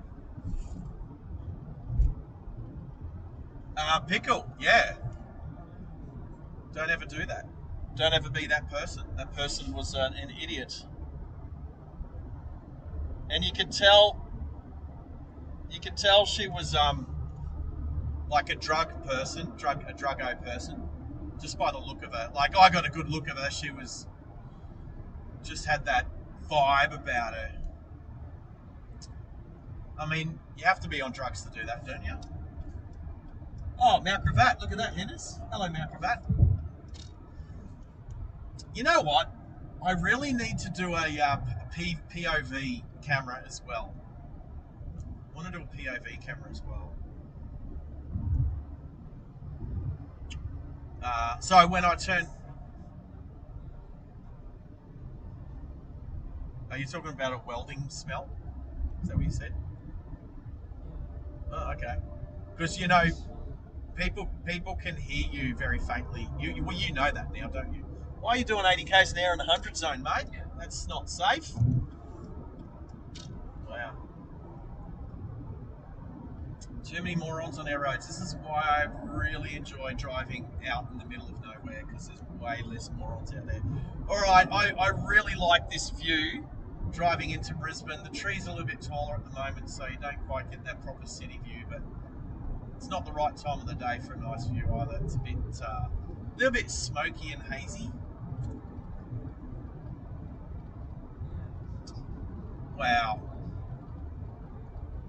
S2: Pickle, yeah. Don't ever do that. Don't ever be that person. That person was an idiot. And you could tell she was like a druggo person, just by the look of her. Like, I got a good look of her. She was just had that vibe about her. I mean, you have to be on drugs to do that, don't you? Oh, Mount Cravat, look at that, Hennis. Hello, Mount Cravat. You know what? I really need to do a POV camera as well. I want to do a POV camera as well. So when I turn... Are you talking about a welding smell? Is that what you said? Oh, okay. Because, you know, people can hear you very faintly. You know that now, don't you? Why are you doing 80 k's an hour in the 100 zone, mate? That's not safe. Wow. Too many morons on our roads. This is why I really enjoy driving out in the middle of nowhere, because there's way less morons out there. All right, I really like this view driving into Brisbane. The trees are a little bit taller at the moment, so you don't quite get that proper city view, but it's not the right time of the day for a nice view either. It's a little bit smoky and hazy. Wow.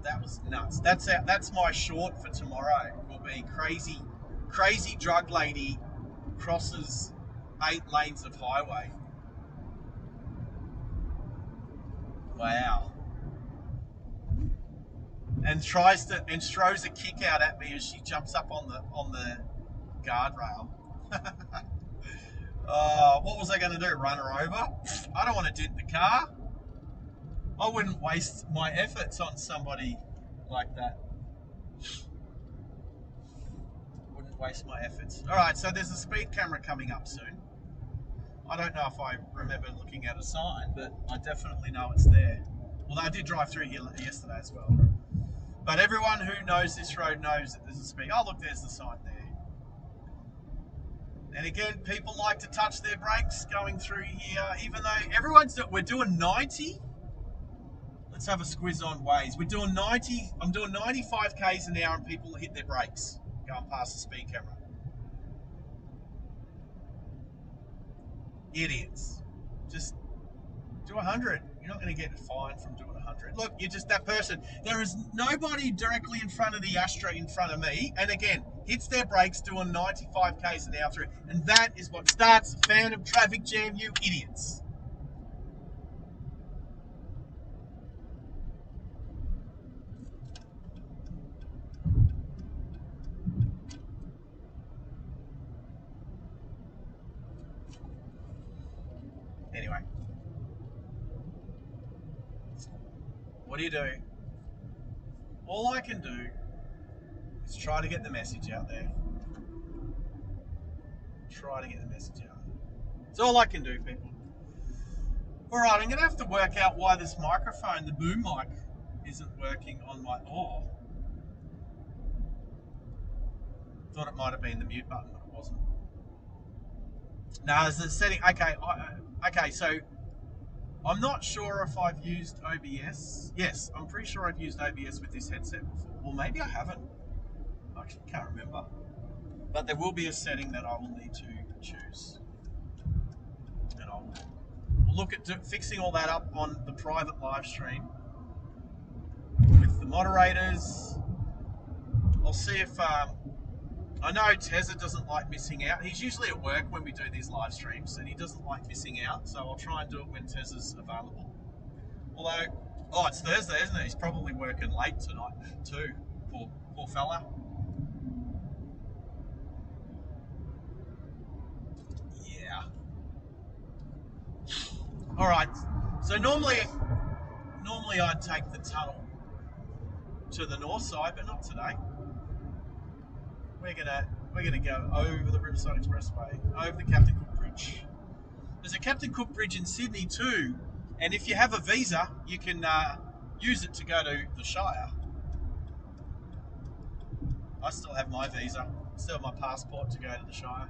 S2: That was nuts. That's my short for tomorrow. Will be crazy drug lady crosses 8 lanes of highway.
S3: Wow. And throws a kick out at me as she jumps up on the guardrail. What was I going to do? Run her over? I don't want to dent the car. I wouldn't waste my efforts on somebody like that. Wouldn't waste my efforts. All right, so there's a speed camera coming up soon. I don't know if I remember looking at a sign, but I definitely know it's there. Although I did drive through here yesterday as well. But everyone who knows this road knows that there's a speed. Oh, look, there's the sign there. And again, people like to touch their brakes going through here, even though we're doing 90. Let's have a squiz on Waze. We're doing 90. I'm doing 95 k's an hour, and people hit their brakes going past the speed camera. Idiots. Just do 100. You're not going to get fined from doing 100. Look, you're just that person. There is nobody directly in front of the Astra in front of me, and again, hits their brakes doing 95 k's an hour through. And that is what starts a phantom traffic jam, you idiots. Anyway. What do you do? All I can do is try to get the message out there. Try to get the message out. It's all I can do, people. Alright, I'm going to have to work out why this microphone, the boom mic, isn't working on my... Oh. Thought it might have been the mute button, but it wasn't. No, there's a setting... Okay, so... I'm not sure if I've used OBS. Yes, I'm pretty sure I've used OBS with this headset before. Well, maybe I haven't. I can't remember. But there will be a setting that I will need to choose. And I'll look at fixing all that up on the private live stream with the moderators. I'll see if... I know Tezza doesn't like missing out. He's usually at work when we do these live streams, and he doesn't like missing out, so I'll try and do it when Tezza's available. Although, it's Thursday, isn't it? He's probably working late tonight too. Poor fella. Yeah. All right. So normally I'd take the tunnel to the north side, but not today. We're gonna go over the Riverside Expressway, over the Captain Cook Bridge. There's a Captain Cook Bridge in Sydney too, and if you have a visa, you can use it to go to the Shire. I still have my visa, still have my passport to go to the Shire.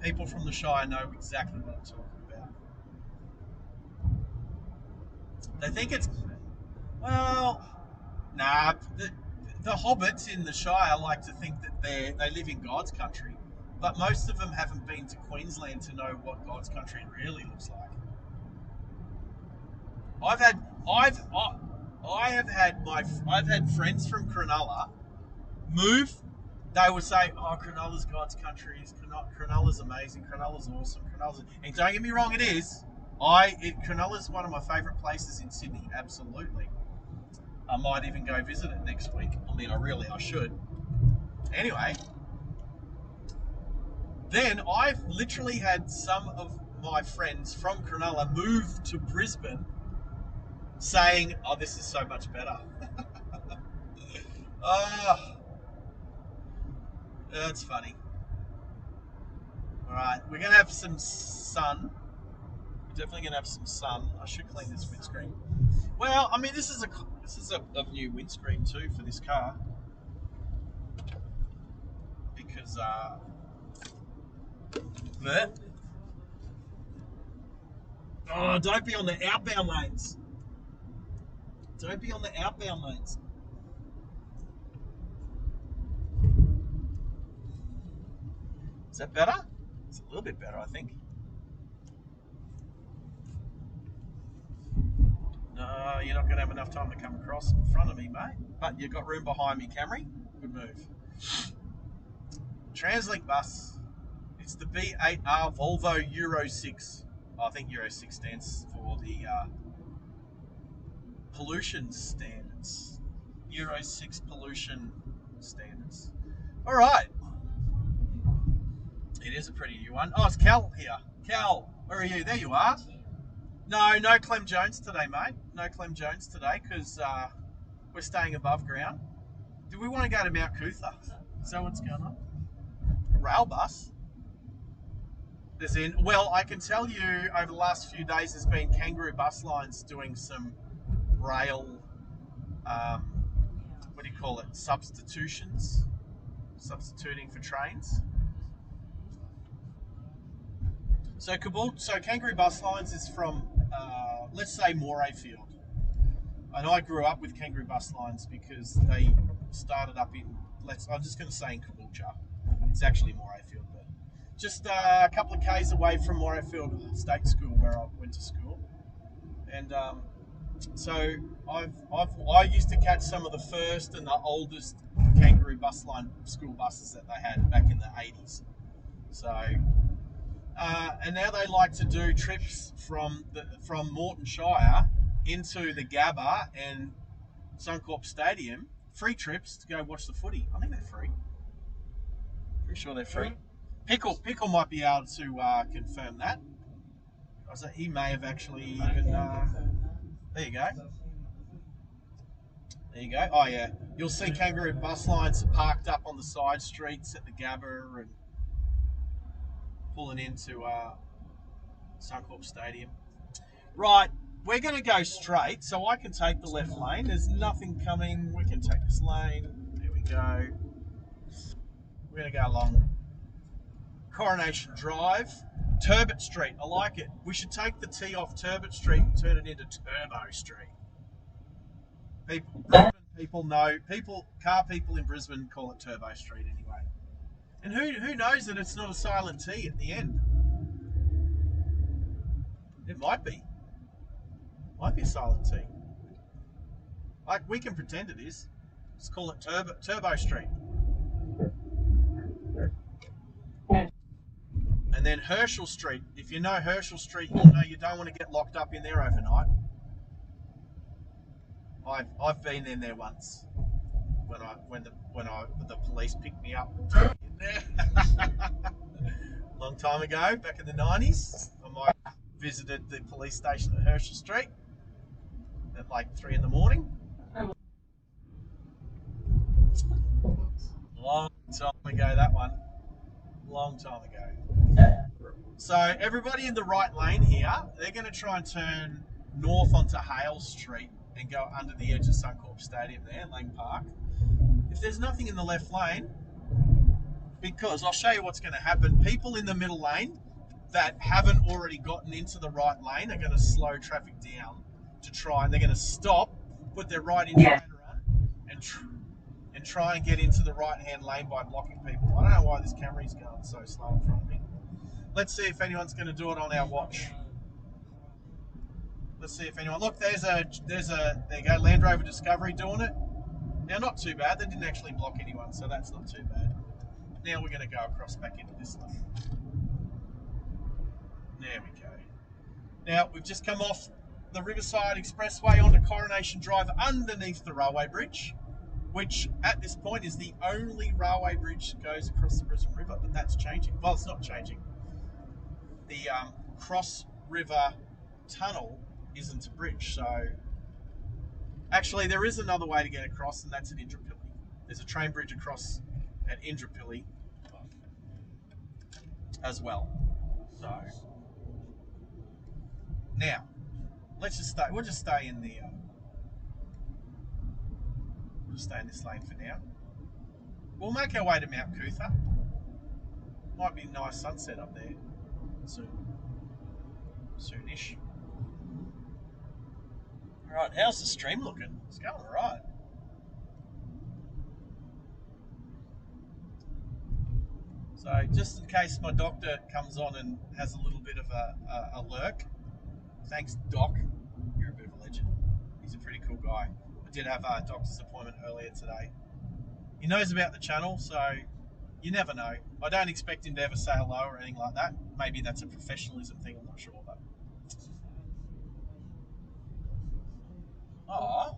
S3: People from the Shire know exactly what I'm talking about. They think it's... Well, nah... The hobbits in the Shire like to think that they live in God's country, but most of them haven't been to Queensland to know what God's country really looks like. I've had friends from Cronulla move. They would say, "Oh, Cronulla's God's country. Cronulla's amazing. Cronulla's awesome. And don't get me wrong, it is. Cronulla's one of my favourite places in Sydney. Absolutely. I might even go visit it next week. I mean, I should. Anyway, then I've literally had some of my friends from Cronulla move to Brisbane saying, "Oh, this is so much better." That's funny. All right, we're going to have some sun. We're definitely going to have some sun. I should clean this windscreen. Well, I mean, this is a new windscreen too for this car, because don't be on the outbound lanes. Don't be on the outbound lanes. Is that better? It's a little bit better, I think. No, you're not going to have enough time to come across in front of me, mate. But you've got room behind me, Camry. Good move. Translink bus. It's the B8R Volvo Euro 6. I think Euro 6 stands for the pollution standards. Euro 6 pollution standards. All right. It is a pretty new one. Oh, it's Cal here. Cal, where are you? There you are. No Clem Jones today, mate. No Clem Jones today because we're staying above ground. Do we want to go to Mount Cootha? Is that what's going on? Rail bus? Well, I can tell you over the last few days there's been Kangaroo Bus Lines doing some rail, what do you call it, substituting for trains. So Kangaroo Bus Lines is from, let's say, Morayfield. And I grew up with Kangaroo Bus Lines because they started up in, I'm just going to say in Caboolture. It's actually Morayfield, but just a couple of k's away from Morayfield State School where I went to school. And so I used to catch some of the first and the oldest Kangaroo Bus Line school buses that they had back in the 80s. So, and now they like to do trips from Moreton Shire into the Gabba and Suncorp Stadium, free trips to go watch the footy. I think they're free. Pretty sure they're free. Pickle might be able to confirm that. He may have actually even. There you go. There you go. Oh yeah, you'll see Kangaroo Bus Lines parked up on the side streets at the Gabba and pulling into Suncorp Stadium. Right, we're going to go straight, so I can take the left lane. There's nothing coming. We can take this lane. There we go. We're going to go along Coronation Drive. Turbot Street, I like it. We should take the T off Turbot Street and turn it into Turbo Street. Car people in Brisbane call it Turbo Street anyway. And who knows that it's not a silent T at the end? It might be. Might be a silent T. Like, we can pretend it is. Let's call it Turbo Street. And then Herschel Street. If you know Herschel Street, you know you don't want to get locked up in there overnight. I've been in there once when the police picked me up and took me in there. Long time ago, back in the 90s, I might have visited the police station at Herschel Street at like 3 in the morning. Long time ago, that one. Long time ago. So everybody in the right lane here, they're going to try and turn north onto Hale Street and go under the edge of Suncorp Stadium there, Lang Park. If there's nothing in the left lane, because I'll show you what's going to happen. People in the middle lane that haven't already gotten into the right lane are going to slow traffic down to try, and they're going to stop, put their right indicator on, and try and get into the right-hand lane by blocking people. I don't know why this Camry's going so slow in front of me. Let's see if anyone's going to do it on our watch. Let's see if anyone. Look, there you go, Land Rover Discovery doing it. Now, not too bad. They didn't actually block anyone, so that's not too bad. Now we're going to go across back into this lane. There we go. Now, we've just come off the Riverside Expressway onto Coronation Drive underneath the railway bridge, which at this point is the only railway bridge that goes across the Brisbane River, but that's changing. Well, it's not changing. The Cross River Tunnel isn't a bridge, so actually there is another way to get across, and that's at Indooroopilly. There's a train bridge across at Indooroopilly as well. So now let's just stay. We'll just stay in the. We'll stay in this lane for now. We'll make our way to Mount Cootha. Might be a nice sunset up there soonish. All right, how's the stream looking? It's going all right. So just in case my doctor comes on and has a little bit of a lurk, thanks, Doc. You're a bit of a legend. He's a pretty cool guy. I did have a doctor's appointment earlier today. He knows about the channel, so you never know. I don't expect him to ever say hello or anything like that. Maybe that's a professionalism thing, I'm not sure. But Oh,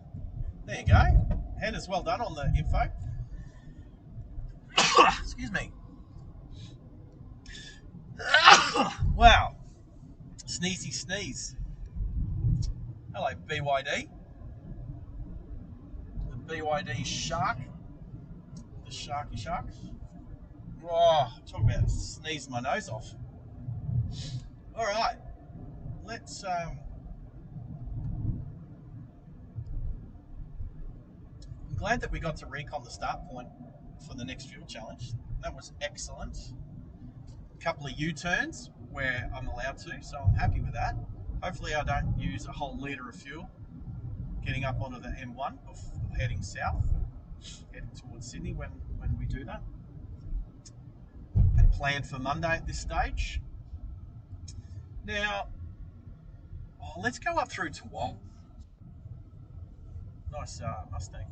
S3: there you go. Hannah's well done on the info. Excuse me. Wow. Sneezy sneeze. Hello, BYD. The BYD shark. The sharky shark. Oh, talk about sneezing my nose off. All right. Let's... I'm glad that we got to recon the start point for the next fuel challenge. That was excellent. A couple of U-turns where I'm allowed to, so I'm happy with that. Hopefully I don't use a whole litre of fuel getting up onto the M1 of heading south, heading towards Sydney when we do that. And planned for Monday at this stage. Now, let's go up through Toowong. Nice Mustang.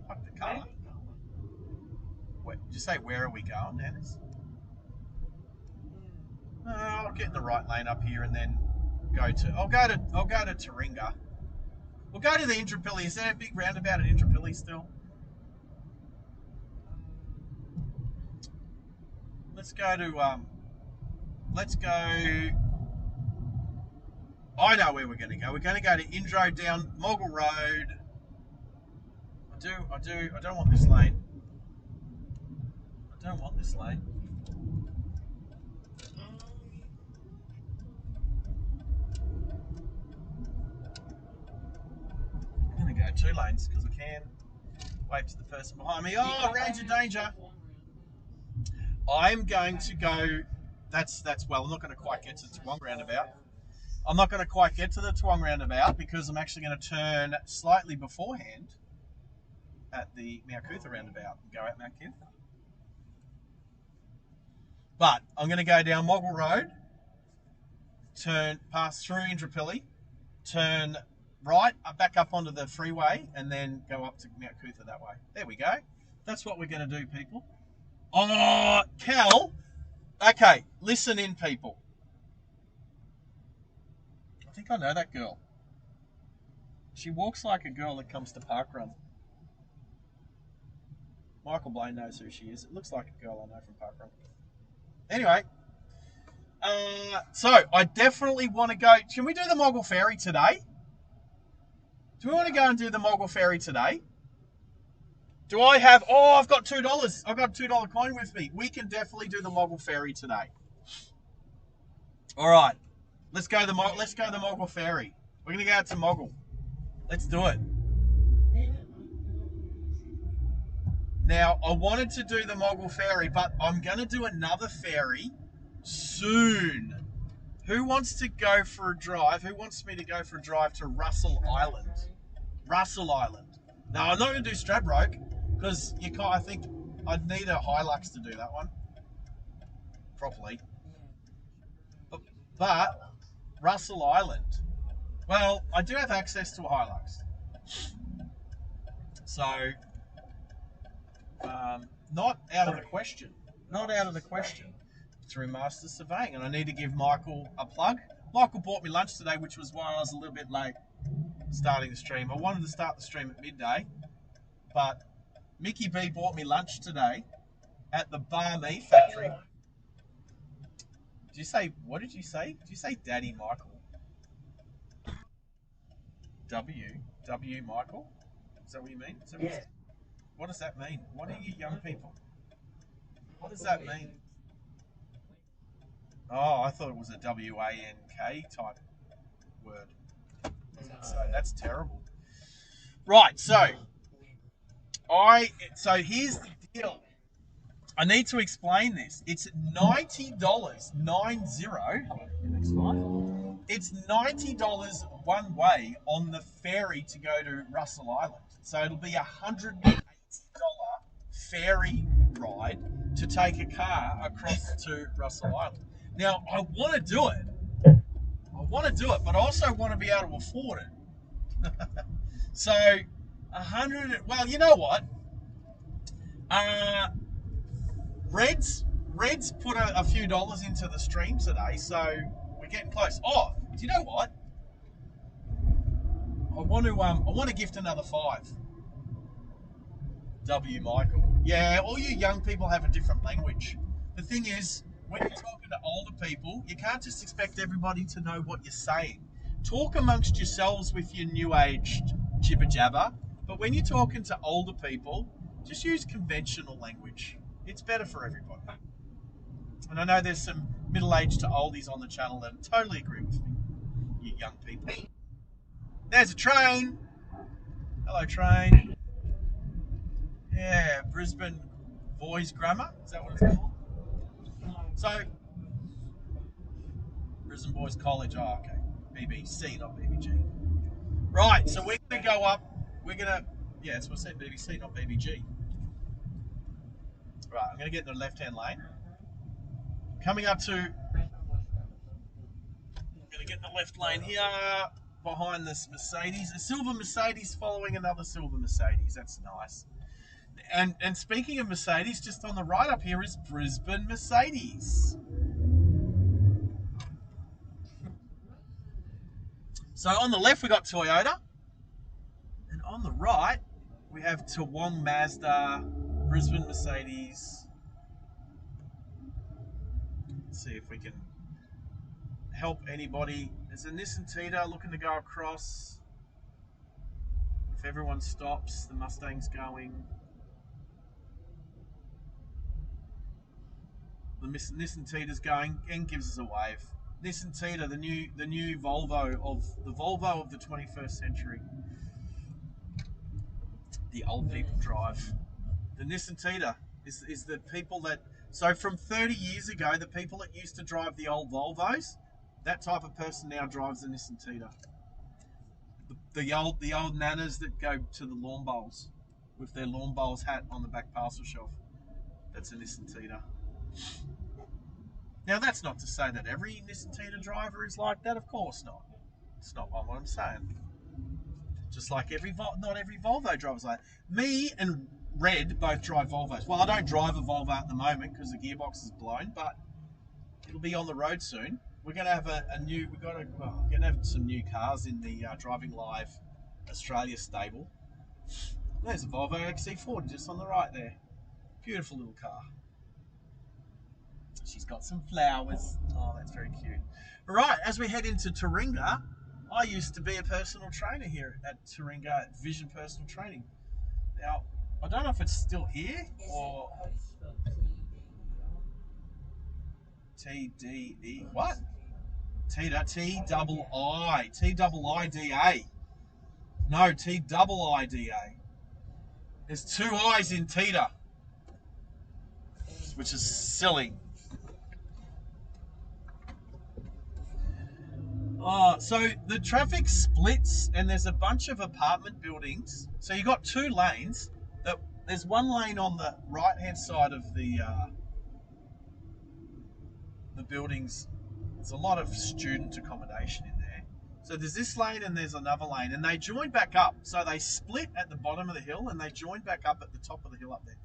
S3: Like the colour. Wait, did you say where are we going, Dennis? I'll get in the right lane up here and then I'll go to Taringa. We'll go to the Intrapilli. Is there a big roundabout at Intrapilli still? Let's go. I know where we're going to go. We're going to go to Indro down Moggill Road. I don't want this lane. I don't want this lane. I'm going to go 2 lanes because I can. Wave to the person behind me. Oh, range of danger. I'm going to go. That's well. I'm not going to quite get to the Toowong roundabout. I'm not going to quite get to the Toowong roundabout because I'm actually going to turn slightly beforehand at the Mount Cootha roundabout and go out Mount Cootha. But I'm going to go down Moggill Road, pass through Intrapilli, turn right, back up onto the freeway, and then go up to Mount Cootha that way. There we go. That's what we're going to do, people. Oh, Cal. Okay, listen in, people. I think I know that girl. She walks like a girl that comes to parkrun. Michael Blaine knows who she is. It looks like a girl I know from parkrun. Anyway, so I definitely want to go. Can we do the Moggill Ferry today? Do we want to go and do the Moggill Ferry today? Do I have... Oh, I've got $2. I've got a $2 coin with me. We can definitely do the Moggill Ferry today. All right. Let's go the Moggill Ferry. We're going to go out to Moggill. Let's do it. Now, I wanted to do the Moggill Ferry, but I'm going to do another ferry soon. Who wants to go for a drive? Who wants me to go for a drive to Russell Island? Russell Island. Now, I'm not going to do Stradbroke because I think I'd need a Hilux to do that one properly. But Russell Island. Well, I do have access to a Hilux. So, not out of the question. Not out of the question. Through Master Surveying. And I need to give Michael a plug. Michael bought me lunch today, which was why I was a little bit late starting the stream. I wanted to start the stream at midday, but Mickey B bought me lunch today at the Bar Me factory. Did you say, what did you say? Did you say Daddy Michael? W Michael? Is that what you mean? What does that mean? What are you young people? What does that mean? Oh, I thought it was a W-A-N-K type word. So that's terrible. Right, so here's the deal. I need to explain this. It's $90, 90. It's $90 one way on the ferry to go to Russell Island. So it'll be $180 ferry ride to take a car across to Russell Island. Now, I want to do it. But I also want to be able to afford it. So, 100. Well, you know what? Reds put a few dollars into the stream today, so we're getting close. Oh, do you know what? want to gift another 5. W. Michael. Yeah, all you young people have a different language. The thing is, when you're talking to older people, you can't just expect everybody to know what you're saying. Talk amongst yourselves with your new age jibber jabber, but when you're talking to older people, just use conventional language. It's better for everybody. And I know there's some middle-aged to oldies on the channel that totally agree with me, you young people. There's a train. Hello, train. Yeah, Brisbane Boys Grammar. Is that what it's called? So, Brisbane Boys College. Oh, okay. BBC, not BBG. Right, so we're going to go up. We're going to, yeah, that's what I said, BBC, not BBG. Right, I'm going to get in the left-hand lane. Coming up to, I'm going to get in the left lane here, behind this Mercedes. A silver Mercedes following another silver Mercedes. That's nice. And speaking of Mercedes, just on the right up here is Brisbane Mercedes. So on the left we got Toyota, and on the right we have Toowong Mazda, Brisbane Mercedes. Let's see if we can help anybody. There's a Nissan Tita looking to go across. If everyone stops, the Mustang's going. The Nissan Tita's going and gives us a wave. Nissan Tita, the new Volvo of the 21st century. The old people drive. The Nissan Tita is the people that, so from 30 years ago, the people that used to drive the old Volvos, that type of person now drives the Nissan Tita. The old nanas that go to the lawn bowls with their lawn bowls hat on the back parcel shelf. That's a Nissan Tita. Now, that's not to say that every Nissan Tita driver is like that. Of course not. It's not what I'm saying. Just like not every Volvo driver's like that. Me and Red both drive Volvos. Well, I don't drive a Volvo at the moment because the gearbox is blown, but it'll be on the road soon. We're going to have we're going to have some new cars in the Driving Live Australia stable. There's a Volvo XC40 just on the right there. Beautiful little car. She's got some flowers. Oh, that's very cute. All right, as we head into Taringa, I used to be a personal trainer here at Taringa at Vision Personal Training. Now, I don't know if it's still here or TDE. What? T-double-I-D-A. No, T-double-I-D-A. There's 2 I's in Tita, which is silly. So the traffic splits and there's a bunch of apartment buildings. So you got 2 lanes. There's one lane on the right-hand side of the buildings. There's a lot of student accommodation in there. So there's this lane and there's another lane, and they join back up. So they split at the bottom of the hill and they join back up at the top of the hill up there.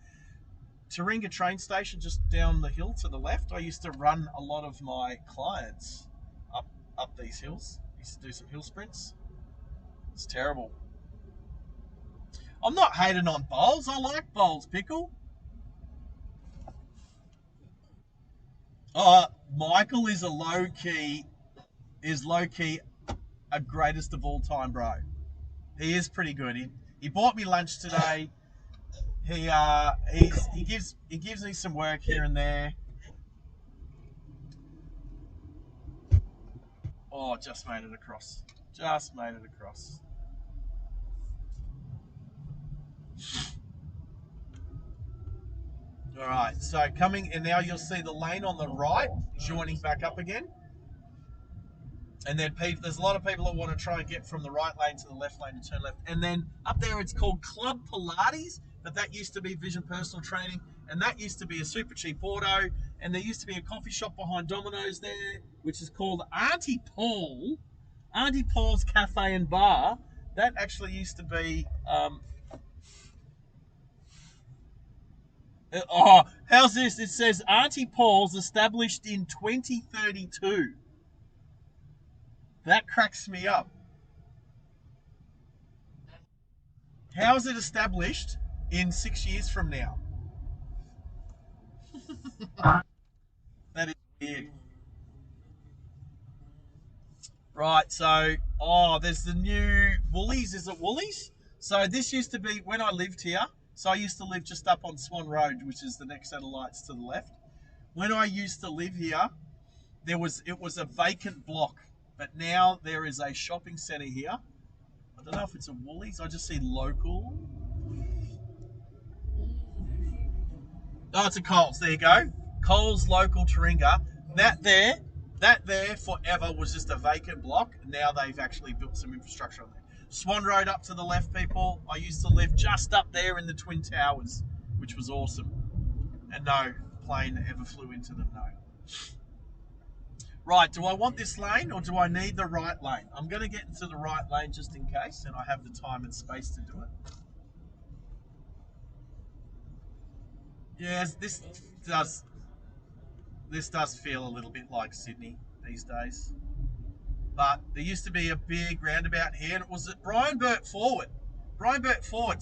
S3: Taringa train station just down the hill to the left. I used to run a lot of my clients up these hills. I used to do some hill sprints. It's terrible. I'm not hating on bowls. I like bowls, Pickle. Michael is low-key a greatest of all time, bro. He is pretty good. He bought me lunch today. He gives me some work here and there. Oh, just made it across. All right, so coming, and now you'll see the lane on the right joining back up again. And then there's a lot of people that want to try and get from the right lane to the left lane and turn left. And then up there it's called Club Pilates, but that used to be Vision Personal Training, and that used to be a super cheap auto. And there used to be a coffee shop behind Domino's there, which is called Auntie Paul's Cafe and Bar. That actually used to be... how's this? It says Auntie Paul's established in 2032. That cracks me up. How is it established in 6 years from now? That is weird. Right, so, there's the new Woolies. Is it Woolies? So this used to be, when I lived here, so I used to live just up on Swan Road, which is the next set of lights to the left. When I used to live here, it was a vacant block, but now there is a shopping centre here. I don't know if it's a Woolies. I just see local. Oh, it's a Coles. There you go. Coles local Taringa. That there forever was just a vacant block. Now they've actually built some infrastructure on there. Swan Road up to the left, people. I used to live just up there in the Twin Towers, which was awesome. And no plane ever flew into them, no. Right, do I want this lane or do I need the right lane? I'm going to get into the right lane just in case, and I have the time and space to do it. Yes, this does feel a little bit like Sydney these days. But there used to be a big roundabout here, and it was at Brian Burt Forward.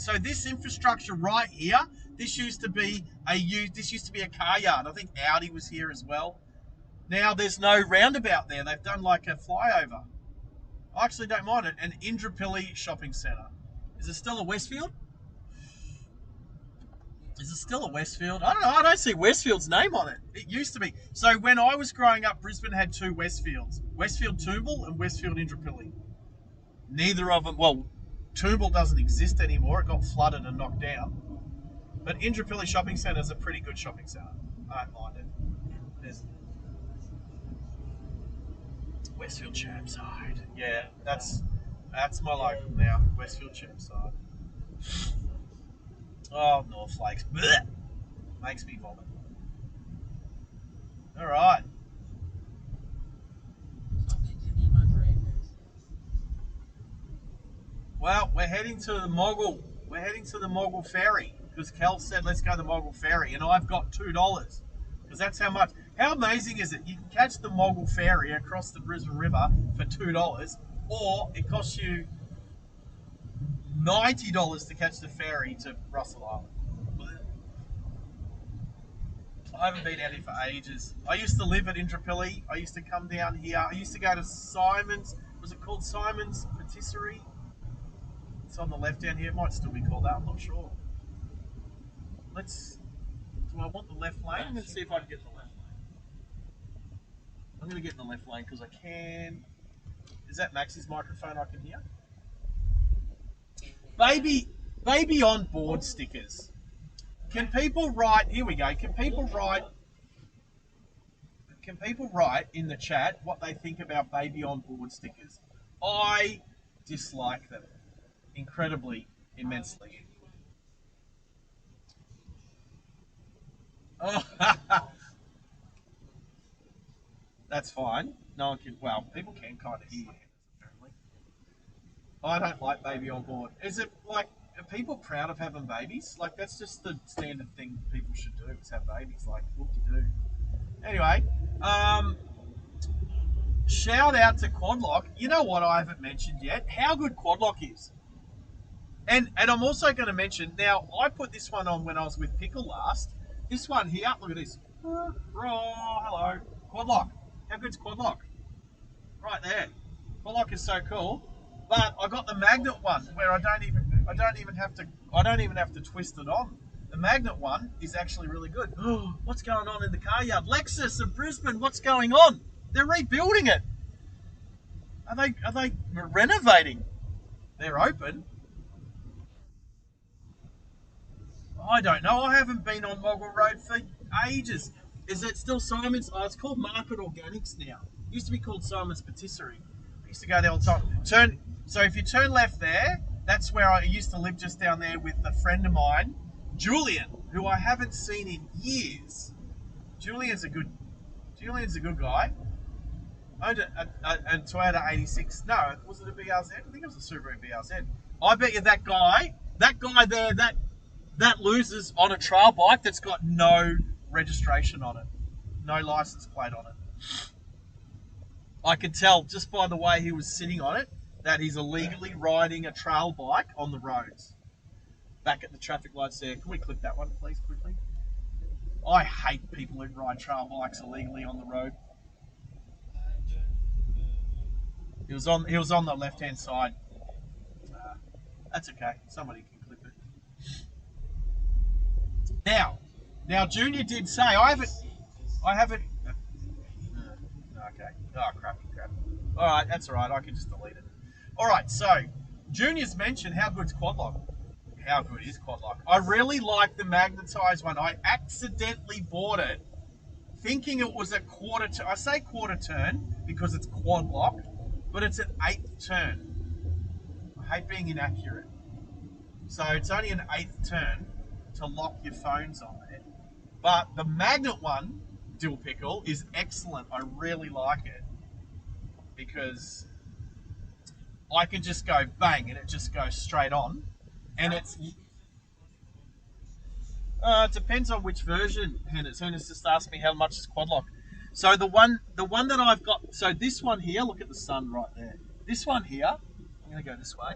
S3: So this infrastructure right here, this used to be a car yard. I think Audi was here as well. Now there's no roundabout there. They've done like a flyover. I actually don't mind it. An Indooroopilly shopping centre. Is it still a Westfield? Is it still a Westfield? I don't know. I don't see Westfield's name on it. It used to be. So when I was growing up, Brisbane had two Westfields. Westfield Toombul and Westfield Indooroopilly. Neither of them, well, Toombul doesn't exist anymore. It got flooded and knocked down. But Indooroopilly Shopping Centre is a pretty good shopping centre. I don't mind it. There's Westfield Chermside. Yeah, that's my local now. Westfield Chermside. Oh, North Lakes. Blech. Makes me vomit. All right. Well, we're heading to the Moggill. We're heading to the Moggill Ferry because Kel said let's go to the Moggill Ferry, and I've got $2 because that's how much. How amazing is it? You can catch the Moggill Ferry across the Brisbane River for $2, or it costs you $90 to catch the ferry to Russell Island. I haven't been out here for ages. I used to live at Indooroopilly. I used to come down here. I used to go to Simon's. Was it called Simon's Patisserie? It's on the left down here. It might still be called that. I'm not sure. Do I want the left lane? Let's see if I can get the left lane. I'm going to get in the left lane because I can. Is that Max's microphone I can hear? Baby on board stickers. Can people write? Here we go. Can people write in the chat what they think about baby on board stickers? I dislike them incredibly, immensely. Oh, that's fine. No one can. Well, people can kind of hear. Apparently, I don't like baby on board. Is it like? Are people proud of having babies? Like, that's just the standard thing people should do, is have babies. Like, whoop-de-doo. Anyway, shout out to Quadlock. You know what I haven't mentioned yet? How good Quadlock is. And I'm also going to mention, now, I put this one on when I was with Pickle last. This one here, look at this. Oh, hello. Quadlock. How good's Quadlock? Right there. Quadlock is so cool. But I got the magnet one where I don't even have to twist it on. The magnet one is actually really good. Oh, what's going on in the car yard? Lexus of Brisbane, what's going on? They're rebuilding it. Are they renovating? They're open. I don't know. I haven't been on Moggill Road for ages. Is it still Simon's? Oh, it's called Market Organics now. It used to be called Simon's Patisserie. I used to go there all the time. So if you turn left there, that's where I used to live, just down there with a friend of mine, Julian, who I haven't seen in years. Julian's a good guy. Owned a Toyota 86. No, was it a BRZ? I think it was a Suburban BRZ. I bet you that guy there, that loses on a trail bike that's got no registration on it, no license plate on it. I could tell just by the way he was sitting on it that he's illegally riding a trail bike on the roads. back at the traffic lights there. Can we click that one, please, quickly? I hate people who ride trail bikes illegally on the road. He was on the left-hand side. That's okay. Somebody can clip it. Now, Junior did say I haven't. Okay. Oh, crap. All right, that's all right. I can just delete it. All right. So, Junior's mentioned how good's quad lock. How good is quad lock? I really like the magnetized one. I accidentally bought it, thinking it was a quarter turn. I say quarter turn because it's quad lock, but it's an 8th turn. I hate being inaccurate. So it's only an 8th turn to lock your phones on there. But the magnet one, Dill Pickle, is excellent. I really like it because I can just go bang and it just goes straight on. And it depends on which version. Hennis just asked me how much is quad lock. So the one that I've got, so this one here, look at the sun right there. This one here, I'm going to go this way.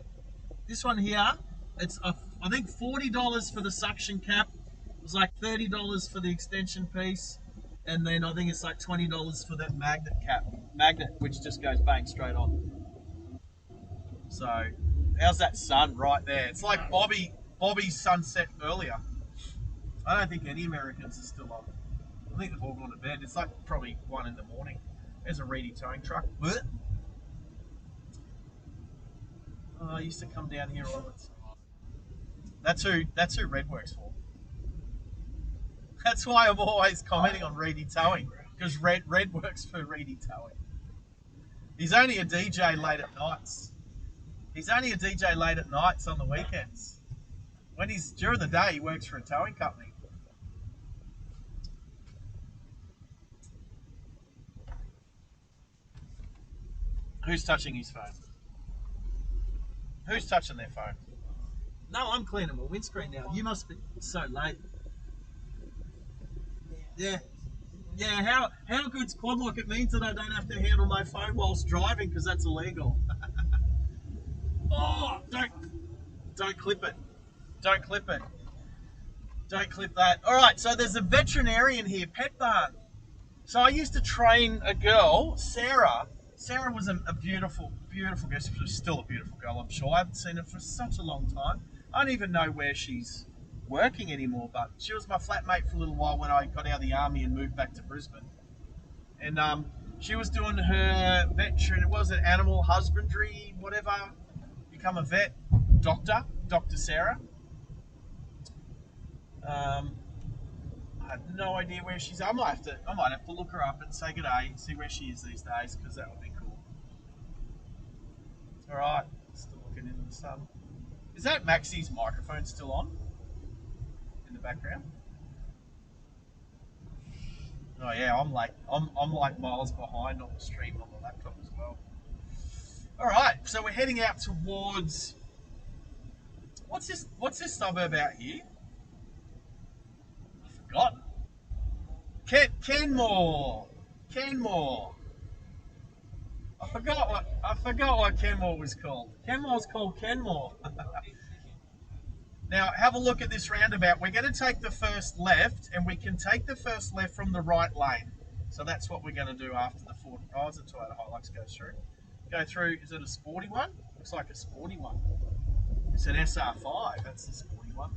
S3: This one here, it's I think $40 for the suction cap. It was like $30 for the extension piece, and then I think it's like $20 for that magnet, which just goes bang straight on. So, how's that sun right there? It's like Bobby's sunset earlier. I don't think any Americans are still on. I think they've all gone to bed. It's like probably 1 in the morning. There's a Reedy towing truck. Oh, I used to come down here all the time. That's who Red works for. That's why I'm always commenting on Reedy Towing, because Red works for Reedy Towing. He's only a DJ late at nights. He's only a DJ late at nights on the weekends. When he's during the day, he works for a towing company. Who's touching his phone? Who's touching their phone? No, I'm cleaning my windscreen now. You must be so late. Yeah. How good's quad lock? It means that I don't have to handle my phone whilst driving because that's illegal. Oh, don't clip it. Don't clip it. Don't clip that. All right, so there's a veterinarian here, Pet Barn. So I used to train a girl, Sarah. Sarah was a beautiful, beautiful girl. She's still a beautiful girl, I'm sure. I haven't seen her for such a long time. I don't even know where she's working anymore, but she was my flatmate for a little while when I got out of the army and moved back to Brisbane. And she was doing her veteran, it was an animal husbandry, whatever, become a vet, Dr. Sarah. I have no idea where she's at. I might have to look her up and say good day, see where she is these days, because that would be cool. Alright, still looking into the sun. Is that Maxie's microphone still on? In the background? Oh yeah, I'm like miles behind on the stream on the laptop as well. Alright, so we're heading out towards what's this suburb out here? I forgot. Kenmore. I forgot what Kenmore was called. Kenmore's called Kenmore. Now, have a look at this roundabout. We're going to take the first left, and we can take the first left from the right lane. So that's what we're going to do after the 40. Oh, it's a Toyota Hilux goes through. Go through, is it a sporty one? Looks like a sporty one. It's an SR5, that's the sporty one.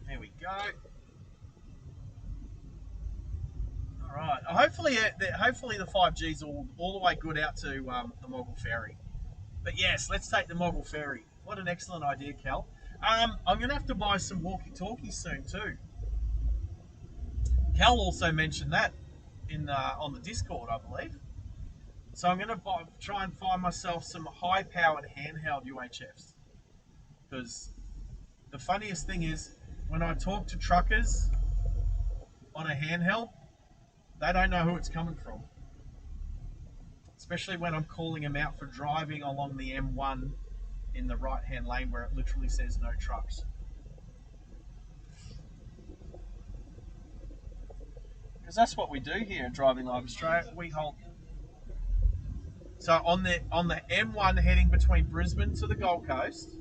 S3: There we go. All right. Hopefully the 5G's all the way good out to the Moggill Ferry. But yes, let's take the Moggill Ferry. What an excellent idea, Cal. I'm going to have to buy some walkie-talkies soon too. Cal also mentioned that on the Discord, I believe. So I'm going to try and find myself some high-powered handheld UHFs. Because the funniest thing is, when I talk to truckers on a handheld, they don't know who it's coming from. Especially when I'm calling them out for driving along the M1 in the right-hand lane where it literally says no trucks. Because that's what we do here at Driving Live Australia. We hold. So on the M1 heading between Brisbane to the Gold Coast,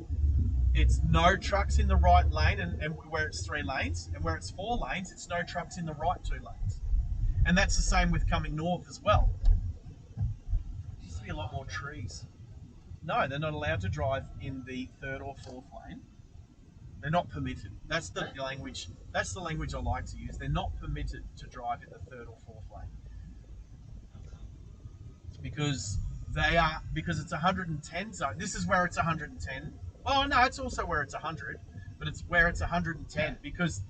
S3: it's no trucks in the right lane, and where it's 3 lanes, and where it's 4 lanes, it's no trucks in the right 2 lanes. And that's the same with coming north as well. There used to be a lot more trees. No, they're not allowed to drive in the 3rd or 4th lane. They're not permitted. That's the language. That's the language I like to use. They're not permitted to drive in the 3rd or 4th lane because it's 110 zone. This is where it's 110. Oh no, it's also where it's 100, but it's where it's 110 because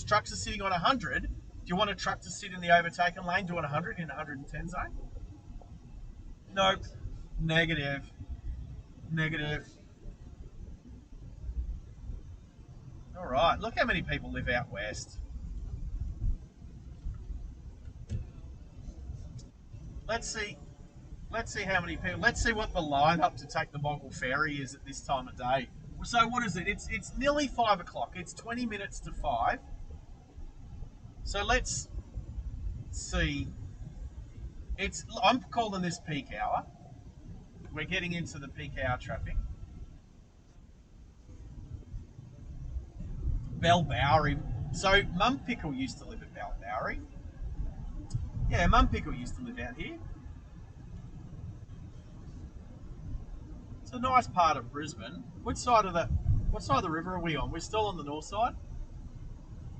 S3: trucks are sitting on 100. Do you want a truck to sit in the overtaken lane doing 100 in 110 zone? Nope. Negative. All right, look how many people live out west. Let's see how many people. Let's see what the lineup to take the Moggill Ferry is at this time of day. So what is it? It's nearly 5 o'clock. It's 20 minutes to 5. So let's see. I'm calling this peak hour. We're getting into the peak hour traffic. Bellbowrie. So Mum Pickle used to live at Bellbowrie. Yeah, Mum Pickle used to live out here. It's a nice part of Brisbane. What side of the river are we on? We're still on the north side?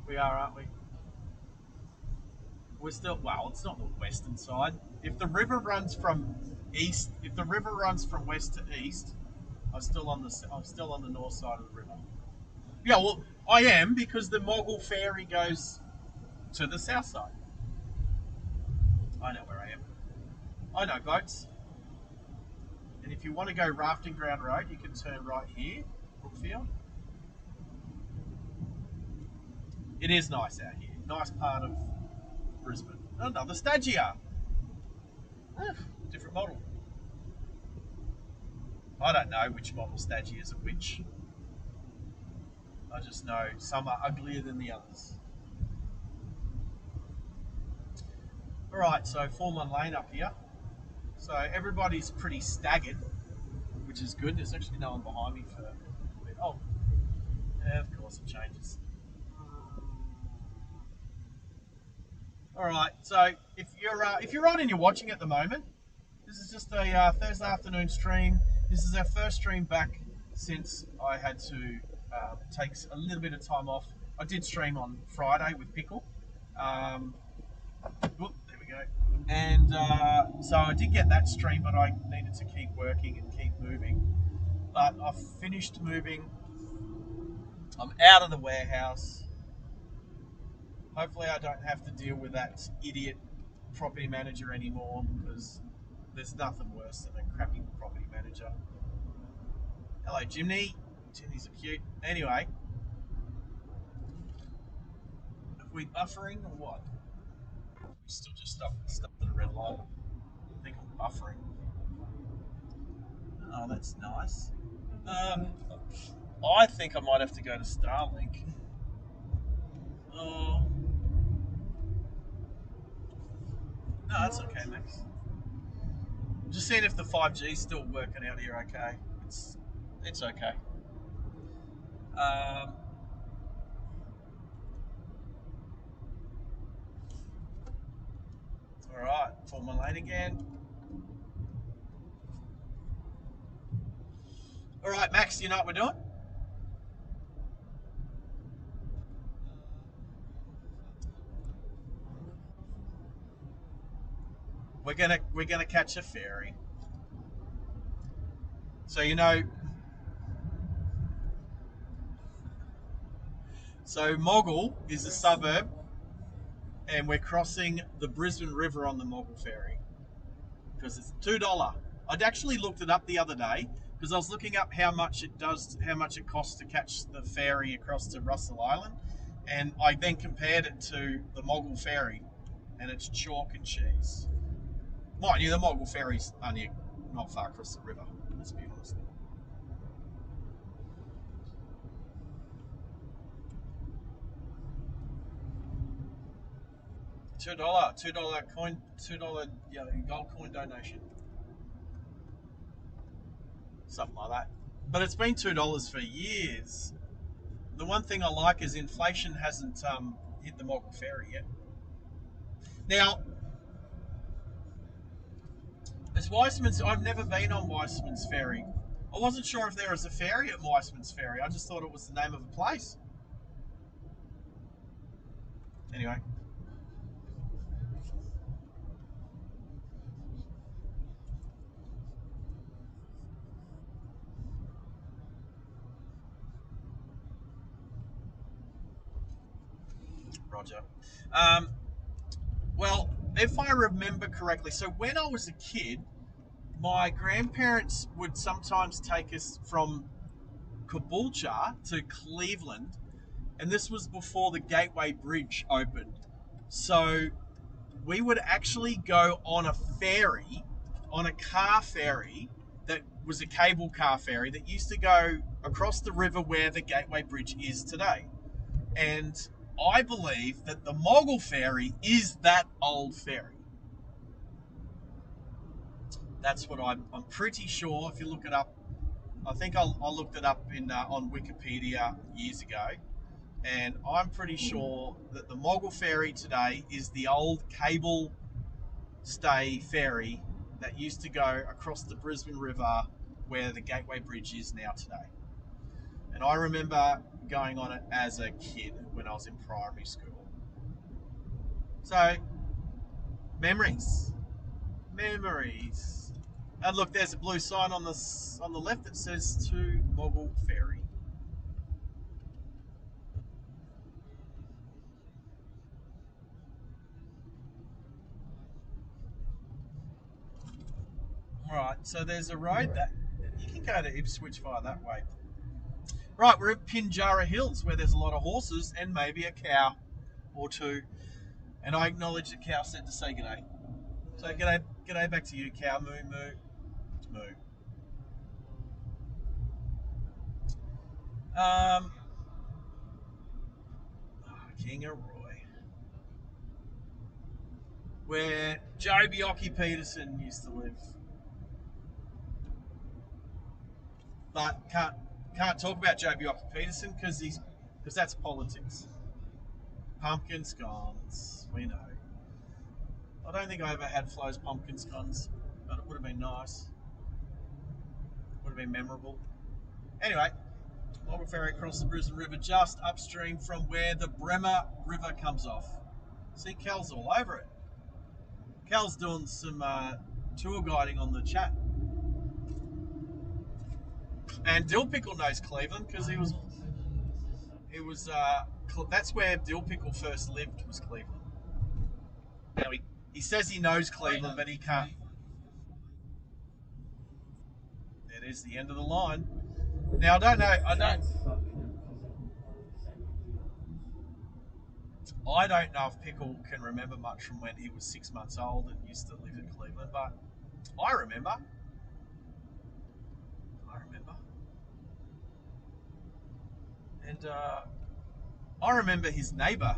S3: We are, aren't we? We're still, well, it's not the western side. If the river runs from west to east, I'm still on the north side of the river. Yeah, well, I am because the Moggill Ferry goes to the south side. I know where I am. I know boats. And if you want to go Rafting Ground Road, you can turn right here, Brookfield. It is nice out here. Nice part of Brisbane. Another Stagia. Different model. I don't know which model Stagias are which. I just know some are uglier than the others. Alright, so 4-1 lane up here. So everybody's pretty staggered, which is good. There's actually no one behind me for a bit. Oh, yeah, of course it changes. Alright, so if you're on and you're watching at the moment, this is just a Thursday afternoon stream. This is our first stream back since I had to take a little bit of time off. I did stream on Friday with Pickle. There we go. And so I did get that stream, but I needed to keep working and keep moving. But I've finished moving. I'm out of the warehouse. Hopefully I don't have to deal with that idiot property manager anymore, because there's nothing worse than a crappy property manager. Hello, Jimmy. Jimmy's are cute. Anyway, are we buffering or what? We're still just stuck at a red light. I think I'm buffering. Oh, that's nice. I think I might have to go to Starlink. Oh. No, that's okay, Max. Just seeing if the 5G's still working out here okay. It's okay. Alright, 4-1 lane again. Alright, Max, you know what we're doing? We're gonna catch a ferry. So so Moggill is a suburb, and we're crossing the Brisbane River on the Moggill ferry because it's $2. I'd actually looked it up the other day because I was looking up how much it costs to catch the ferry across to Russell Island, and I then compared it to the Moggill ferry, and it's chalk and cheese. Mind you, the Moggill ferry's only not far across the river, let's be honest. $2 coin, $2 gold coin donation, something like that. But it's been $2 for years. The one thing I like is inflation hasn't hit the Moggill Ferry yet. Now, it's Weissman's. I've never been on Weissman's Ferry. I wasn't sure if there was a ferry at Weissman's Ferry. I just thought it was the name of a place. Anyway. Roger. Well, if I remember correctly, so when I was a kid, my grandparents would sometimes take us from Caboolture to Cleveland, and this was before the Gateway Bridge opened. So we would actually go on a ferry, on a car ferry that was a cable car ferry that used to go across the river where the Gateway Bridge is today. And I believe that the Moggill Ferry is that old ferry. That's what I'm pretty sure. If you look it up, I think I looked it up on Wikipedia years ago, and I'm pretty sure that the Moggill Ferry today is the old cable stay ferry that used to go across the Brisbane River where the Gateway Bridge is now today. And I remember going on it as a kid when I was in primary school. So, memories. And look, there's a blue sign on the left that says to Moggill Ferry. Right, so there's a road that you can go to Ipswich via that way. Right, we're at Pinjarra Hills where there's a lot of horses and maybe a cow or two. And I acknowledge the cow said to say g'day. So g'day back to you, cow. Moo, moo, moo. Kingaroy, where Joe Biocky Peterson used to live. But can't talk about Joe Biocky Peterson because that's politics. Pumpkin scones, we know. I don't think I ever had Flo's pumpkin scones, but it would have been nice. Would have been memorable. Anyway, Moggill Ferry across the Brisbane River, just upstream from where the Bremer River comes off. See, Cal's all over it. Cal's doing some tour guiding on the chat. And Dill Pickle knows Cleveland because that's where Dill Pickle first lived, was Cleveland. Now he says he knows Cleveland, but he can't. It is the end of the line. Now I don't know if Pickle can remember much from when he was 6 months old and used to live in Cleveland, but I remember. And I remember his neighbour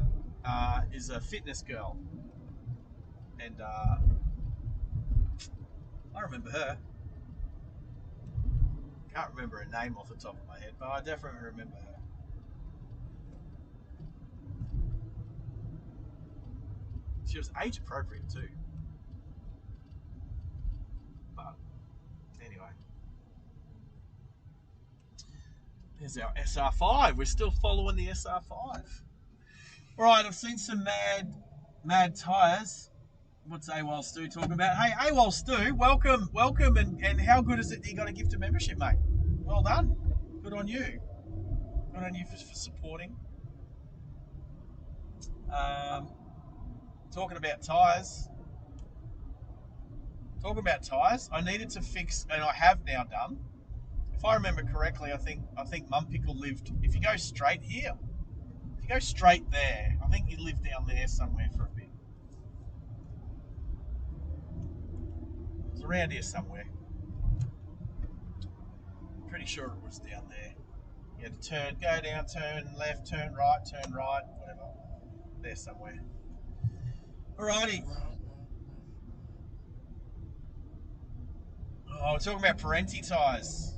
S3: is a fitness girl. And I remember her. Can't remember her name off the top of my head, but I definitely remember her. She was age appropriate too. But anyway. There's our SR5. We're still following the SR5. Right, I've seen some mad tyres. What's AWOL Stu talking about? Hey, AWOL Stu, welcome, and how good is it that you got a gift of membership, mate? Well done. Good on you. Good on you for supporting. Talking about tyres. I needed to fix, and I have now done. If I remember correctly, I think Mum Pickle lived. If you go straight here, if you go straight there, I think he lived down there somewhere for a bit. It was around here somewhere. Pretty sure it was down there. You had to go down, turn left, turn right, whatever. There somewhere. Alrighty. Oh, we're talking about Parenti tyres.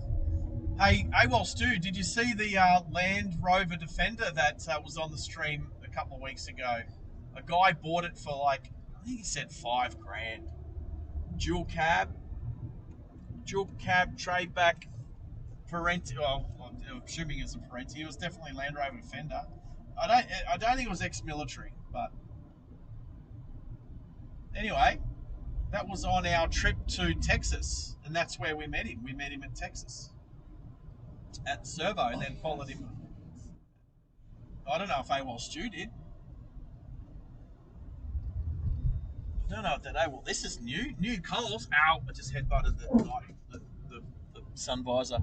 S3: Hey, AWOL Stu, did you see the Land Rover Defender that was on the stream a couple of weeks ago? A guy bought it for like, I think he said $5,000. Dual cab, trade back, Parenti. Well, I'm assuming it's a Parenti. It was definitely Land Rover Defender. I don't think it was ex-military, but anyway, that was on our trip to Texas, and that's where we met him. We met him at Texas at Servo, and then followed him. I don't know if AWOL Stu did. I don't know if that AWOL. This is new Coles. Ow! I just headbutted the sun visor.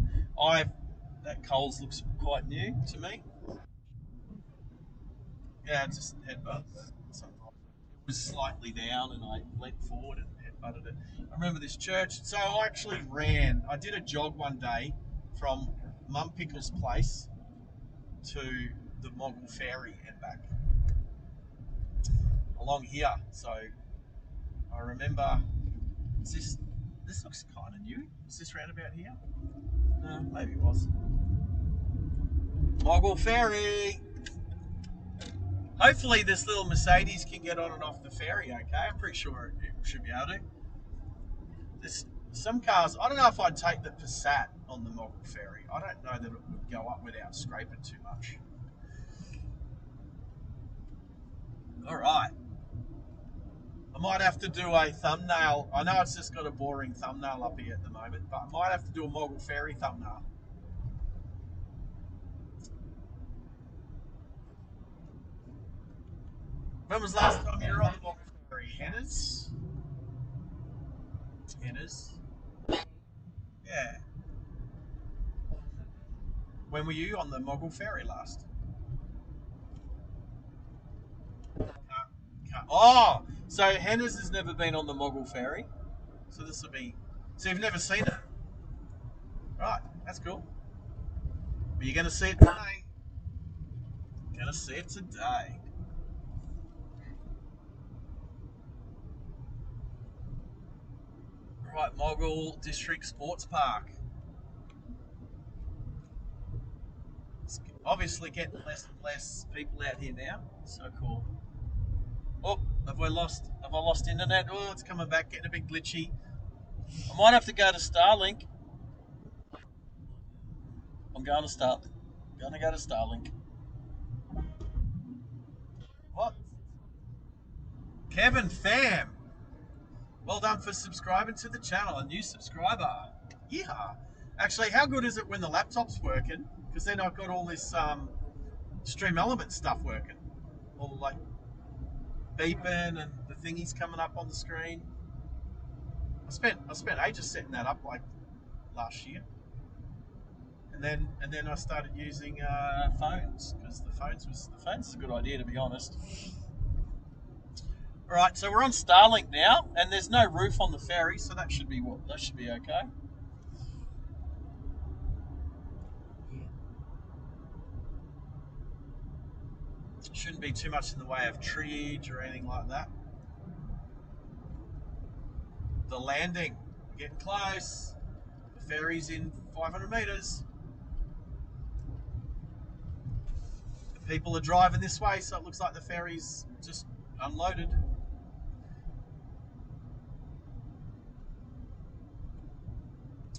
S3: That Coles looks quite new to me. Yeah, just headbutt. It was slightly down, and I leant forward and headbutted it. I remember this church. So I actually ran. I did a jog one day from Mum Pickle's place to the Moggill Ferry and back along here. So I remember. This looks kind of new. Is this roundabout here? No, maybe it was. Moggill Ferry. Hopefully this little Mercedes can get on and off the ferry, okay? I'm pretty sure it should be able to. There's some cars, I don't know if I'd take the Passat on the Moggill Ferry. I don't know that it would go up without scraping too much. All right. I might have to do a thumbnail. I know it's just got a boring thumbnail up here at the moment, but I might have to do a Moggill Ferry thumbnail. When was the last time you were on the Moggill Ferry? Henners? Yeah. When were you on the Moggill Ferry last? Oh, so Henners has never been on the Moggill Ferry. So this will be. So you've never seen it? Right, that's cool. But you're going to see it today. Going to see it today. Right, Moggill District Sports Park. It's obviously getting less and less people out here now. So cool. Oh, have I lost internet? Oh, it's coming back, getting a bit glitchy. I might have to go to Starlink. I'm going to Starlink. Going to go to Starlink. What? Kevin Pham. Well done for subscribing to the channel. A new subscriber. Yeah. Actually, how good is it when the laptop's working? Because then I've got all this Stream Element stuff working. All the like beeping and the thingies coming up on the screen. I spent ages setting that up like last year. And then I started using phones because the phones is a good idea, to be honest. All right, so we're on Starlink now, and there's no roof on the ferry, so that should be okay. Shouldn't be too much in the way of treeage or anything like that. The landing, we're getting close. The ferry's in 500 metres. People are driving this way, so it looks like the ferry's just unloaded.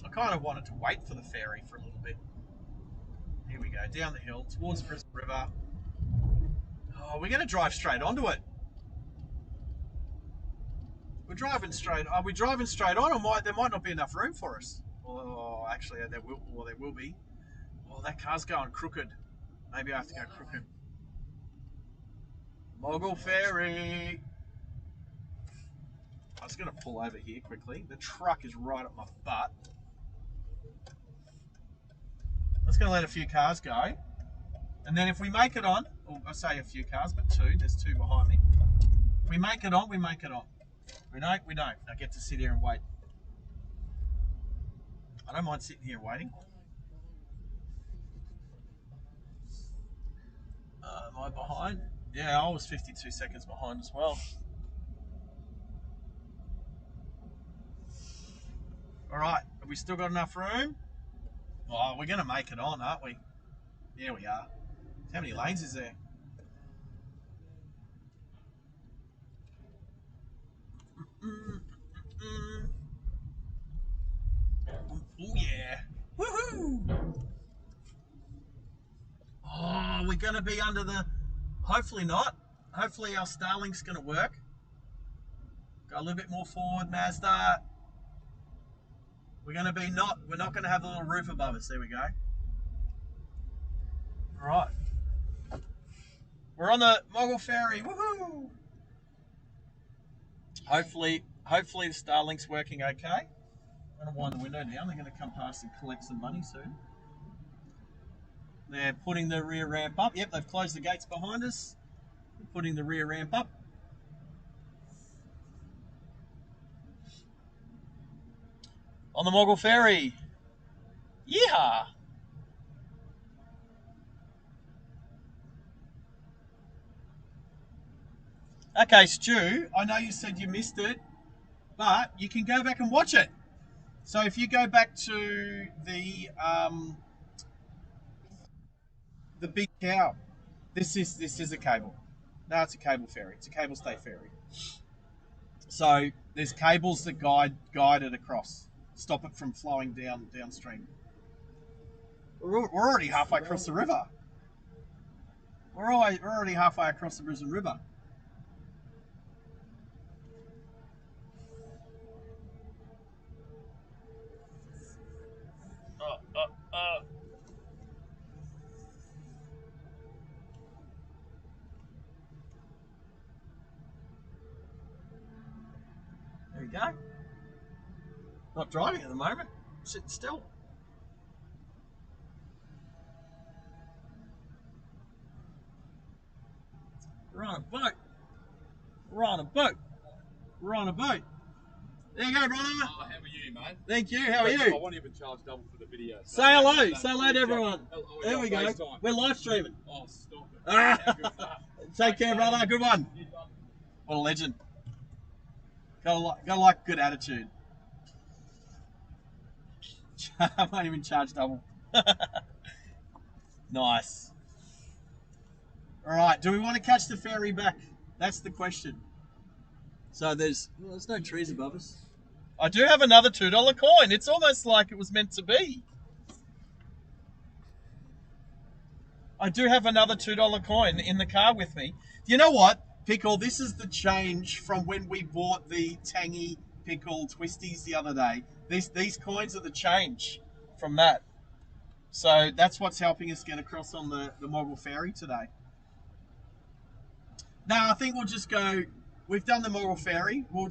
S3: I kind of wanted to wait for the ferry for a little bit. Here we go, down the hill towards Brisbane River. Oh, we're going to drive straight onto it. We're driving straight. Are we driving straight on, or there might not be enough room for us? Oh, actually, there will be. Oh, that car's going crooked. Maybe I have to go crooked. Moggill Ferry. I'm just going to pull over here quickly. The truck is right up my butt. I'm just going to let a few cars go. And then if we make it on, well, I say a few cars, but two. There's two behind me. If we make it on, we make it on. We don't. I get to sit here and wait. I don't mind sitting here waiting. Am I behind? Yeah, I was 52 seconds behind as well. All right, have we still got enough room? Oh, we're going to make it on, aren't we? There we are. How many lanes is there? Oh, yeah. Woohoo! Oh, we're going to be under the... Hopefully not. Hopefully our Starlink's going to work. Go a little bit more forward, Mazda. We're going to be not... We're not going to have the little roof above us. There we go. All right. We're on the Moggill Ferry. Woohoo! Hopefully the Starlink's working okay. I'm going to wind the window down. They're going to come past and collect some money soon. They're putting the rear ramp up. Yep, they've closed the gates behind us. They're putting the rear ramp up. On the Moggill Ferry. Yeehaw! Okay, Stu, I know you said you missed it, but you can go back and watch it. So if you go back to the big cow, this is a cable. No, it's a cable ferry. It's a cable stay ferry. So there's cables that guide it across, stop it from flowing downstream. We're already halfway across the river. We're already halfway across the Brisbane River. There we go. Not driving at the moment. Sitting still. We're on a boat. We're on a boat. We're on a boat. There you go, brother.
S4: Oh, how are you, mate?
S3: Thank you. How are
S4: I
S3: you?
S4: won't even charge double for the video.
S3: Say hello. Say hello to everyone. There we go.
S4: FaceTime.
S3: We're live streaming.
S4: Oh, stop it.
S3: Ah.
S4: How good's that?
S3: Take care, brother. Good one. What a legend. Gotta like good attitude. I won't even charge double. Nice. All right. Do we want to catch the ferry back? That's the question. So there's no trees above us. I do have another $2 coin. It's almost like it was meant to be. I do have another $2 coin in the car with me. You know what, Pickle? This is the change from when we bought the tangy pickle twisties the other day. These coins are the change from that. So that's what's helping us get across on the Moggill Ferry today. Now I think we'll just go. We've done the Moggill Ferry. We'll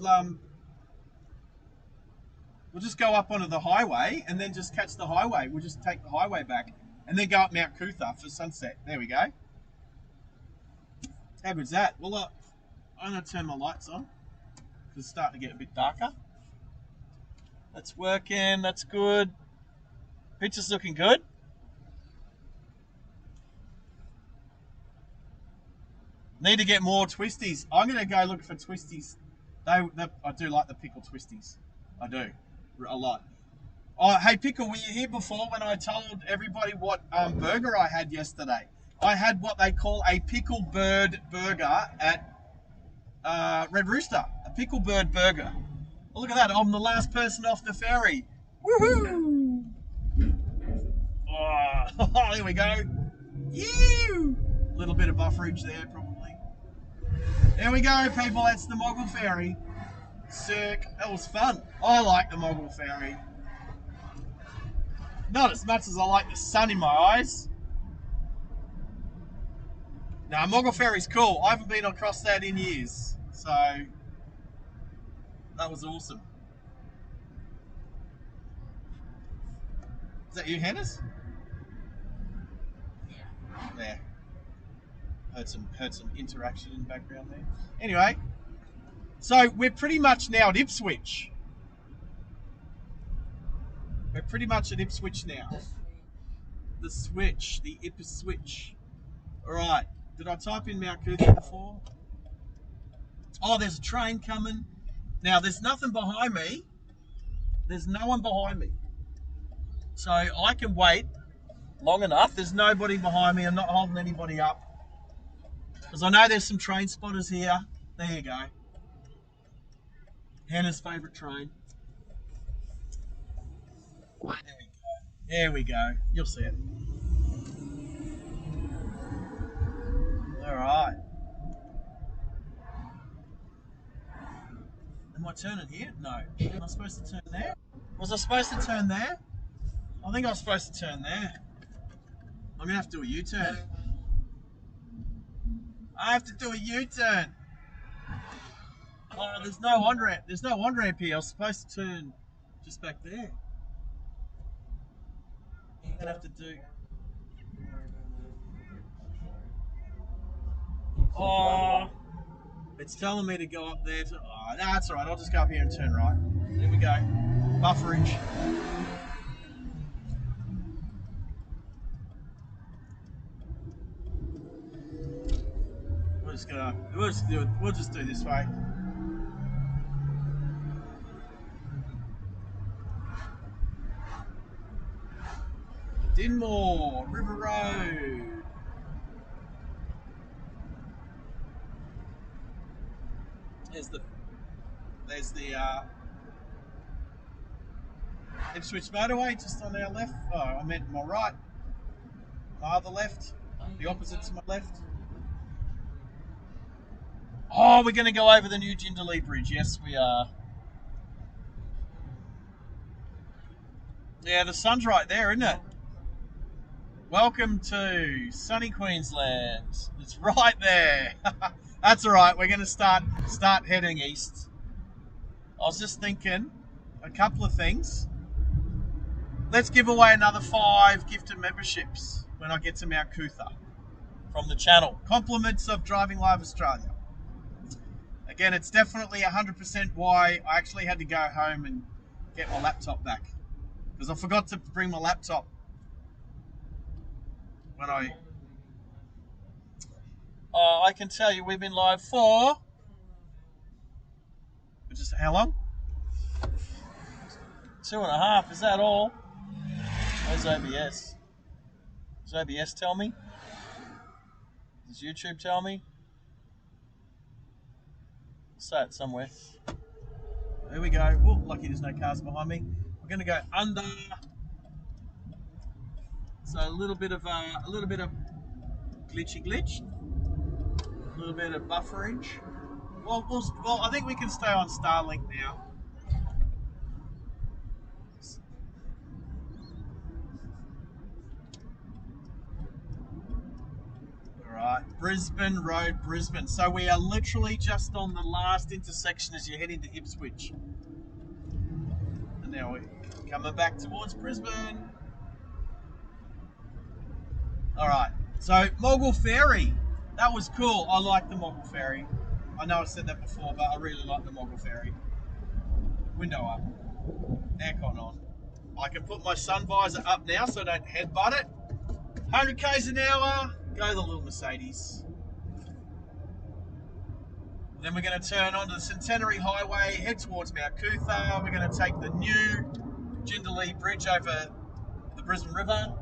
S3: just go up onto the highway and then just catch the highway. We'll just take the highway back and then go up Mount Cootha for sunset. There we go. How good's that? Well, I'm going to turn my lights on because it's starting to get a bit darker. That's working. That's good. Picture's looking good. Need to get more twisties. I'm going to go look for twisties. I do like the pickle twisties. I do. A lot. Oh, hey, Pickle, were you here before when I told everybody what burger I had yesterday? I had what they call a pickle bird burger at Red Rooster. A pickle bird burger. Oh, look at that. I'm the last person off the ferry. Woohoo! Oh, there we go. Ew! A little bit of bufferage there, probably. There we go, people. That's the Moggill Ferry. Sick. That was fun. I like the Moggill Ferry. Not as much as I like the sun in my eyes. Now, Moggill Ferry's cool. I haven't been across that in years. So, that was awesome. Is that you, Hennis? Yeah. Heard some interaction in the background there. Anyway, so we're pretty much now at Ipswich. We're pretty much at Ipswich now. The switch, the Ipswich. All right. Did I type in Mount Cootha before? Oh, there's a train coming. Now, there's nothing behind me. There's no one behind me.
S2: So I can wait long enough. There's nobody behind me. I'm not holding anybody up. Because I know there's some train spotters here. There you go. Hannah's favourite train. There we go. There we go. You'll see it. Alright. Am I turning here? No. Am I supposed to turn there? Was I supposed to turn there? I think I was supposed to turn there. I'm going to have to do a U-turn. I have to do a U-turn. Oh, there's no on-ramp. There's no on-ramp here. I was supposed to turn just back there. I'm going to have to do... Oh, it's telling me to go up there. Oh, no, that's all right. I'll just go up here and turn right. There we go. Bufferage. We'll just do it this way. Dinmore, River Road. There's the Ipswich motorway just on our left. Oh, I meant my right. My other left. The opposite to my left. Oh, we're going to go over the new Jindalee Bridge. Yes, we are. Yeah, the sun's right there, isn't it? Welcome to sunny Queensland. It's right there. That's all right. We're going to start heading east. I was just thinking a couple of things. Let's give away another 5 gifted memberships when I get to Mount Cootha from the channel. Compliments of Driving Live Australia. Again, it's definitely 100% why I actually had to go home and get my laptop back. Because I forgot to bring my laptop when I... Oh, I can tell you we've been live for... Just how long? 2.5. Is that all? Where's OBS? Does OBS tell me? Does YouTube tell me? Say it somewhere. There we go. Oh, lucky there's no cars behind me. We're going to go under. So a little bit of glitchy glitch. A little bit of bufferage. Well, I think we can stay on Starlink now. Alright, Brisbane Road, Brisbane. So we are literally just on the last intersection as you head into Ipswich. And now we're coming back towards Brisbane. Alright, so Moggill Ferry. That was cool. I like the Moggill Ferry. I know I've said that before, but I really like the Moggill Ferry. Window up. Aircon on. I can put my sun visor up now so I don't headbutt it. 100 k's an hour. Go the little Mercedes. Then we're going to turn onto the Centenary Highway, head towards Mount Cootha. We're going to take the new Jindalee Bridge over the Brisbane River.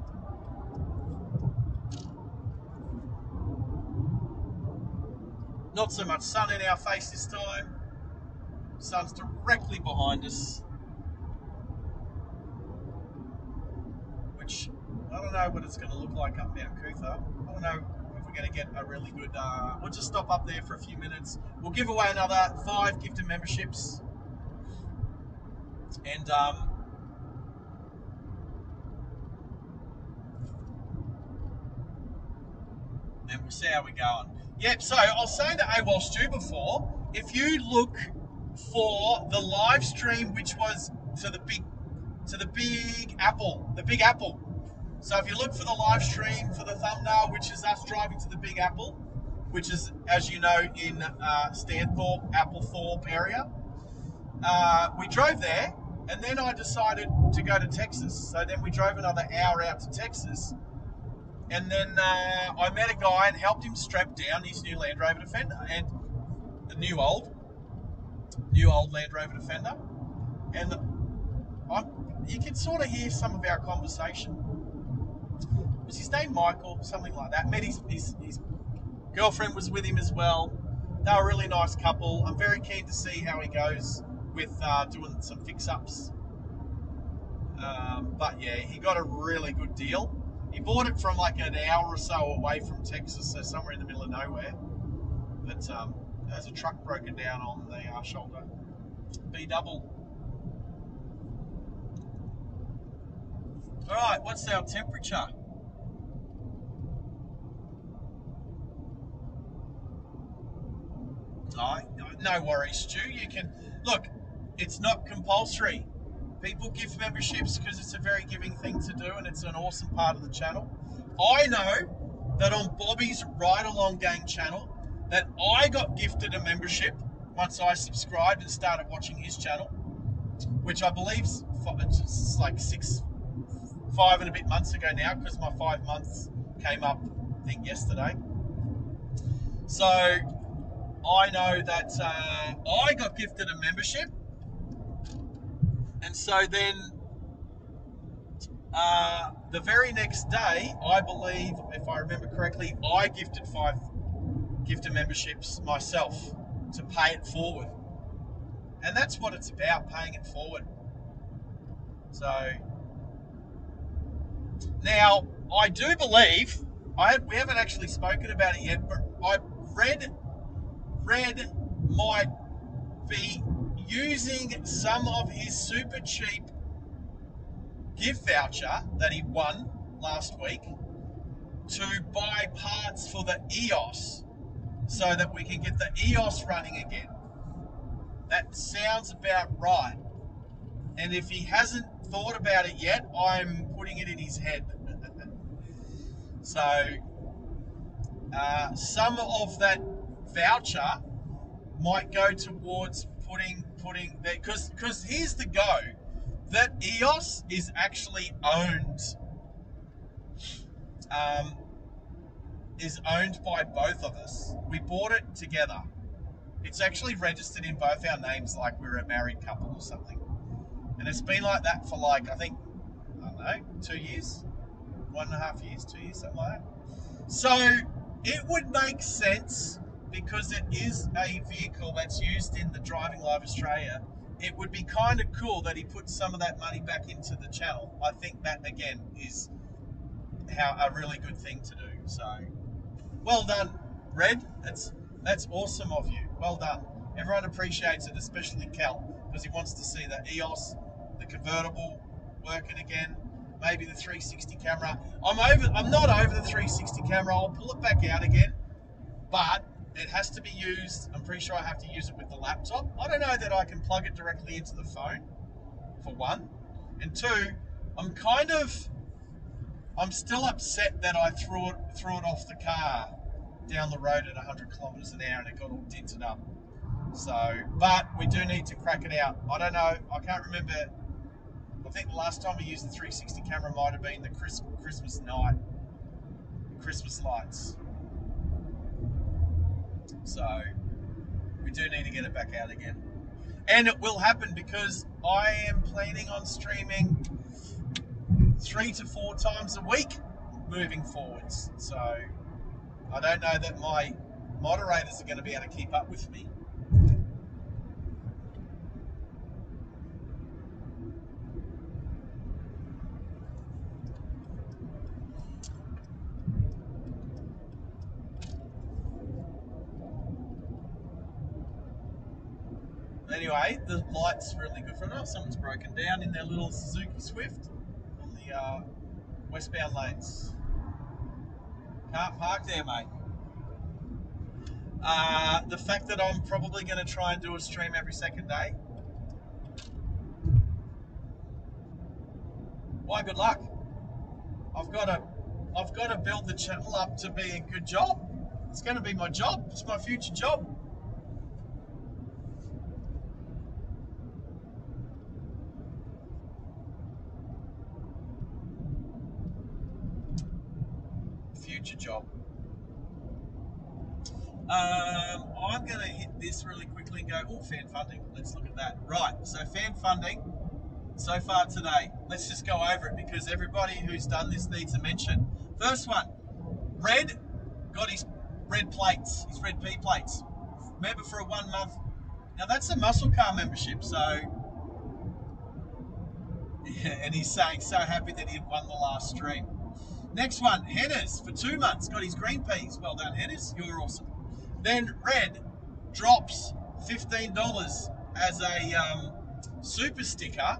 S2: Not so much sun in our face this time. Sun's directly behind us. Which, I don't know what it's going to look like up Mount Cootha. I don't know if we're going to get a really good... we'll just stop up there for a few minutes. We'll give away another 5 gifted memberships. And then we'll see how we're going. Yep, so I was saying to AWOL Stu before, if you look for the live stream which was to the Big Apple. So if you look for the live stream for the thumbnail, which is us driving to the Big Apple, which is, as you know, in Stanthorpe, Applethorpe area, we drove there, and then I decided to go to Texas. So then we drove another hour out to Texas, and then I met a guy and helped him strap down his new Land Rover Defender, and the new old Land Rover Defender, and
S3: you can sort of hear some of our conversation. Was his name Michael? Something like that. Met his girlfriend was with him as well. They were a really nice couple. I'm very keen to see how he goes with doing some fix-ups. But yeah, he got a really good deal. He bought it from like an hour or so away from Texas, so somewhere in the middle of nowhere. But there's a truck broken down on the shoulder. B-double.
S2: All right, what's our temperature?
S3: No worries, Stu. You can look. It's not compulsory. People give memberships because it's a very giving thing to do, and it's an awesome part of the channel. I know that on Bobby's Ride Along Gang channel, that I got gifted a membership once I subscribed and started watching his channel, which I believe it's like 5 and a bit months ago now, because my 5 months came up, I think, yesterday. So I know that I got gifted a membership, and so then the very next day, I believe, if I remember correctly, I gifted 5 gifter memberships myself to pay it forward. And that's what it's about, paying it forward. So now I do believe we haven't actually spoken about it yet, but I Red might be using some of his super cheap gift voucher that he won last week to buy parts for the EOS so that we can get the EOS running again. That sounds about right. And if he hasn't thought about it yet, I'm putting it in his head. So some of that voucher might go towards putting that, because here's the go. That EOS is actually owned by both of us. We bought it together. It's actually registered in both our names like we're a married couple or something. And it's been like that for like, I don't know, 2 years? 1.5 years, 2 years, something like that. So it would make sense, because it is a vehicle that's used in the Driving Live Australia. It would be kind of cool that he put some of that money back into the channel. I think that, again, is a really good thing to do. So, well done, Red. That's awesome of you. Well done. Everyone appreciates it, especially Cal, because he wants to see the EOS, the convertible working again, maybe the 360 camera. I'm not over the 360 camera. I'll pull it back out again, but it has to be used. I'm pretty sure I have to use it with the laptop. I don't know that I can plug it directly into the phone, for one. And two, I'm still upset that I threw it off the car down the road at 100 kilometers an hour and it got all dented up. So, but we do need to crack it out. I don't know. I can't remember. I think the last time we used the 360 camera might have been the Christmas night, Christmas lights. So we do need to get it back out again. And it will happen, because I am planning on streaming 3 to 4 times a week moving forwards. So I don't know that my moderators are going to be able to keep up with me. Anyway, the light's really good for it. Someone's broken down in their little Suzuki Swift on the westbound lanes. Can't park there, mate. The fact that I'm probably going to try and do a stream every second day. Why, good luck. I've got to build the channel up to be a good job. It's going to be my job. It's my future job. Future job. I'm going to hit this really quickly and go, fan funding. Let's look at that. Right, so fan funding. so far today. Let's just go over it because everybody who's done this needs a mention. First one, Red got his red plates, his red P plates. Member for a 1 month. Now that's a muscle car membership, so yeah, and he's saying so happy that he had won the last stream. Next one, Henners for 2 months got his green peas. Well done, Henners, you're awesome. Then Red drops $15 as a super sticker,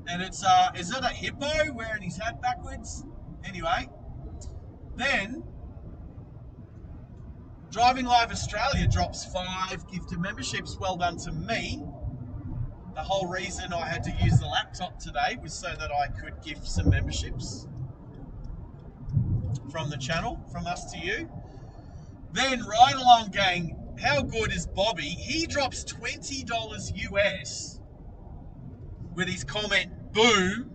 S3: and it's is it a hippo wearing his hat backwards? Anyway, then Driving Live Australia drops 5 gifted memberships. Well done to me. The whole reason I had to use the laptop today was so that I could gift some memberships from the channel, from us to you. Then Ride Along Gang, how good is Bobby? He drops $20 US with his comment, boo.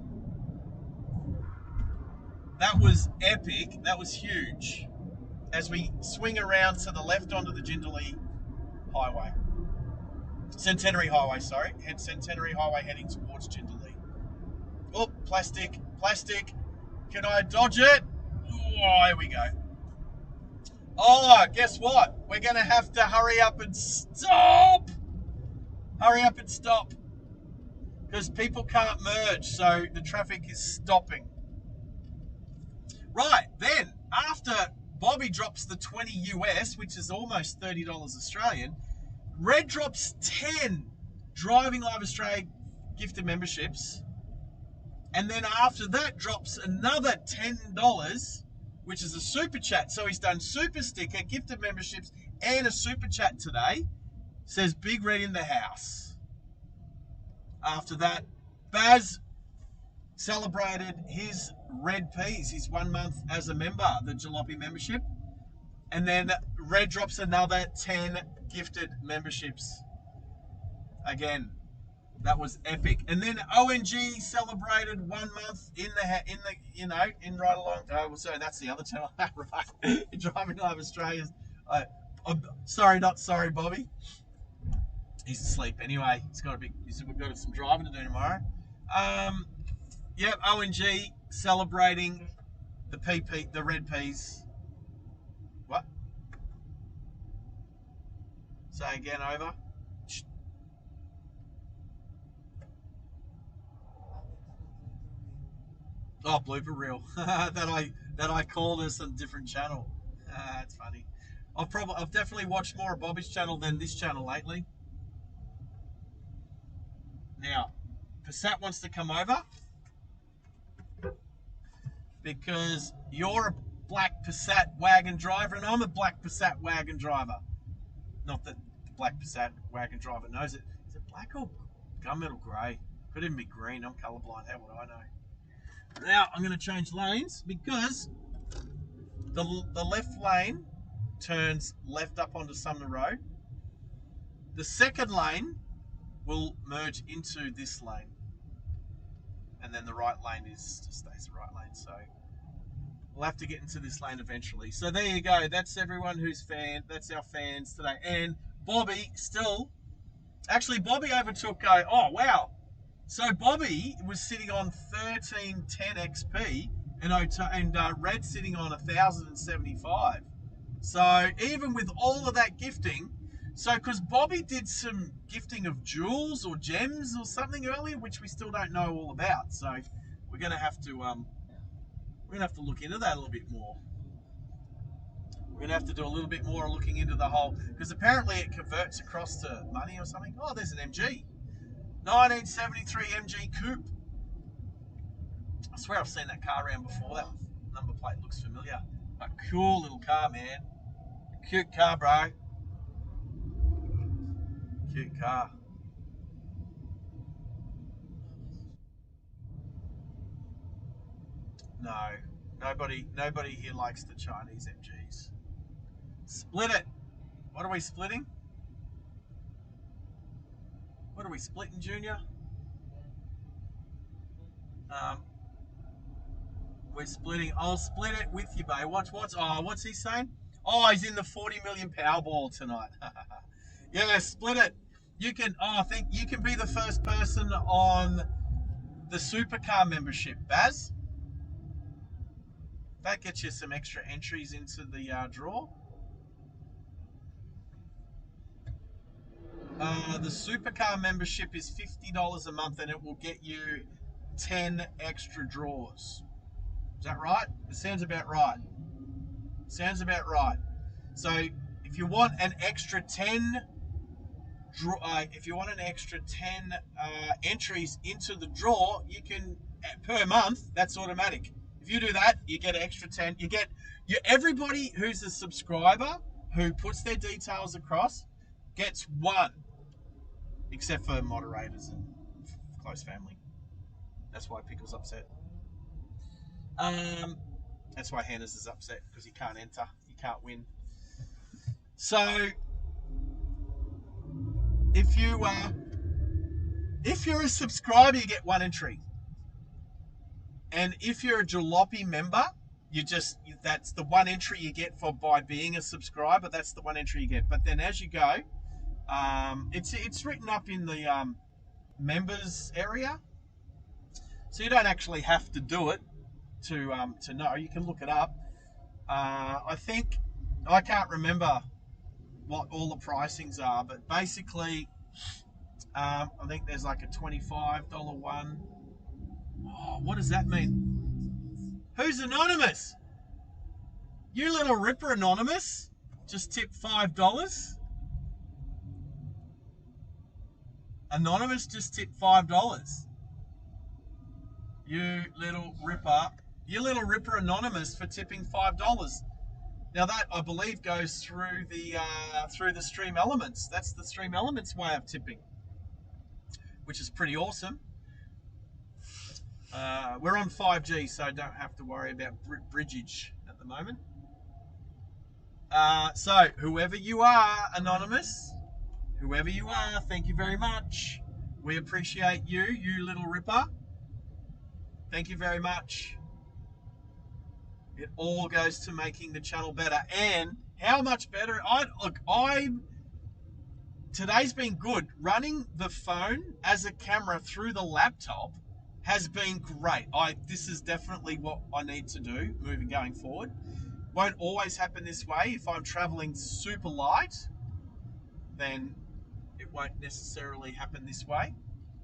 S3: That was epic. That was huge. As we swing around to the left onto the Jindalee Highway. Centenary Highway, sorry. Centenary Highway heading towards Jindalee. Oh, plastic. Can I dodge it? Oh, here we go. Oh, guess what? We're going to have to hurry up and stop. Because people can't merge, so the traffic is stopping. Right, then, after Bobby drops the 20 US, which is almost $30 Australian, Red drops 10 Driving Live Australia gifted memberships. And then after that drops another $10, which is a super chat. So he's done super sticker, gifted memberships, and a super chat today. Says Big Red in the house. After that, Baz celebrated his red peas, his 1 month as a member, the Jalopy membership. And then Red drops another 10 gifted memberships. Again, that was epic. And then ONG celebrated 1 month in Ride Along. Oh, sorry, that's the other channel, right? Driving Live Australia's. I'm sorry, not sorry, Bobby. He's asleep anyway. We've got some driving to do tomorrow. Yep, ONG celebrating the PP, the red peas. What? Say again, over. Oh, blooper reel that I called us on a different channel. That's funny. I've definitely watched more of Bobby's channel than this channel lately. Now, Passat wants to come over because you're a black Passat wagon driver and I'm a black Passat wagon driver. Not that the black Passat wagon driver knows it. Is it black or gunmetal grey? Could even be green. I'm colourblind. How would I know? Now I'm going to change lanes because the left lane turns left up onto Sumner Road. The second lane will merge into this lane, and then the right lane just stays the right lane. So we'll have to get into this lane eventually. So there you go. That's everyone who's that's our fans today. And Bobby Bobby overtook. Oh wow! So Bobby was sitting on 1310 XP, and Red sitting on 1075. So even with all of that gifting, because Bobby did some gifting of jewels or gems or something earlier, which we still don't know all about. So we're gonna have to look into that a little bit more. We're gonna have to do a little bit more looking into the whole, because apparently it converts across to money or something. Oh, there's an MG. 1973 MG Coupe. I swear I've seen that car around before. That number plate looks familiar. A cool little car, man. Cute car, bro. Cute car. No. Nobody here likes the Chinese MGs. Split it. What are we splitting? What are we splitting, Junior? We're splitting. I'll split it with you, babe. What's he saying? Oh, he's in the 40 million Powerball tonight. Yeah, split it. You can. Oh, I think you can be the first person on the supercar membership, Baz. That gets you some extra entries into the draw. The supercar membership is $50 a month, and it will get you 10 extra draws. Is that right? It sounds about right. Sounds about right. So if you want an extra 10 entries into the draw, you can, per month, that's automatic. If you do that, you get an extra 10. Everybody who's a subscriber who puts their details across gets one, except for moderators and close family. That's why Pickle's upset. That's why Hannah's is upset, because he can't enter, he can't win. So if you're a subscriber, you get one entry, and if you're a Jalopy member, that's the one entry you get by being a subscriber. That's the one entry you get. But then as you go, it's written up in the members area, so you don't actually have to do it to know. You can look it up. I can't remember what all the pricings are, but basically, I think there's like a $25 one. Oh, what does that mean? Who's anonymous? You little ripper, anonymous. Just tip $5. Anonymous just tipped $5. You little ripper, anonymous, for tipping $5. Now that, I believe, goes through the Stream Elements. That's the Stream Elements way of tipping, which is pretty awesome. We're on 5G, so don't have to worry about bridgeage at the moment. So whoever you are, anonymous, whoever you are, thank you very much. We appreciate you, you little ripper. Thank you very much. It all goes to making the channel better. And how much better? Today's been good. Running the phone as a camera through the laptop has been great. This is definitely what I need to do going forward. Won't always happen this way. If I'm traveling super light, then it won't necessarily happen this way.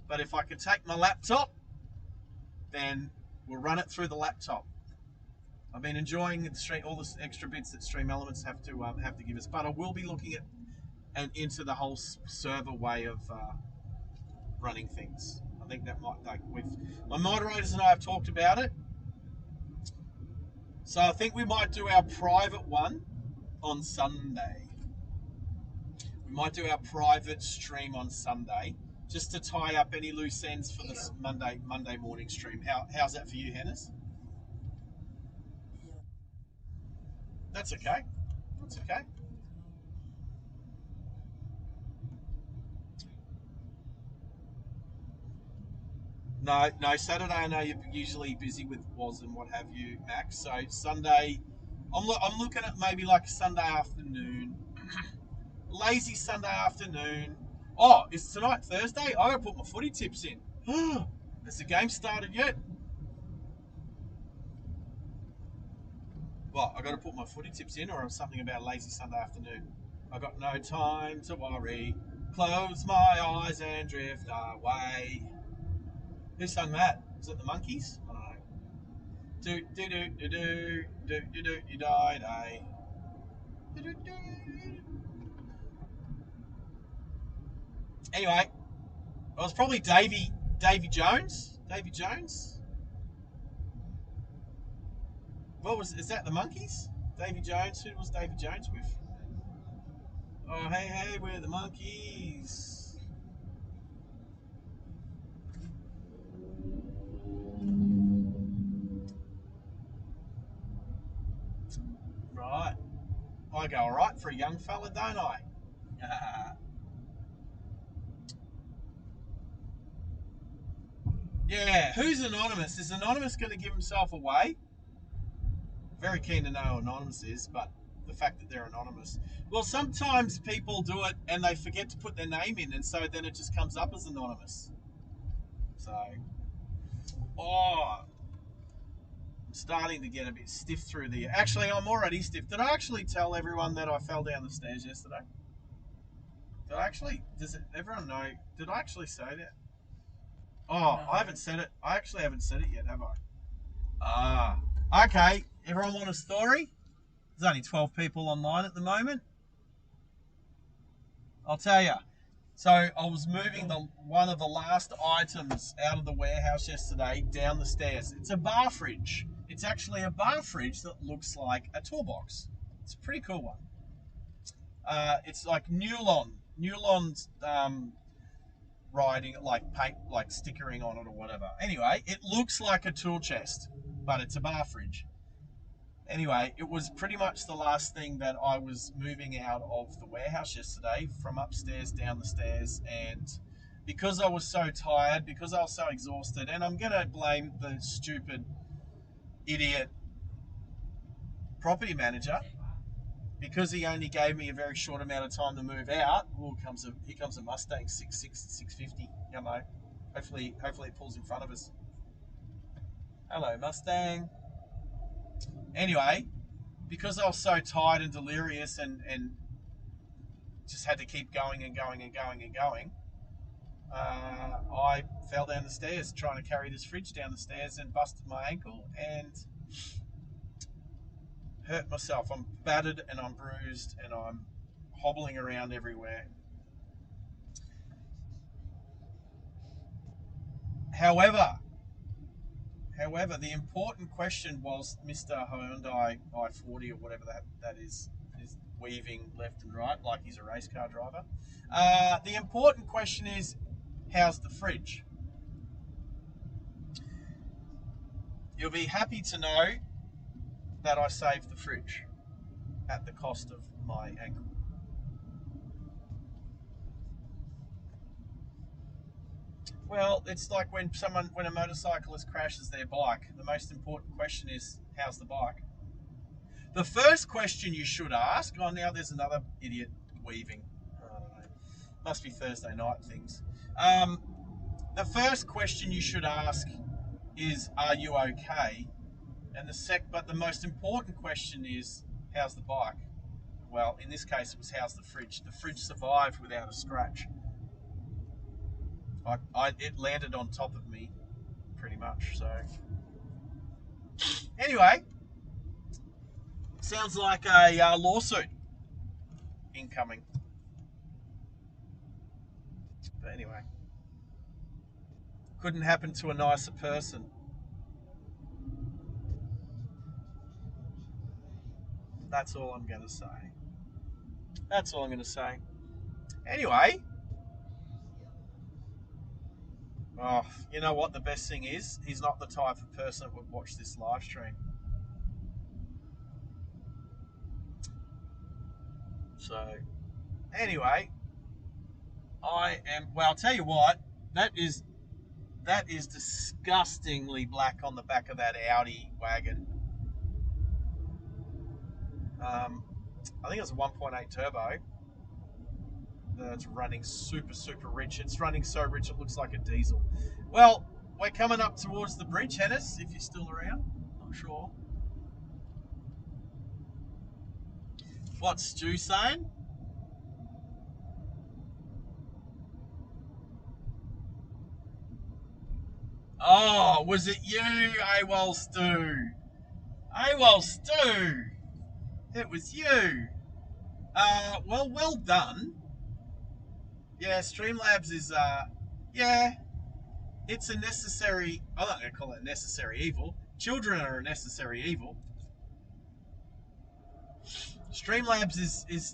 S3: But if I can take my laptop, then we'll run it through the laptop. I've been enjoying all the extra bits that Stream Elements have to give us, but I will be looking at and into the whole server way of running things. I think that might my moderators and I have talked about it. So I think we might do our private one on Sunday. We might do our private stream on Sunday, just to tie up any loose ends for this Monday morning stream. How's that for you, Hennis? That's okay. That's okay. No, Saturday I know you're usually busy with WAS and what have you, Max. So Sunday, I'm looking at maybe like a Sunday afternoon. Lazy Sunday afternoon. Oh, is tonight Thursday? I gotta put my footy tips in. Has the game started yet? Well, I gotta put my footy tips in, or something about lazy Sunday afternoon. I got no time to worry. Close my eyes and drift away. Who sung that? Was it the Monkeys? I don't know. Do do do do do do do do do die die. Anyway, it was probably Davy Jones. Davy Jones. Is that the Monkeys? Davy Jones. Who was Davy Jones with? Oh hey, we're the Monkeys. Right. I go alright for a young fella, don't I? Yeah, who's anonymous? Is anonymous going to give himself away? Very keen to know who anonymous is, but the fact that they're anonymous. Well, sometimes people do it and they forget to put their name in, and so then it just comes up as anonymous. So, I'm starting to get a bit stiff through the... Actually, I'm already stiff. Did I actually tell everyone that I fell down the stairs yesterday? Does everyone know? Did I actually say that? Oh,
S2: No.
S3: I haven't said it. I actually haven't said it yet, have I? Okay. Everyone want a story? There's only 12 people online at the moment. I'll tell you. So I was moving one of the last items out of the warehouse yesterday down the stairs. It's a bar fridge. It's actually a bar fridge that looks like a toolbox. It's a pretty cool one. It's like Newlon's writing, like paint, like stickering on it or whatever. Anyway, it looks like a tool chest, but it's a bar fridge. Anyway, it was pretty much the last thing that I was moving out of the warehouse yesterday, from upstairs down the stairs, and because I was so tired, because I was so exhausted, and I'm going to blame the stupid idiot property manager, because he only gave me a very short amount of time to move out. Here comes a Mustang 650, you know. Hopefully it pulls in front of us. Hello, Mustang. Anyway, because I was so tired and delirious and just had to keep going and going and going and going, I fell down the stairs trying to carry this fridge down the stairs and busted my ankle and hurt myself. I'm battered and I'm bruised and I'm hobbling around everywhere. However, the important question was Mr. Hyundai i40 or whatever that is weaving left and right like he's a race car driver. The important question is, how's the fridge? You'll be happy to know that I saved the fridge at the cost of my ankle. Well, it's like when a motorcyclist crashes their bike, the most important question is, how's the bike? The first question you should ask, now there's another idiot weaving. I don't know. Must be Thursday night things. The first question you should ask is, are you okay? But the most important question is, how's the bike? Well, in this case, it was, how's the fridge? The fridge survived without a scratch. It landed on top of me, pretty much. So, anyway, sounds like a lawsuit incoming. But anyway, couldn't happen to a nicer person. That's all I'm going to say. That's all I'm going to say. Anyway, you know what the best thing is? He's not the type of person that would watch this live stream. So, anyway, I'll tell you what, that is disgustingly black on the back of that Audi wagon. I think it's a 1.8 turbo. That's running super, super rich. It's running so rich it looks like a diesel. Well, we're coming up towards the bridge, Hennis, if you're still around. Not sure. What's Stu saying? Oh, was it you, AWOL Stu? AWOL Stu! It was you. Well done. Yeah, Streamlabs is, it's a necessary, I'm not going to call it a necessary evil. Children are a necessary evil. Streamlabs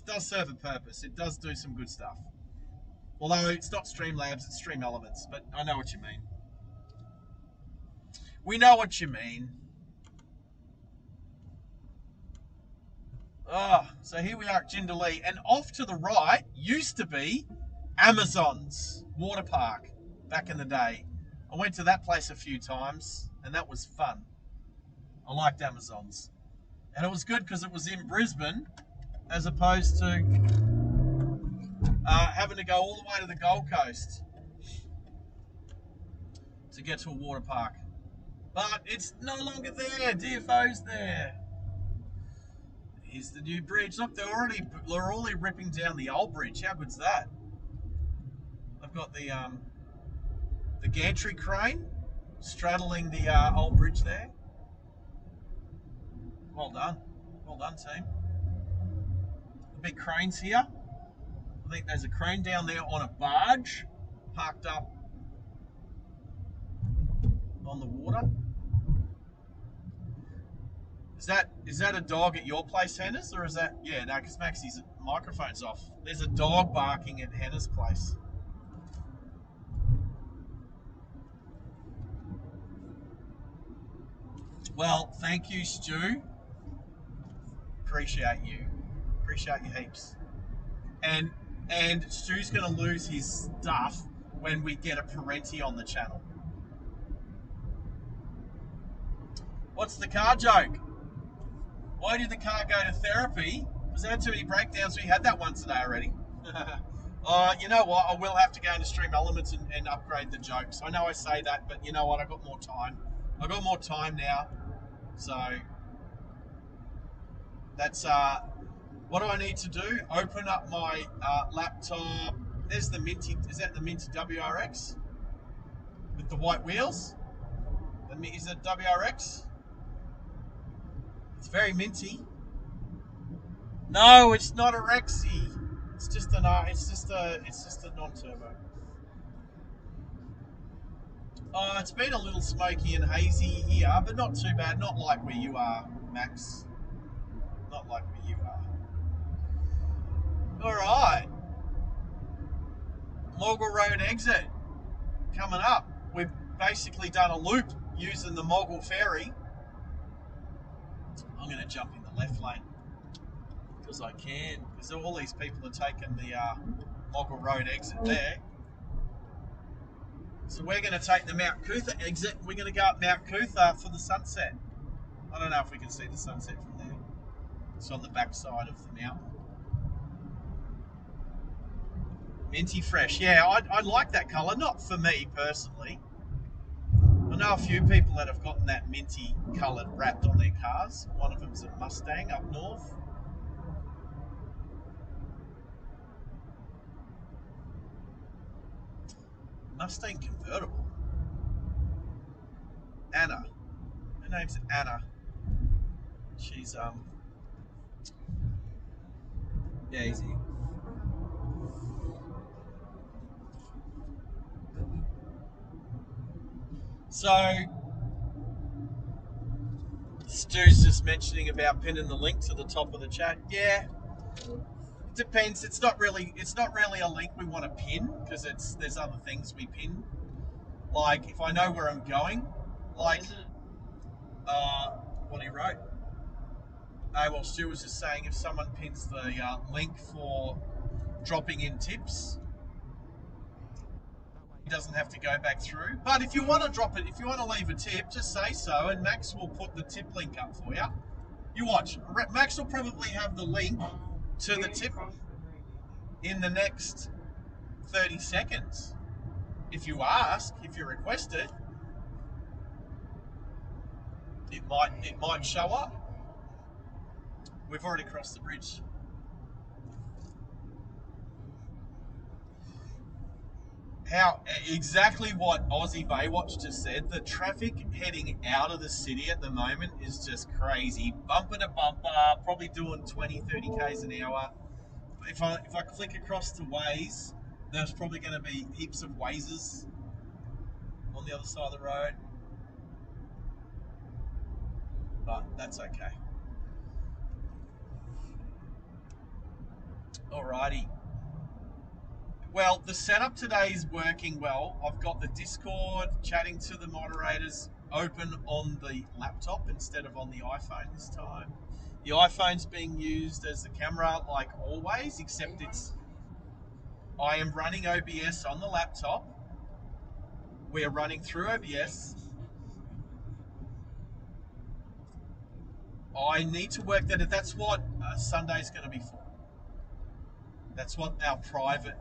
S3: does serve a purpose. It does do some good stuff. Although it's not Streamlabs, it's Stream Elements, but I know what you mean. We know what you mean. So here we are at Jindalee, and off to the right used to be Amazon's water park back in the day. I went to that place a few times, and that was fun. I liked Amazon's. And it was good because it was in Brisbane as opposed to having to go all the way to the Gold Coast to get to a water park. But it's no longer there. DFO's there. Here's the new bridge. Look, they're already ripping down the old bridge. How good's that? I've got the gantry crane straddling the old bridge there. Well done team. The big cranes here. I think there's a crane down there on a barge parked up on the water. Is that a dog at your place, Hannah's, or is that no? Because Maxie's microphone's off. There's a dog barking at Hannah's place. Well, thank you, Stu. Appreciate you heaps. And Stu's going to lose his stuff when we get a Parenti on the channel. What's the car joke? Why did the car go to therapy? Was there too many breakdowns? We had that one today already. You know what? I will have to go into Stream Elements and upgrade the jokes. I know I say that, but you know what? I got more time. I got more time now. So that's what do I need to do? Open up my laptop. There's the Minty. Is that the Minty WRX with the white wheels? Is it WRX? It's very minty. No, it's not a Rexy. It's just a non-turbo. Oh, it's been a little smoky and hazy here, but not too bad. Not like where you are, Max. Not like where you are. All right. Moggill Road exit coming up. We've basically done a loop using the Moggill Ferry. I'm going to jump in the left lane because I can. Because all these people are taking the Moggill Road exit there. So we're going to take the Mount Cootha exit. We're going to go up Mount Cootha for the sunset. I don't know if we can see the sunset from there. It's on the back side of the mountain. Minty fresh. Yeah, I like that colour. Not for me personally. I know a few people that have gotten that minty coloured wrapped on their cars. One of them's a Mustang up north. Mustang convertible. Anna. Her name's Anna. She's yeah, easy. So Stu's just mentioning about pinning the link to the top of the chat. Yeah, it depends. It's not really a link we want to pin because there's other things we pin. Like if I know where I'm going, like what he wrote. Well, Stu was just saying if someone pins the link for dropping in tips, he doesn't have to go back through. But if you want to drop it, if you want to leave a tip, just say so, and Max will put the tip link up for you. You watch. Max will probably have the link to the tip in the next 30 seconds. If you ask, if you request it, it might show up. We've already crossed the bridge. How exactly what Aussie Baywatch just said. The traffic heading out of the city at the moment is just crazy. Bumper to bumper, probably doing 20, 30 k's an hour. If I click across to Waze, there's probably going to be heaps of Wazes on the other side of the road. But that's okay. Alrighty. Well, the setup today is working well. I've got the Discord chatting to the moderators open on the laptop instead of on the iPhone this time. The iPhone's being used as the camera like always, except I am running OBS on the laptop. We're running through OBS. I need to work that. That's what Sunday's going to be for. That's what our private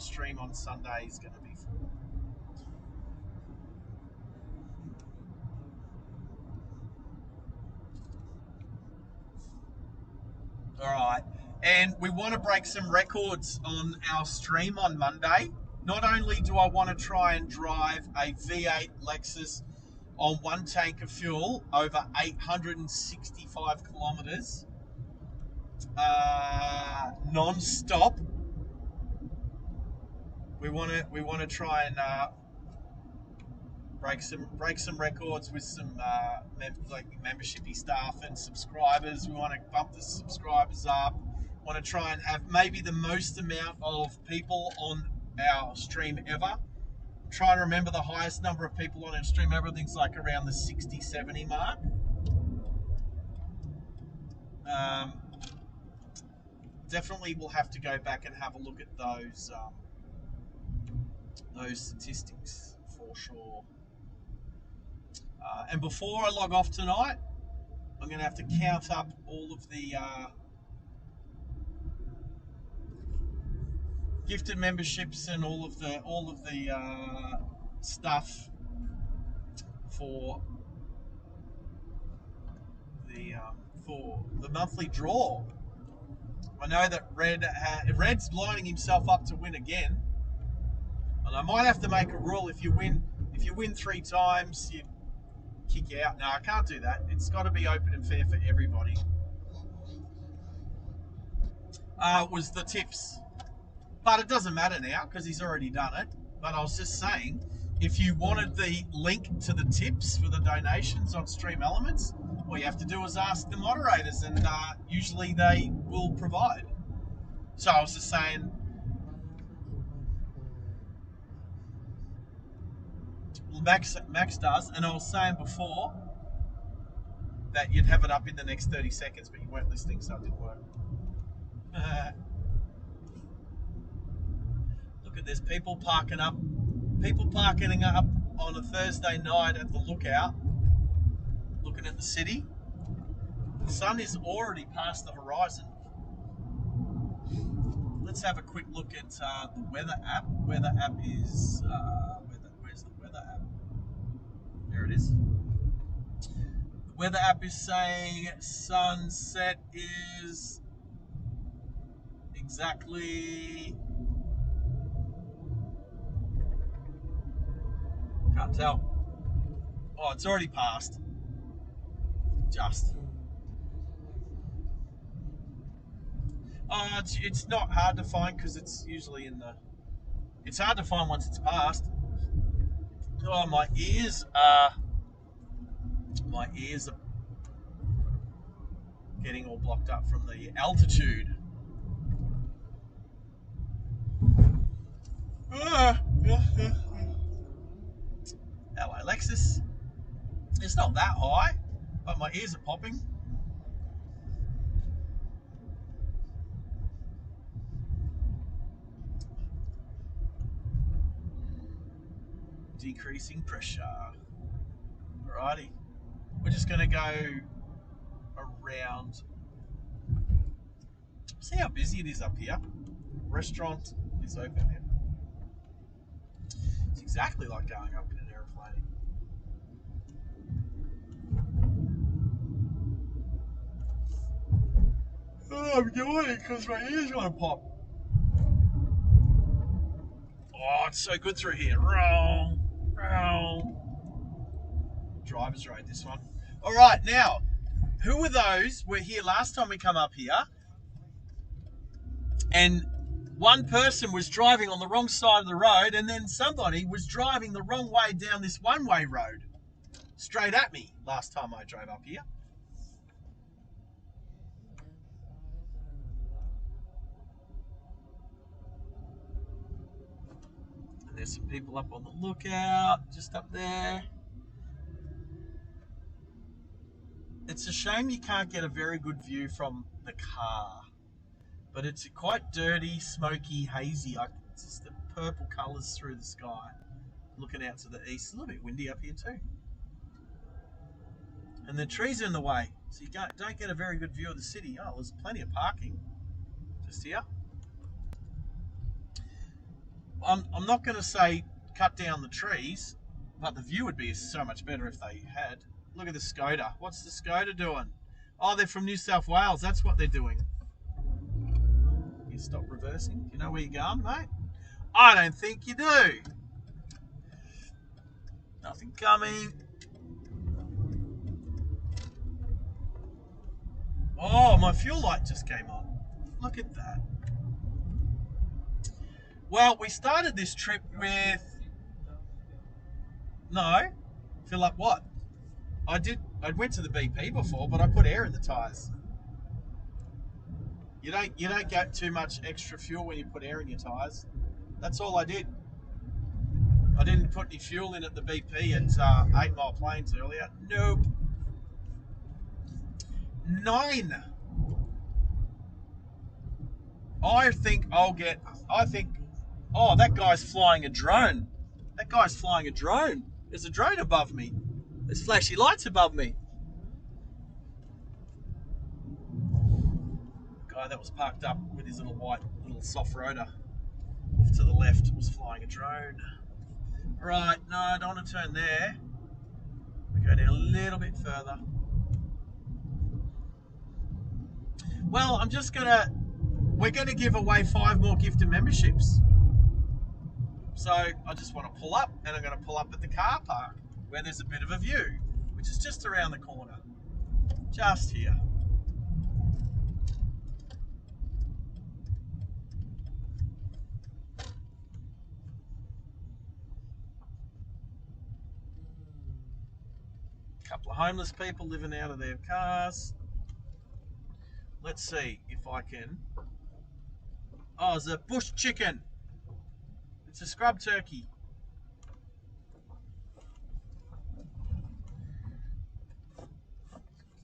S3: stream on Sunday is going to be for. All right, and we want to break some records on our stream on Monday. Not only do I want to try and drive a V8 Lexus on one tank of fuel over 865 kilometers non-stop. We want to try and break some records with some membershipy staff and subscribers. We want to bump the subscribers up. Want to try and have maybe the most amount of people on our stream ever. I'm trying to remember the highest number of people on our stream. Everything's like around the 60, 70 mark. Definitely we'll have to go back and have a look at those statistics for sure. And before I log off tonight, I'm going to have to count up all of the gifted memberships and all of the stuff for the monthly draw. I know that Red's lining himself up to win again, and I might have to make a rule: if you win 3 times, you kick you out. No, I can't do that. It's got to be open and fair for everybody. Was the tips, but it doesn't matter now because he's already done it. But I was just saying, if you wanted the link to the tips for the donations on Stream Elements, all you have to do is ask the moderators, and usually they will provide. So I was just saying, Max does, and I was saying before that you'd have it up in the next 30 seconds, but you weren't listening, so it didn't work. Look at this, people parking up on a Thursday night at the Lookout, looking at the city. The sun is already past the horizon. Let's have a quick look at the weather app. Weather app is where's the weather app? There it is. The weather app is saying sunset is exactly, can't tell. Oh, it's already passed. Just. Oh, it's not hard to find because it's usually in the. It's hard to find once it's passed. Oh, my ears are getting all blocked up from the altitude. Hello, Lexus. It's not that high, but my ears are popping. Decreasing pressure. Alrighty. We're just going to go around. See how busy it is up here. Restaurant is open here. It's exactly like going up in an aeroplane. Oh, I'm doing it because my ears want to pop. Oh, it's so good through here. Roll. Driver's road, this one. All right, now, who were those? Were here last time we come up here, and one person was driving on the wrong side of the road, and then somebody was driving the wrong way down this one-way road, straight at me last time I drove up here. And there's some people up on the Lookout, just up there. It's a shame you can't get a very good view from the car, but it's quite dirty, smoky, hazy. It's just the purple colours through the sky. Looking out to the east, a little bit windy up here too.
S2: And the trees are in the way, so you don't get a very good view of the city. Oh, there's plenty of parking just here. I'm not going to say cut down the trees, but the view would be so much better if they had. Look at the Skoda. What's the Skoda doing? Oh, they're from New South Wales. That's what they're doing. You stop reversing. Do you know where you're going, mate? I don't think you do. Nothing coming. Oh, my fuel light just came on. Look at that. Well, we started this trip with... No. Fill up what? I went to the BP before, but I put air in the tyres. You don't get too much extra fuel when you put air in your tyres. That's all I did. I didn't put any fuel in at the BP at 8 Mile Plains earlier. Nope. 9. I think, oh, that guy's flying a drone. That guy's flying a drone. There's a drone above me. There's flashy lights above me. Guy that was parked up with his little white, soft rotor off to the left was flying a drone. Right, no, I don't want to turn there. We go down a little bit further. Well, we're gonna give away 5 more gifted memberships. So I just want to pull up, and I'm going to pull up at the car park where there's a bit of a view, which is just around the corner, just here. A couple of homeless people living out of their cars. Let's see if I can. Oh, it's a bush chicken. It's a scrub turkey.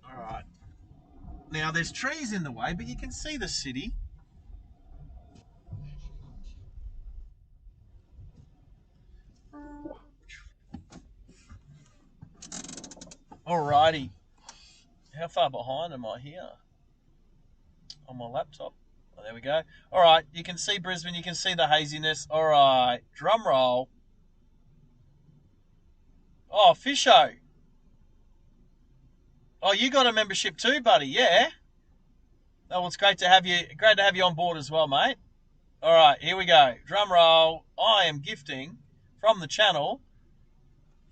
S2: All right. Now there's trees in the way, but you can see the city. Alrighty. How far behind am I here? On my laptop. Oh, there we go. All right, you can see Brisbane. You can see the haziness. All right, drum roll. Oh, Fisho. Oh, you got a membership too, buddy? Yeah. Oh, well, it's great to have you. Great to have you on board as well, mate. All right, here we go. Drum roll. I am gifting from the channel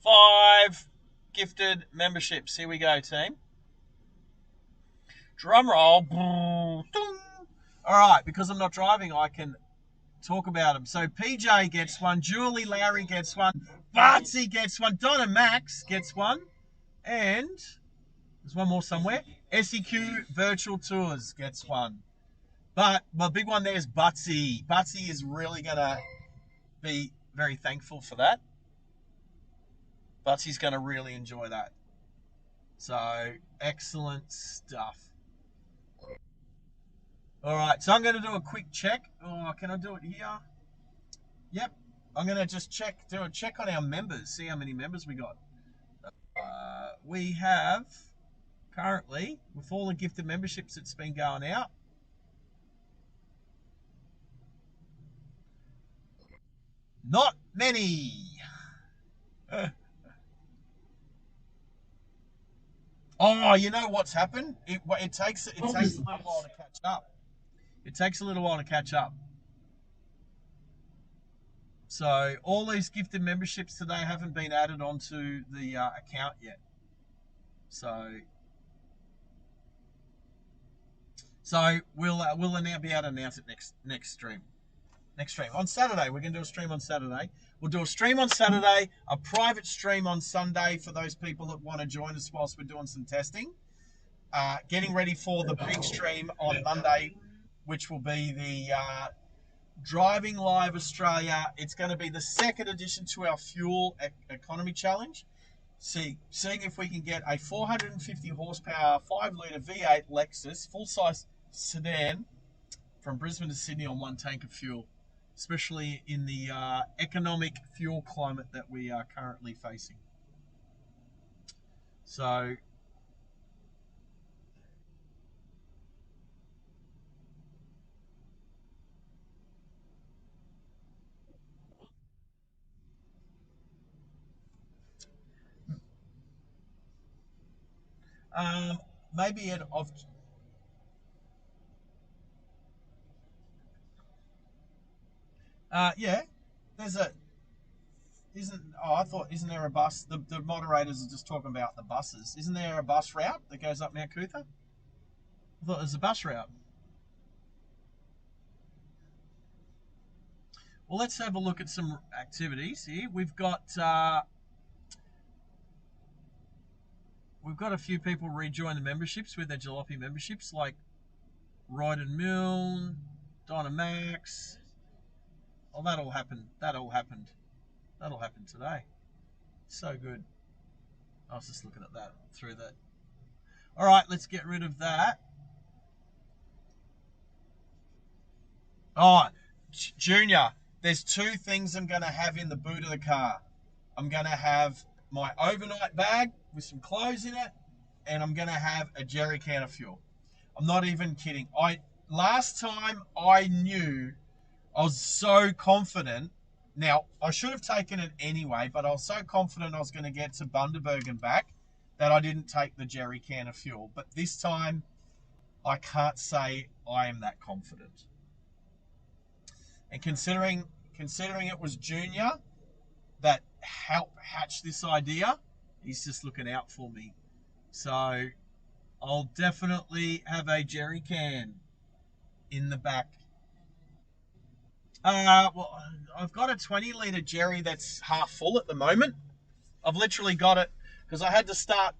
S2: 5 gifted memberships. Here we go, team. Drum roll. All right, because I'm not driving, I can talk about them. So PJ gets one, Julie Lowry gets one, Bartsy gets one, Donna Max gets one, and there's one more somewhere. SEQ Virtual Tours gets one. But my big one there is Butsy. Butsy is really going to be very thankful for that. Butsy's going to really enjoy that. So, excellent stuff. All right, so I'm going to do a quick check. Oh, can I do it here? Yep. I'm going to just do a check on our members, see how many members we got. We have, currently, with all the gifted memberships that's been going out, not many. Oh, you know what's happened? It takes a little while to catch up. It takes a little while to catch up. So all these gifted memberships today haven't been added onto the account yet. So we'll now be able to announce it next stream. Next stream on Saturday. We're going to do a stream on Saturday. We'll do a stream on Saturday, a private stream on Sunday for those people that want to join us whilst we're doing some testing. Getting ready for the big stream on Monday, which will be the Driving Live Australia. It's going to be the second edition to our fuel economy challenge. Seeing if we can get a 450 horsepower 5-litre V8 Lexus full-size sedan from Brisbane to Sydney on 1 tank of fuel, especially in the economic fuel climate that we are currently facing. So
S3: Maybe it of. Yeah, there's a isn't. Oh, I thought isn't there a bus? The moderators are just talking about the buses. Isn't there a bus route that goes up Mount Cootha? I thought there's a bus route. Well, let's have a look at some activities here. We've got a few people rejoin the memberships with their jalopy memberships, like Ride and Mill, Dynamax. Oh, that all happened. That'll happen today. So good. I was just looking at that through that. All right, let's get rid of that. Oh, Junior, there's two things I'm going to have in the boot of the car. I'm going to have my overnight bag with some clothes in it, and I'm going to have a jerry can of fuel. I'm not even kidding. Last time I knew, I was so confident. Now, I should have taken it anyway, but I was so confident I was going to get to Bundaberg and back that I didn't take the jerry can of fuel. But this time, I can't say I am that confident. And considering it was Junior that helped hatch this idea, he's just looking out for me. So I'll definitely have a jerry can in the back. Well, I've got a 20-litre jerry that's half full at the moment. I've literally got it because I had to start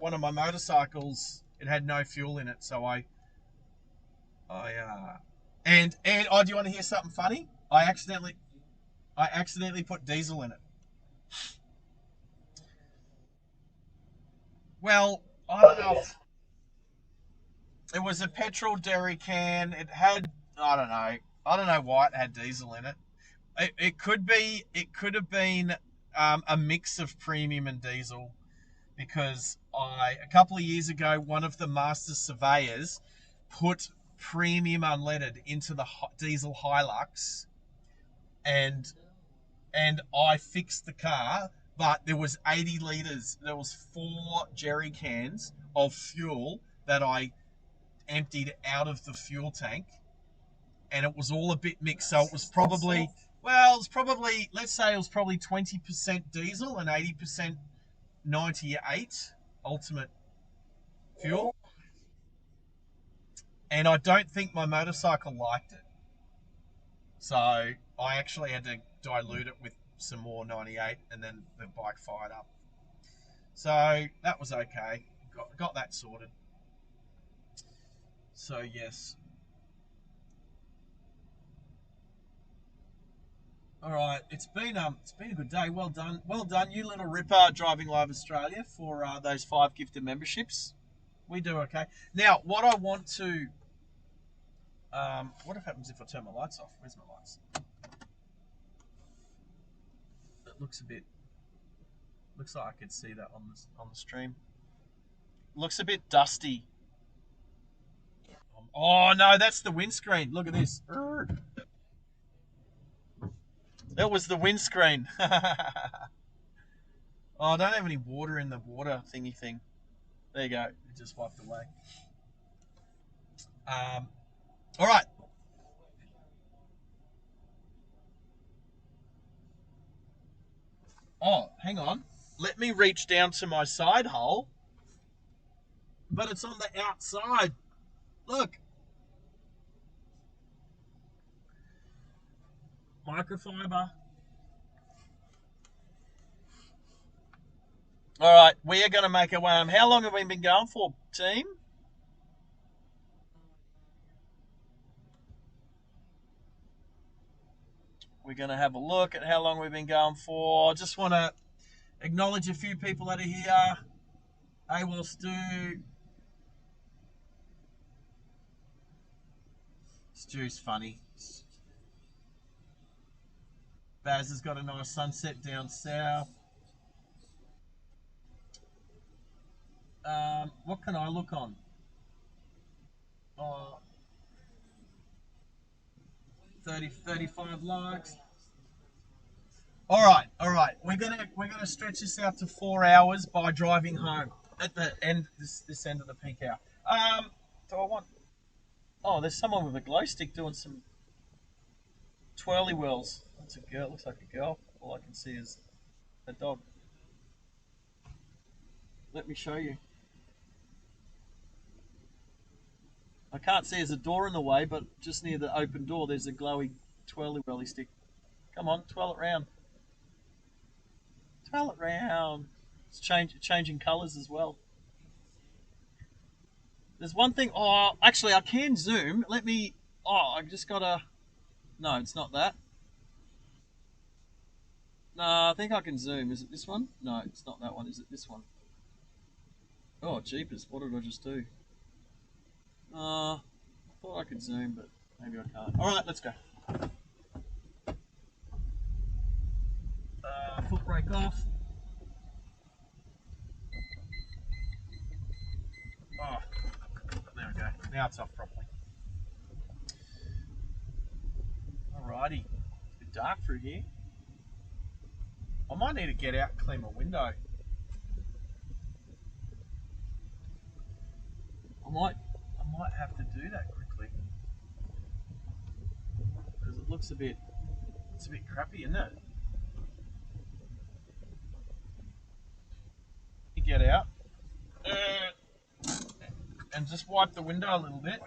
S3: one of my motorcycles. It had no fuel in it, so and oh, do you want to hear something funny? I accidentally put diesel in it. Well, I don't know. It was a petrol jerry can. It had, I don't know why it had diesel in it. It could have been a mix of premium and diesel, because a couple of years ago, one of the master surveyors put premium unleaded into the diesel Hilux, and I fixed the car, but there was 80 litres. There was 4 jerry cans of fuel that I emptied out of the fuel tank, and it was all a bit mixed. So it was probably, let's say it was probably 20% diesel and 80% 98 ultimate fuel. And I don't think my motorcycle liked it. So I actually had to dilute it with some more 98, and then the bike fired up. So that was okay. Got that sorted. So yes. All right, it's been a good day. Well done, you little ripper, Driving Live Australia, for those 5 gifted memberships. We do okay. Now, what I want to, what happens if I turn my lights off? Where's my lights? It looks like I could see that on the stream. Looks a bit dusty. Oh no, that's the windscreen. Look at this. That was the windscreen. Oh, I don't have any water in the water thingy thing. There you go. It just wiped away. All right. Oh, hang on. Let me reach down to my side hole. But it's on the outside. Look. Microfiber. All right, we are going to make our way home. How long have we been going for, team? We're going to have a look at how long we've been going for. I just want to acknowledge a few people that are here. AWOL Stu. Stu's funny. Baz has got a nice sunset down south. What can I look on? 35 likes. All right. We're gonna stretch this out to 4 hours by driving home.
S2: at the end, this end of the peak hour. Do I want? Oh, there's someone with a glow stick doing some twirly whirls. That's a girl. Looks like a girl. All I can see is a dog. Let me show you. I can't see there's a door in the way, but just near the open door, there's a glowy twirly whirly stick. Come on, twirl it round. Twirl it round. It's changing colours as well. There's one thing. Oh, actually, I can zoom. Let me. Oh, I just gotta. No, it's not that. No, I think I can zoom. Is it this one? No, it's not that one. Is it this one? Oh, jeepers. What did I just do? I thought I could zoom, but maybe I can't. Alright, let's go. Foot brake off. Oh, there we go. Now it's off properly. Alrighty. It's a bit dark through here. I might need to get out and clean my window. I might have to do that quickly. Because it looks it's a bit crappy, isn't it? You get out. And just wipe the window a little bit.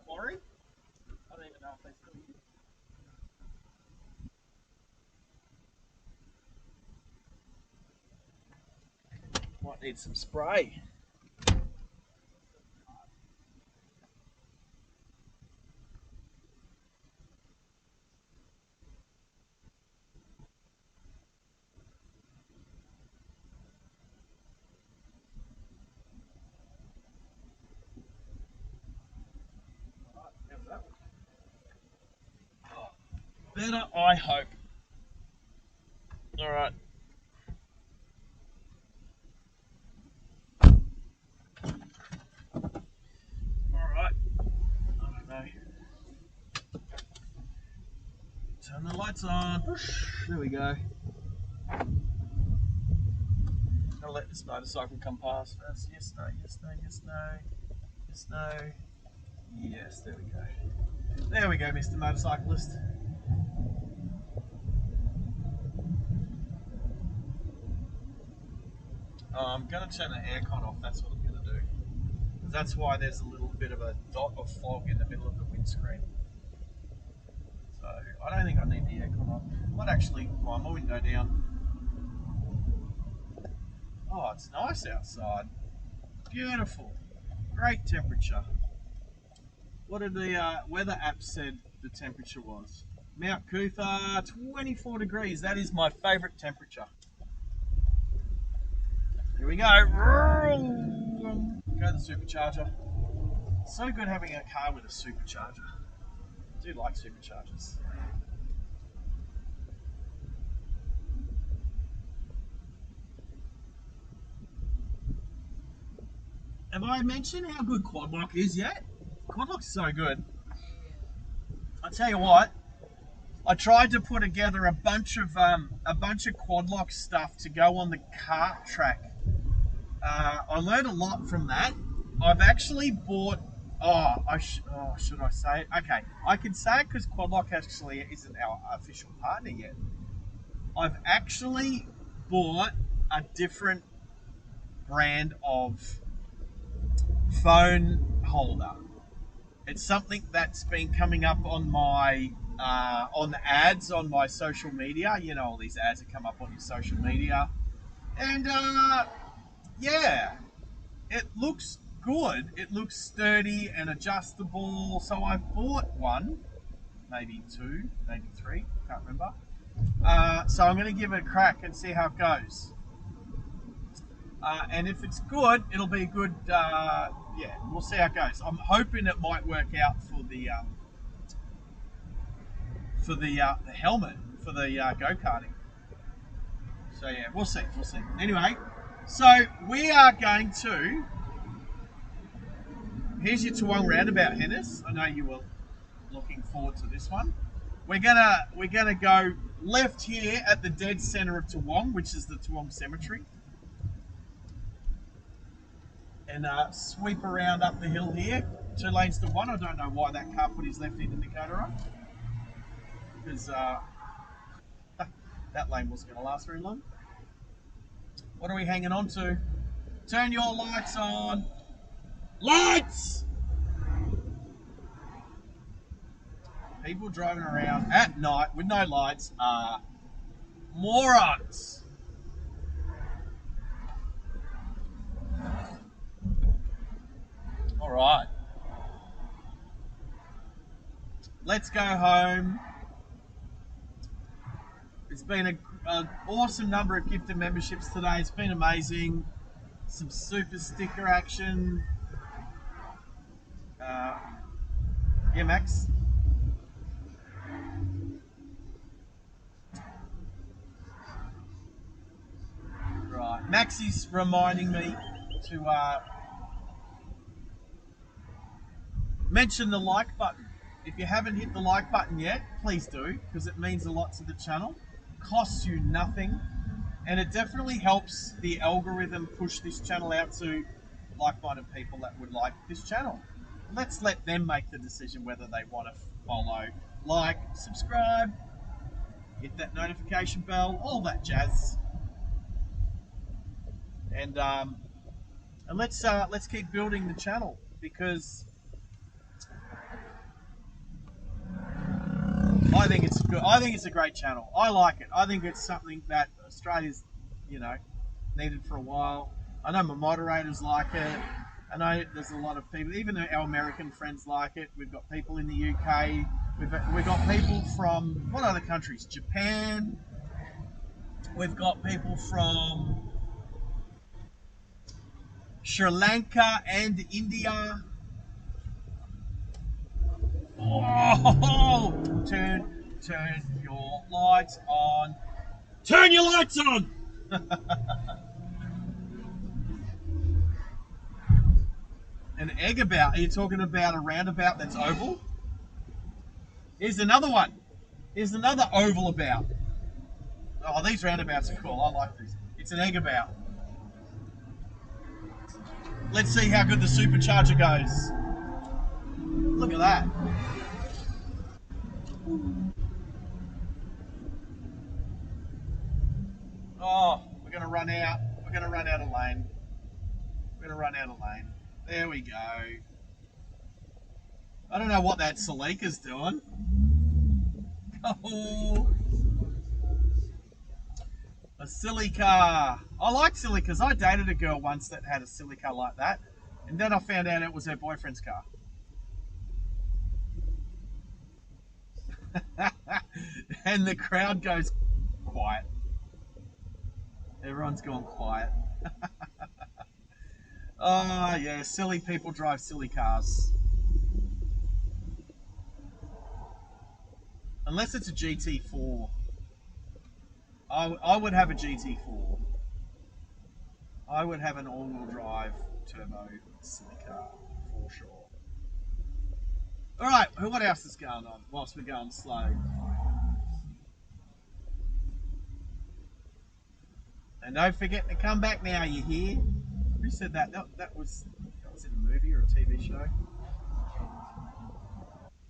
S2: Quarry? I don't even know if they still use it. Might need some spray. Better, I hope. Alright. Alright. I don't know. Turn the lights on. There we go. I'll let this motorcycle come past first. Yes, no, yes, no, yes, no. Yes, no. Yes, there we go. There we go, Mr. Motorcyclist. I'm going to turn the aircon off, that's what I'm going to do. That's why there's a little bit of a dot of fog in the middle of the windscreen. So I don't think I need the aircon on. I might actually wind my window down. Oh, it's nice outside. Beautiful. Great temperature. What did the weather app said the temperature was? Mount Cootha, 24 degrees. That is my favourite temperature. Here we go. Go to the supercharger. So good having a car with a supercharger. I do like superchargers. Have I mentioned how good quad lock is yet? Quad lock's so good. I tell you what, I tried to put together a bunch of quad lock stuff to go on the kart track. I learned a lot from that. I've actually bought. Should I say it? Okay, I can say it because quad lock actually isn't our official partner yet. I've actually bought a different brand of phone holder. It's something that's been coming up on my on ads on my social media. You know, all these ads that come up on your social media, and yeah, it looks good. It looks sturdy and adjustable. So I bought one, maybe two, maybe three. Can't remember. So I'm going to give it a crack and see how it goes. And if it's good, it'll be good. Yeah, we'll see how it goes. I'm hoping it might work out for the helmet for the go-karting. So yeah, we'll see. We'll see. Anyway, so we are going to. Here's your Toowong roundabout, Hennis. I know you were looking forward to this one.
S3: we're gonna go left here at the dead center of Toowong, which is the Toowong Cemetery, and sweep around up the hill here. 2 lanes to 1. I don't know why that car put his left indicator on, because that lane wasn't going to last very long. What are we hanging on to? Turn your lights on. Lights! People driving around at night with no lights are morons. All right. Let's go home. It's been an awesome number of gifted memberships today. It's been amazing. Some super sticker action. Yeah, Max. Right. Max is reminding me to mention the like button. If you haven't hit the like button yet, please do, because it means a lot to the channel. Costs you nothing, and it definitely helps the algorithm push this channel out to like-minded people that would like this channel. Let's let them make the decision whether they want to follow, like, subscribe, hit that notification bell, all that jazz. And let's keep building the channel, because I think it's good. I think it's a great channel. I like it. I think it's something that Australia's, needed for a while. I know my moderators like it. I know there's a lot of people, even our American friends like it. We've got people in the UK. We've got people from, what other countries? Japan. We've got people from Sri Lanka and India. Oh, turn your lights on. Turn your lights on! An egg about? Are you talking about a roundabout that's oval? Here's another one. Here's another oval about. Oh, these roundabouts are cool. I like these. It's an egg about. Let's see how good the supercharger goes. Look at that. Oh, we're going to run out. We're going to run out of lane. We're going to run out of lane. There we go. I don't know what that Celica's doing. Oh, a silly car. I like silly cars. I dated a girl once that had a silly car like that, and then I found out it was her boyfriend's car. And the crowd goes quiet. Everyone's gone quiet. Oh yeah, silly people drive silly cars. Unless it's a GT4. I would have a GT4. I would have an all-wheel drive turbo silly car for sure. Alright, what else is going on whilst we're going slow? And don't forget to come back now, you hear? Who said that? That was in a movie or a TV show?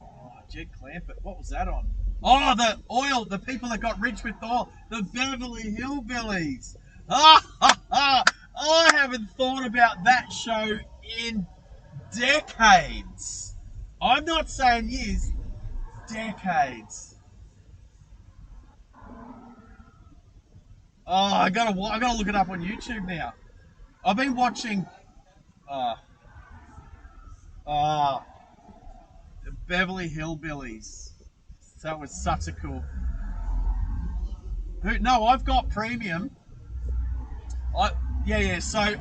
S3: Oh, Jed Clampett. What was that on? Oh, the oil. The people that got rich with oil. The Beverly Hillbillies. I haven't thought about that show in decades. I'm not saying years. Decades. Oh, I gotta look it up on YouTube now. I've been watching. The Beverly Hillbillies. That was such a cool. No, I've got premium. Yeah. So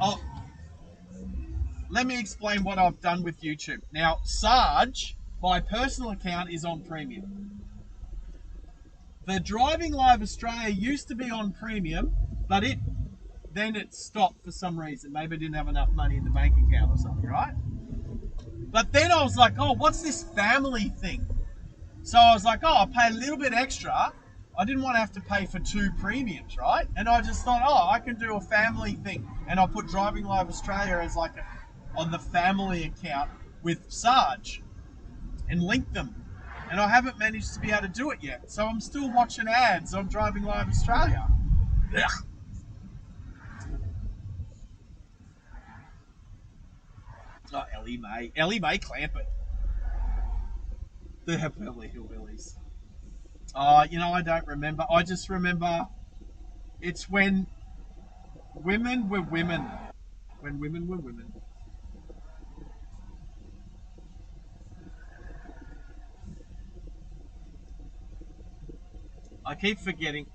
S3: let me explain what I've done with YouTube. Now, Sarge, my personal account, is on premium. The Driving Live Australia used to be on premium, but then it stopped for some reason. Maybe I didn't have enough money in the bank account or something, right? But then I was like, oh, what's this family thing? So I was like, oh, I'll pay a little bit extra. I didn't want to have to pay for 2 premiums, right? And I just thought, oh, I can do a family thing. And I'll put Driving Live Australia as like on the family account with Sarge and link them. And I haven't managed to be able to do it yet. So I'm still watching ads on Driving Live Australia. Ugh. Oh, Ellie Mae clamp it. The Beverly Hillbillies. Oh, you know, I don't remember. I just remember it's when women were women. When women were women. I keep forgetting.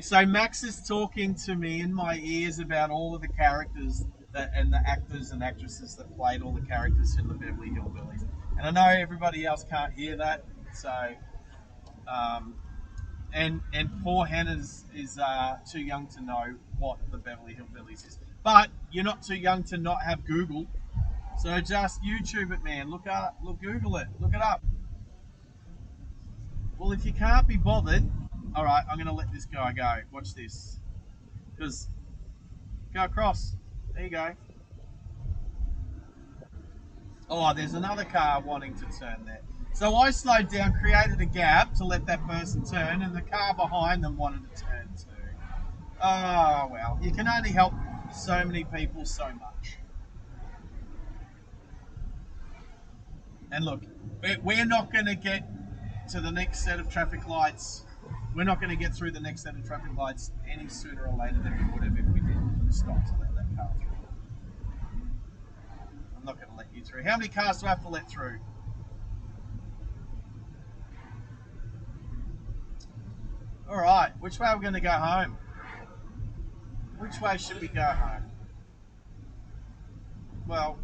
S3: So Max is talking to me in my ears about all of the characters and the actors and actresses that played all the characters in the Beverly Hillbillies. And I know everybody else can't hear that. So, and poor Hannah's is too young to know what the Beverly Hillbillies is. But you're not too young to not have Google. So just YouTube it, man. Google it. Look it up. Well, if you can't be bothered, all right, I'm going to let this guy go. Watch this. Because, go across. There you go. Oh, there's another car wanting to turn there. So I slowed down, created a gap to let that person turn, and the car behind them wanted to turn too. Oh, well, you can only help so many people so much. And look, we're not going to get to the next set of traffic lights. We're not going to get through the next set of traffic lights any sooner or later than we would have if we didn't stop to let that car through. I'm not going to let you through. How many cars do I have to let through? All right, which way are we going to go home? Which way should we go home? Well,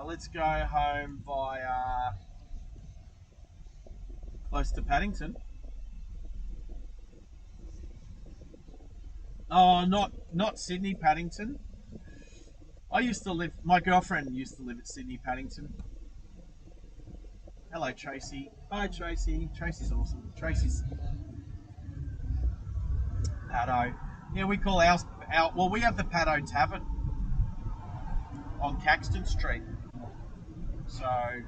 S3: let's go home via close to Paddington. Oh, not Sydney, Paddington. My girlfriend used to live at Sydney, Paddington. Hello, Tracy. Hi, Tracy. Tracy's awesome. Tracy's Paddo. Yeah, we call ours, well, we have the Paddo Tavern on Caxton Street. So I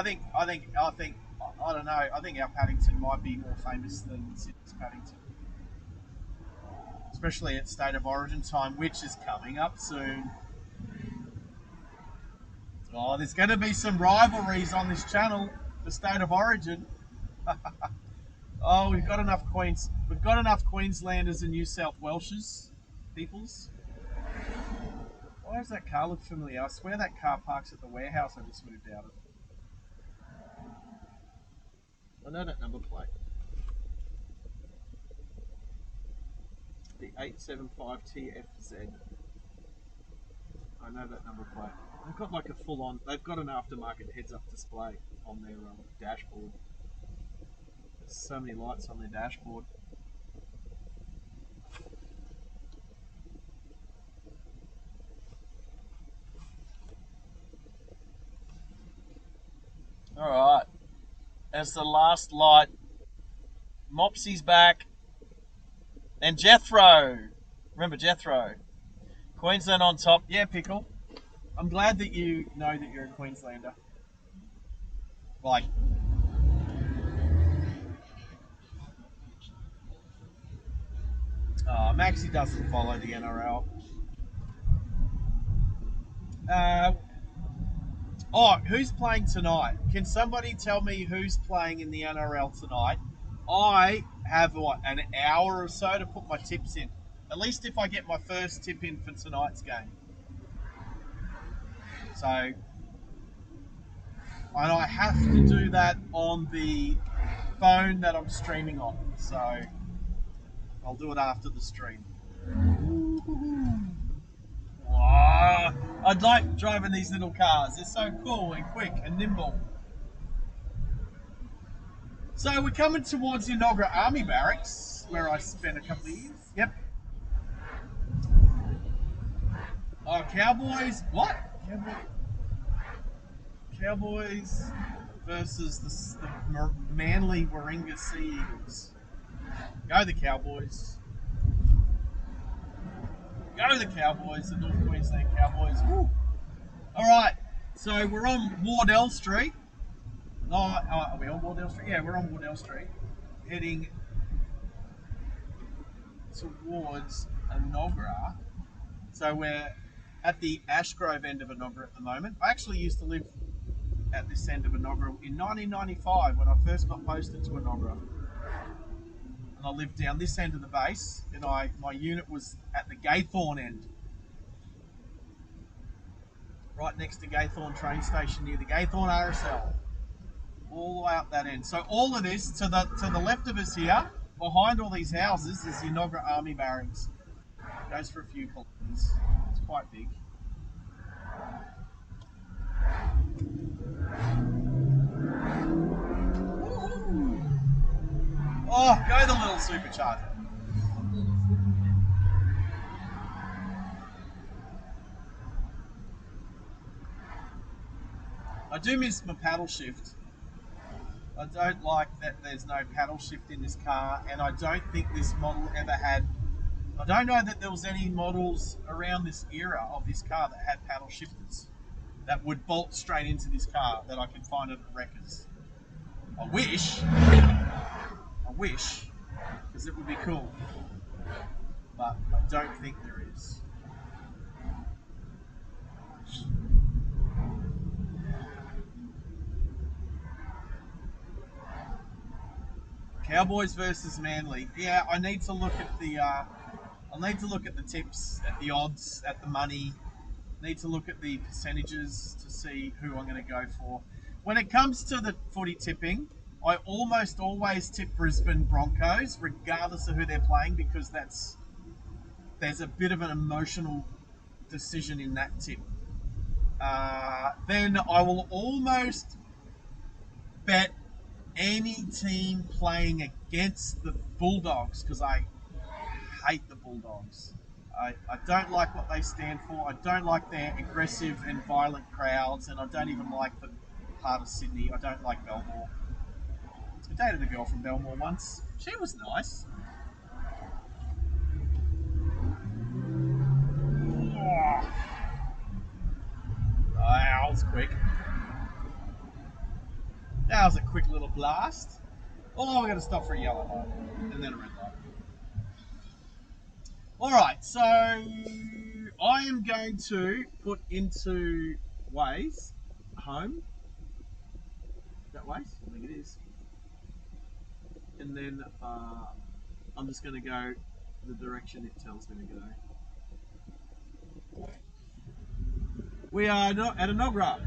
S3: think I don't know. I think our Paddington might be more famous than Sydney's Paddington, especially at State of Origin time, which is coming up soon. Oh, there's going to be some rivalries on this channel for State of Origin. Oh, we've got enough Queenslanders and New South Welshers peoples. Why does that car look familiar? I swear that car parks at the warehouse I just moved out of. I know that number plate. The 875TFZ. I know that number plate. They've got like a full-on. They've got an aftermarket heads-up display on their dashboard. There's so many lights on their dashboard. All right. As the last light, Mopsy's back, and Jethro. Remember Jethro. Queensland on top. Yeah, Pickle. I'm glad that you know that you're a Queenslander. Like, Maxie doesn't follow the NRL. Who's playing tonight? Can somebody tell me who's playing in the NRL tonight? I have, an hour or so to put my tips in. At least if I get my first tip in for tonight's game. So, and I have to do that on the phone that I'm streaming on. So, I'll do it after the stream. Wow. I'd like driving these little cars. They're so cool and quick and nimble. So we're coming towards the Enoggera Army Barracks, where I spent a couple of years. Yep. Oh, Cowboys. What? Cowboys versus the Manly Warringah Sea Eagles. Go the Cowboys. Go the Cowboys, the North Queensland Cowboys. Woo. All right, so we're on Wardell Street. No, are we on Wardell Street? Yeah, we're on Wardell Street, heading towards Enoggera. So we're at the Ashgrove end of Enoggera at the moment. I actually used to live at this end of Enoggera in 1995 when I first got posted to Enoggera. And I lived down this end of the base, and my unit was at the Gaythorne end. Right next to Gaythorne train station near the Gaythorne RSL. All the way up that end. So all of this, to the left of us here, behind all these houses, is the Enoggera Army Barracks. It goes for a few kilometres. It's quite big. Woo-hoo. Oh, go the little supercharger. I do miss my paddle shift. I don't like that there's no paddle shift in this car, and I don't think this model ever had. I don't know that there was any models around this era of this car that had paddle shifters that would bolt straight into this car that I can find at wreckers. I wish, because it would be cool, but I don't think there is. Cowboys versus Manly. Yeah, I need to look at the. I need to look at the tips, at the odds, at the money. Need to look at the percentages to see who I'm going to go for. When it comes to the footy tipping, I almost always tip Brisbane Broncos, regardless of who they're playing, because there's a bit of an emotional decision in that tip. Then I will almost bet any team playing against the Bulldogs, because I hate the Bulldogs. I don't like what they stand for. I don't like their aggressive and violent crowds, and I don't even like the part of Sydney. I don't like Belmore. I dated a girl from Belmore once. She was nice. Oh, that was quick. That was a quick little blast. Oh, we're going to stop for a yellow light and then a red light. Alright, so I am going to put into Waze home. Is that Waze? I think it is. And then I'm just going to go the direction it tells me to go. We are not at Enoggera.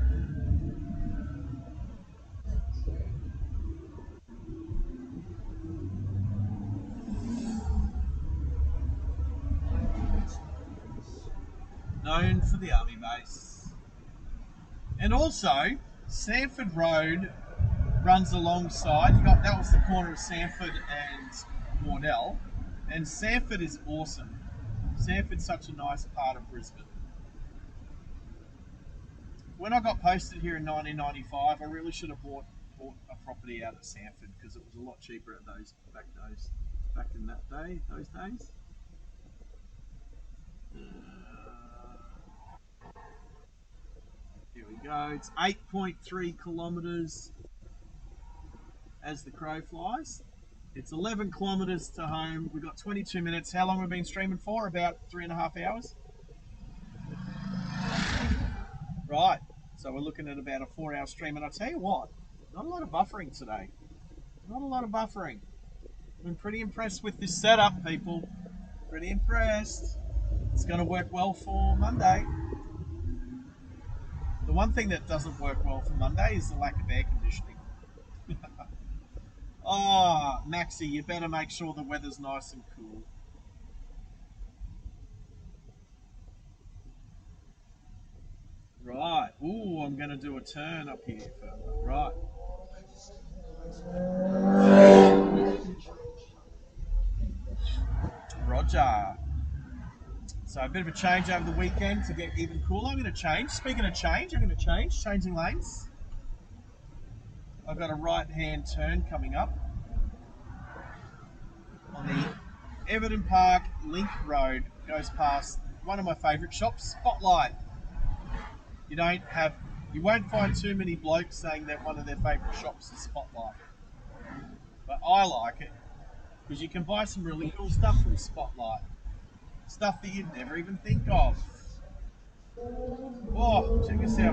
S3: Known for the army base. And also, Sanford Road runs alongside. That was the corner of Sanford and Wardell. And Sanford is awesome. Sanford's such a nice part of Brisbane. When I got posted here in 1995, I really should have bought a property out at Sanford, because it was a lot cheaper at back in those days. Here we go. It's 8.3 kilometres as the crow flies. It's 11 kilometres to home. We've got 22 minutes. How long have we been streaming for? About 3.5 hours. Right. So we're looking at about a 4-hour stream. And I tell you what, not a lot of buffering today. Not a lot of buffering. I've been pretty impressed with this setup, people. Pretty impressed. It's going to work well for Monday. The one thing that doesn't work well for Monday is the lack of air conditioning. Oh, Maxie, you better make sure the weather's nice and cool. Right. Ooh, I'm going to do a turn up here further. Right. Roger. So a bit of a change over the weekend to get even cooler. I'm going to change. Speaking of change, I'm going to change. Changing lanes. I've got a right-hand turn coming up on the Everton Park Link Road. Goes past one of my favourite shops, Spotlight. You won't find too many blokes saying that one of their favourite shops is Spotlight. But I like it because you can buy some really cool stuff from Spotlight. Stuff that you'd never even think of. Oh, check this out.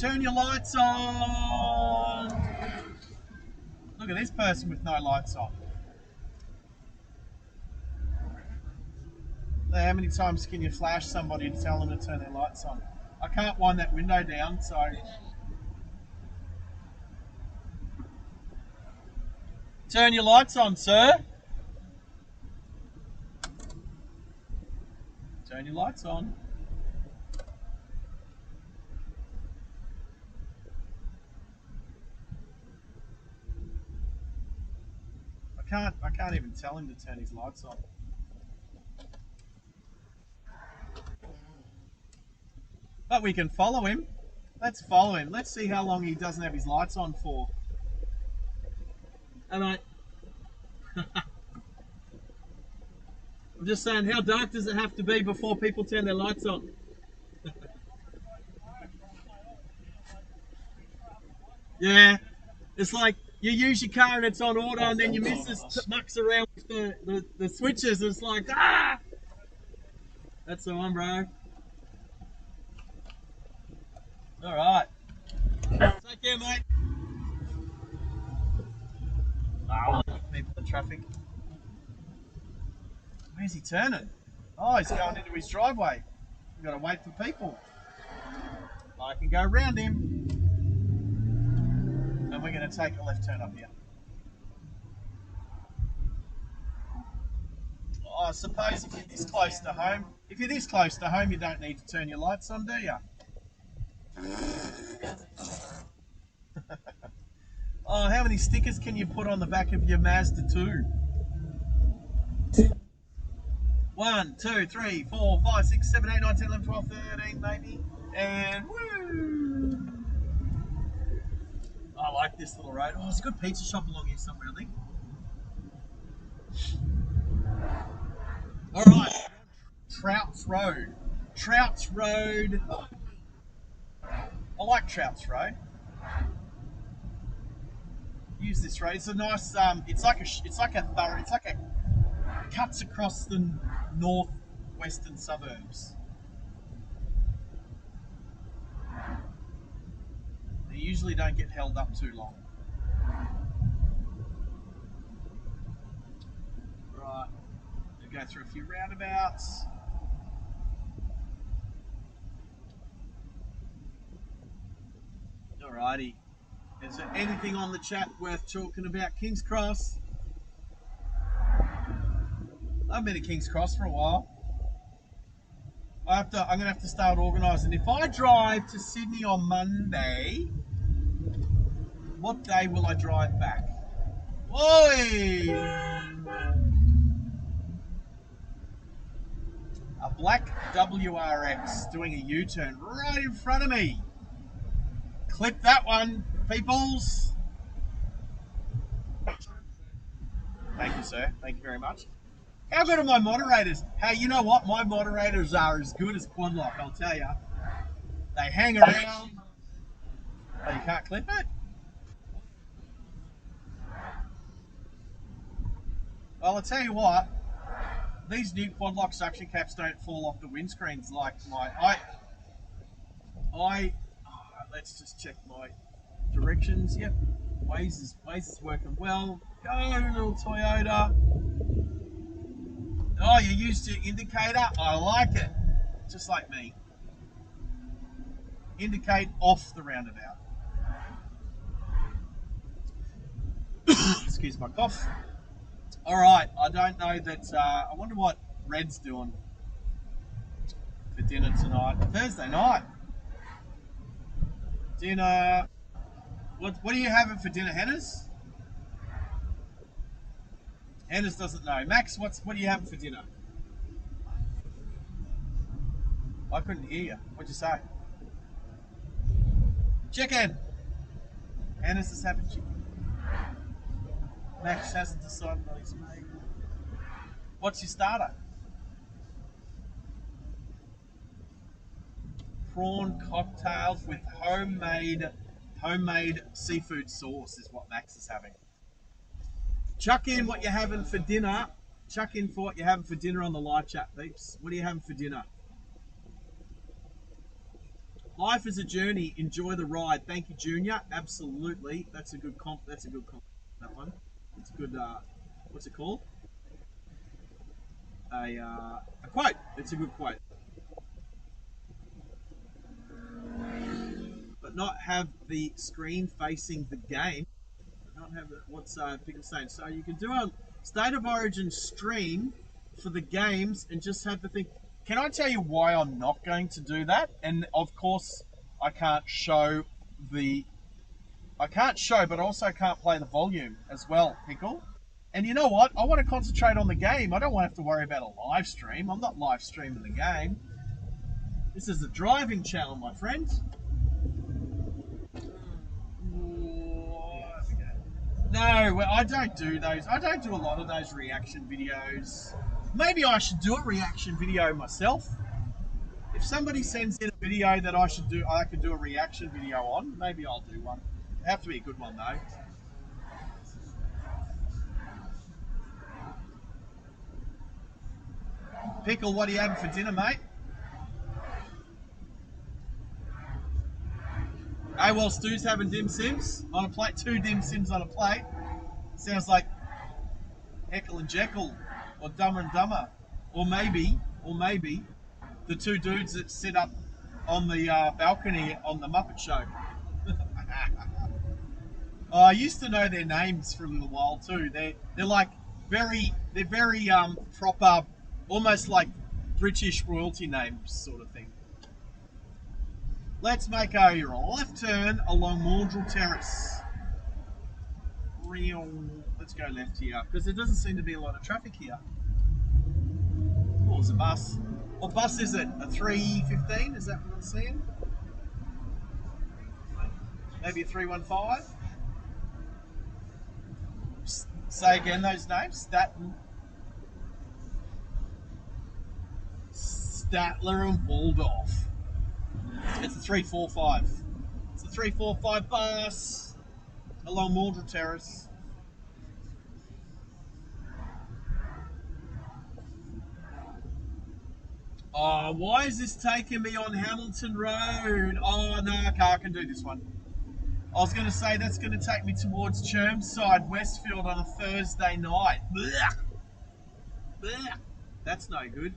S3: Turn your lights on. Look at this person with no lights on. How many times can you flash somebody and tell them to turn their lights on? I can't wind that window down, so... Turn your lights on, sir. Turn your lights on. I can't even tell him to turn his lights on. But we can follow him. Let's follow him. Let's see how long he doesn't have his lights on for. Hey, mate. I'm just saying, how dark does it have to be before people turn their lights on? Yeah. It's like you use your car and it's on auto and then your missus mucks around with the switches and it's like, ah! That's the one, bro. Alright. Take care, mate. Oh, people in traffic. Where's he turning? Oh, he's going into his driveway. We've got to wait for people. I can go around him. And we're going to take a left turn up here. Oh, I suppose if you're this close to home, you don't need to turn your lights on, do you? Oh, how many stickers can you put on the back of your Mazda 2? 1, 2, 3, 4, 5, 6, 7, 8, 9, 10, 11, 12, 13 maybe. And woo! I like this little road. Oh, there's a good pizza shop along here somewhere, I think. Alright. Trouts Road. Trouts Road. I like Trouts Road. Use this road. It's a nice. It's like a cuts across the northwestern suburbs. They usually don't get held up too long. Right. We'll go through a few roundabouts. Alrighty. Is there anything on the chat worth talking about? King's Cross. I've been to King's Cross for a while. I'm gonna have to start organising. If I drive to Sydney on Monday, what day will I drive back? Oi! A black WRX doing a U-turn right in front of me. Clip that one, peoples. Thank you, sir. Thank you very much. How good are my moderators? Hey, you know what? My moderators are as good as Quadlock, I'll tell you. They hang around. Oh, you can't clip it? Well, I'll tell you what. These new Quadlock suction caps don't fall off the windscreens like my... let's just check my directions. Yep. Waze is working well. Go, little Toyota. Oh, you used your indicator? I like it. Just like me. Indicate off the roundabout. Excuse my cough. Alright, I don't know that... I wonder what Red's doing for dinner tonight. Thursday night. Dinner... What are you having for dinner, Hennes? Hennes doesn't know. Max, what are you having for dinner? I couldn't hear you. What'd you say? Chicken. And does this happen, chicken? Max hasn't decided what he's made. What's your starter? Prawn cocktails with homemade seafood sauce is what Max is having. Chuck in what you're having for dinner. Chuck in for what you're having for dinner on the live chat, peeps. What are you having for dinner? Life is a journey. Enjoy the ride. Thank you, Junior. Absolutely. That's a good comp. That's a good comp. That one. It's a good. What's it called? A quote. It's a good quote. But not have the screen facing the game. Not have it. What's people saying? So you can do a State of Origin stream for the games and just have the thing. Can I tell you why I'm not going to do that? And of course, I can't show, but I also can't play the volume as well, Pickle. And you know what? I want to concentrate on the game. I don't want to have to worry about a live stream. I'm not live streaming the game. This is a driving channel, my friend. No, well, I don't do those. I don't do a lot of those reaction videos. Maybe I should do a reaction video myself. If somebody sends in a video that I could do a reaction video on, maybe I'll do one. It'd have to be a good one though. Pickle, what are you having for dinner, mate? Hey, well, Stu's having dim sims on a plate. 2 dim sims on a plate. Sounds like Heckle and Jekyll, or Dumber and Dumber, or maybe the 2 dudes that sit up on the balcony on the Muppet Show. Oh, I used to know their names for a little while too. They're like very proper, almost like British royalty names sort of thing. Let's make a left turn along Moggill Terrace. Let's go left here, because there doesn't seem to be a lot of traffic here. Oh, there's a bus. What bus is it? A 315? Is that what I'm seeing? Maybe a 315? Say again those names. Statler and Waldorf. It's a 345. It's a 345 bus along Moggill Terrace. Oh, why is this taking me on Hamilton Road? Oh, no, okay, I can do this one. I was going to say that's going to take me towards Chermside, Westfield on a Thursday night. Blech. Blech. That's no good.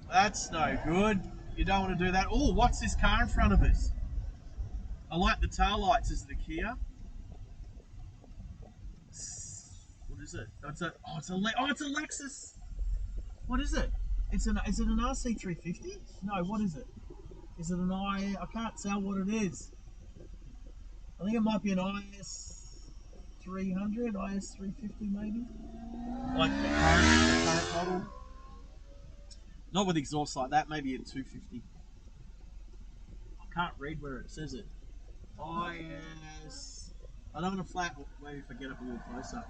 S3: That's no good. You don't want to do that. Oh, what's this car in front of us? I like the tail lights. Is the Kia? What is it? It's a Lexus. What is it? Is it an RC350? No, what is it? Is it an I can't tell what it is. I think it might be an IS300, IS350 maybe. Like the current model. Not with exhaust like that, maybe a 250. I can't read where it says it. IS. I don't want to flat. Maybe if I get up a little closer.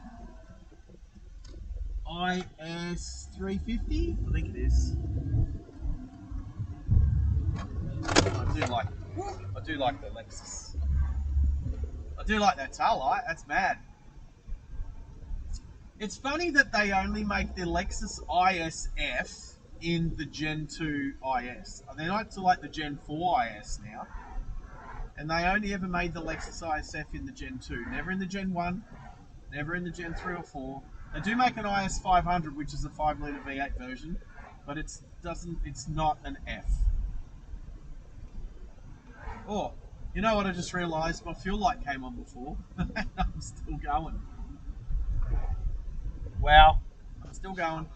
S3: IS350? I think it is. I do like the Lexus. I do like that tail light. That's mad. It's funny that they only make the Lexus ISF in the Gen 2 IS. They're not to like the Gen 4 IS now. And they only ever made the Lexus ISF in the Gen 2. Never in the Gen 1. Never in the Gen 3 or 4. They do make an IS 500, which is a 5-litre V8 version. But it's not an F. Oh, you know what I just realised? My fuel light came on before. I'm still going. Wow. I'm still going.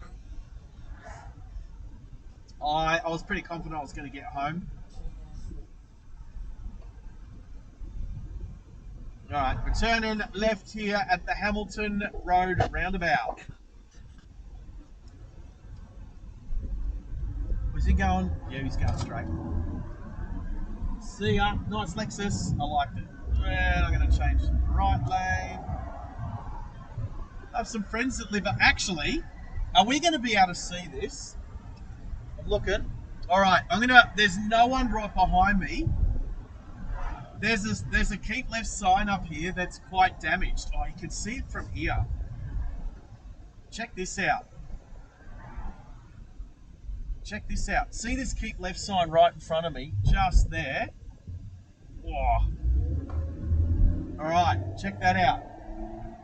S3: I was pretty confident I was going to get home. Alright, we're turning left here at the Hamilton Road roundabout. Is he going? Yeah, he's going straight. See ya. Nice Lexus. I liked it. And I'm going to change to the right lane. I have some friends that live... Actually, are we going to be able to see this? I'm looking. All right, I'm going to... There's no one right behind me. There's a keep left sign up here that's quite damaged. Oh, you can see it from here. Check this out. Check this out. See this keep left sign right in front of me? Just there. Whoa. All right, check that out.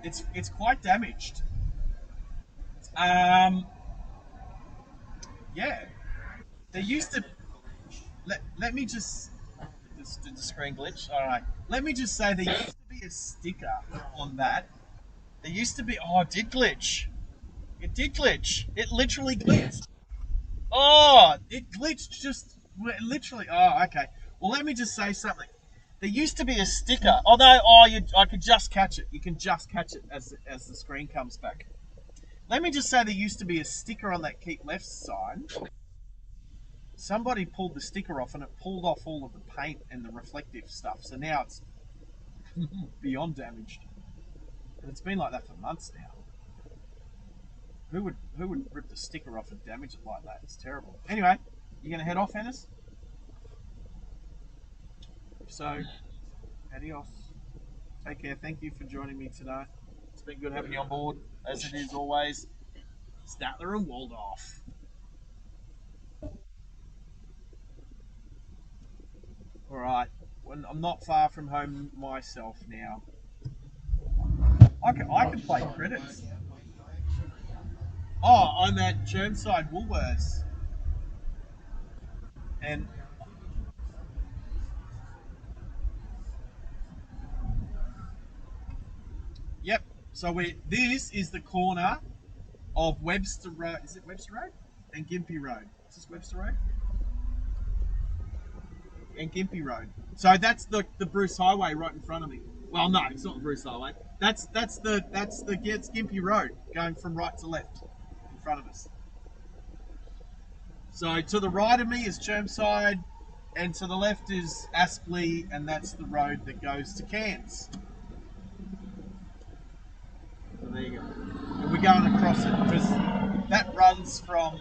S3: It's quite damaged. Yeah. There used to... Let me just... Did the screen glitch? All right. Let me just say there used to be a sticker on that. There used to be... Oh, it did glitch. It did glitch. It literally glitched. Oh, it glitched just... Literally... Oh, okay. Well, let me just say something. There used to be a sticker. Although, I could just catch it. You can just catch it as the screen comes back. Let me just say there used to be a sticker on that keep left sign. Somebody pulled the sticker off and it pulled off all of the paint and the reflective stuff. So now it's beyond damaged. And it's been like that for months now. Who would rip the sticker off and damage it like that? It's terrible. Anyway, you gonna head off, Ennis? So, adios. Take care. Thank you for joining me today. It's been good having you on board, as it is always. Statler and Waldorf. Alright, I'm not far from home myself now. I can play credits. Oh, I'm at Chermside Woolworths. And yep, so this is the corner of Webster Road. Is it Webster Road? And Gympie Road. Is this Webster Road? And Gympie Road. So that's the Bruce Highway right in front of me. Well, no, it's not the Bruce Highway. That's Gympie Road going from right to left in front of us. So to the right of me is Chermside, and to the left is Aspley, and that's the road that goes to Cairns. So there you go. And we're going across it because that runs from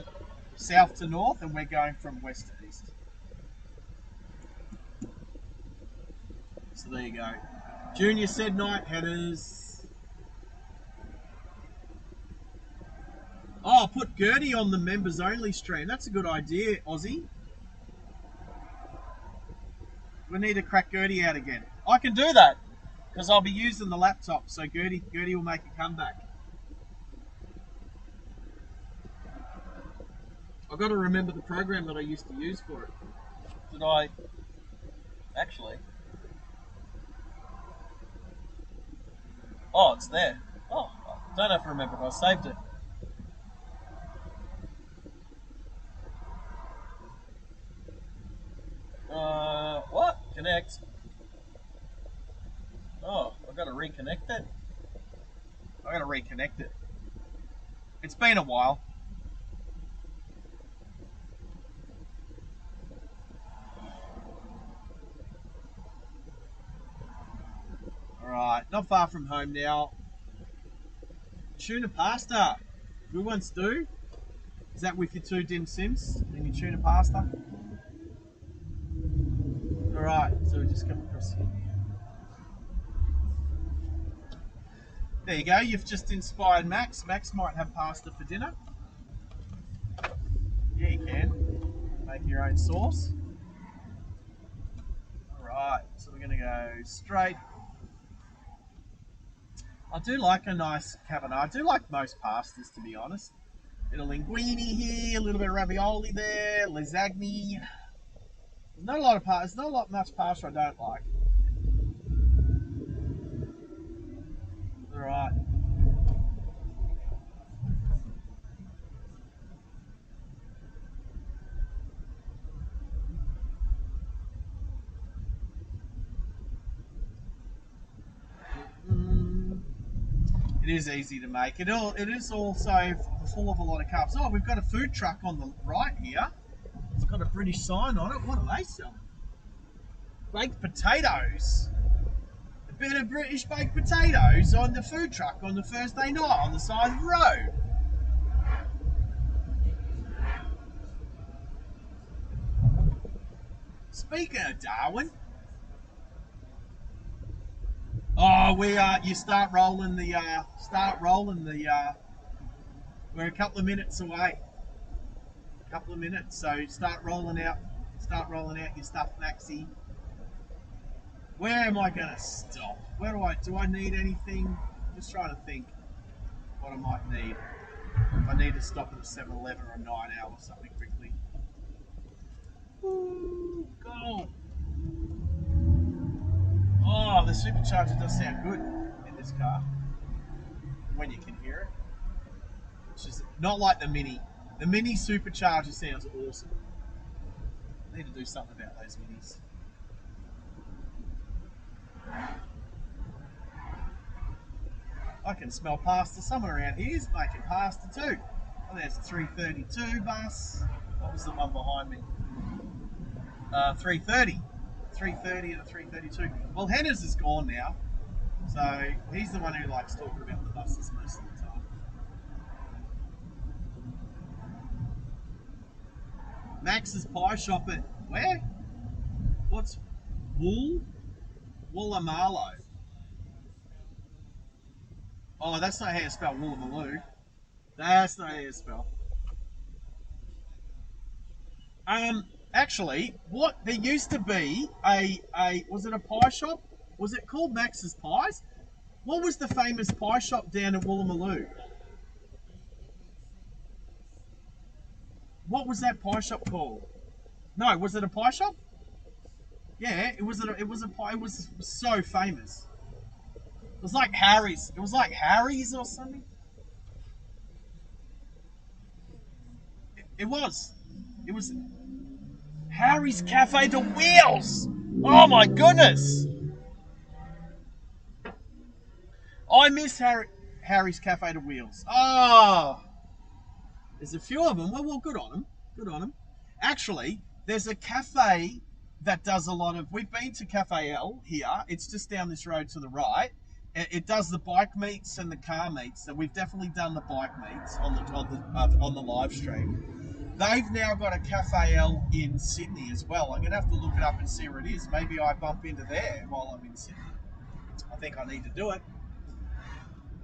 S3: south to north, and we're going from west to east. So there you go. Junior said night headers. Oh, put Gertie on the members only stream. That's a good idea, Aussie. We need to crack Gertie out again. I can do that because I'll be using the laptop, so Gertie will make a comeback. I've got to remember the program that I used to use for it. Did I actually? Oh, it's there. Oh, I don't have to remember if I saved it. What? Connect. Oh, I've got to reconnect it. I've got to reconnect it. It's been a while. Alright, not far from home now. Tuna pasta. Good ones do. Is that with your 2 dim sims and your tuna pasta? Alright, so we just come across here. There you go, you've just inspired Max. Max might have pasta for dinner. Yeah, you can. Make your own sauce. Alright, so we're going to go straight. I do like a nice carbonara. I do like most pastas, to be honest. A little linguine here, a little bit of ravioli there, lasagna. There's not a lot of pasta. There's not a lot much pasta I don't like. All right. It is easy to make. It is also full of a lot of carbs. Oh, we've got a food truck on the right here. got a British sign on it. What are they selling? Baked potatoes. A bit of British baked potatoes on the food truck on the Thursday night on the side of the road. Speaking of Darwin, you start rolling the we're a couple of minutes away. Couple of minutes, so start rolling out your stuff, Maxie. Where am I gonna stop? Do I need anything? Just trying to think what I might need. If I need to stop at a 7-Eleven or a 9-hour or something quickly. Ooh, go. Oh, the supercharger does sound good in this car. When you can hear it. It's just not like the Mini. The Mini supercharger sounds awesome. I need to do something about those Minis. I can smell pasta. Someone around here is making pasta too. Oh, there's a 332 bus. What was the one behind me? 330. 330 and a 332. Well, Henner's is gone now. So he's the one who likes talking about the buses most of the time. Max's Pie Shop at where? What's Woolloomooloo? Oh, that's not how you spell Woolloomooloo. That's not how you spell. Actually, there used to be a was it a pie shop? Was it called Max's Pies? What was the famous pie shop down in Woolloomooloo? What was that pie shop called? No, was it a pie shop? Yeah, it was a pie. It was so famous. It was like Harry's. It was like Harry's or something. It was. It was Harry's Cafe de Wheels. Oh my goodness! I miss Harry's Cafe de Wheels. Oh, there's a few of them. Well, good on them. Good on them. Actually, there's a cafe that does a lot of. We've been to Cafe L here. It's just down this road to the right. It does the bike meets and the car meets. So we've definitely done the bike meets on the live stream. They've now got a Cafe L in Sydney as well. I'm gonna have to look it up and see where it is. Maybe I bump into there while I'm in Sydney. I think I need to do it.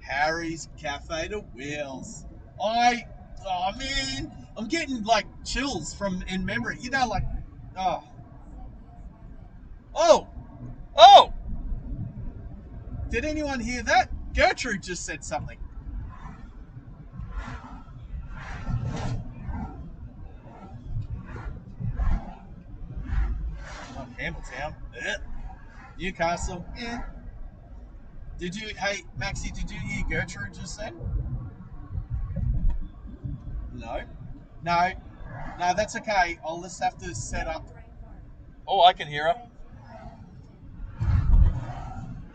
S3: Harry's Cafe de Wheels. Oh man, I'm getting like chills in memory. You know, like, oh. Did anyone hear that? Gertrude just said something. Oh, Campbelltown. Yeah. Newcastle. Yeah. Hey, Maxie, did you hear Gertrude just said? No, that's okay. I'll just have to set up. Oh, I can hear her.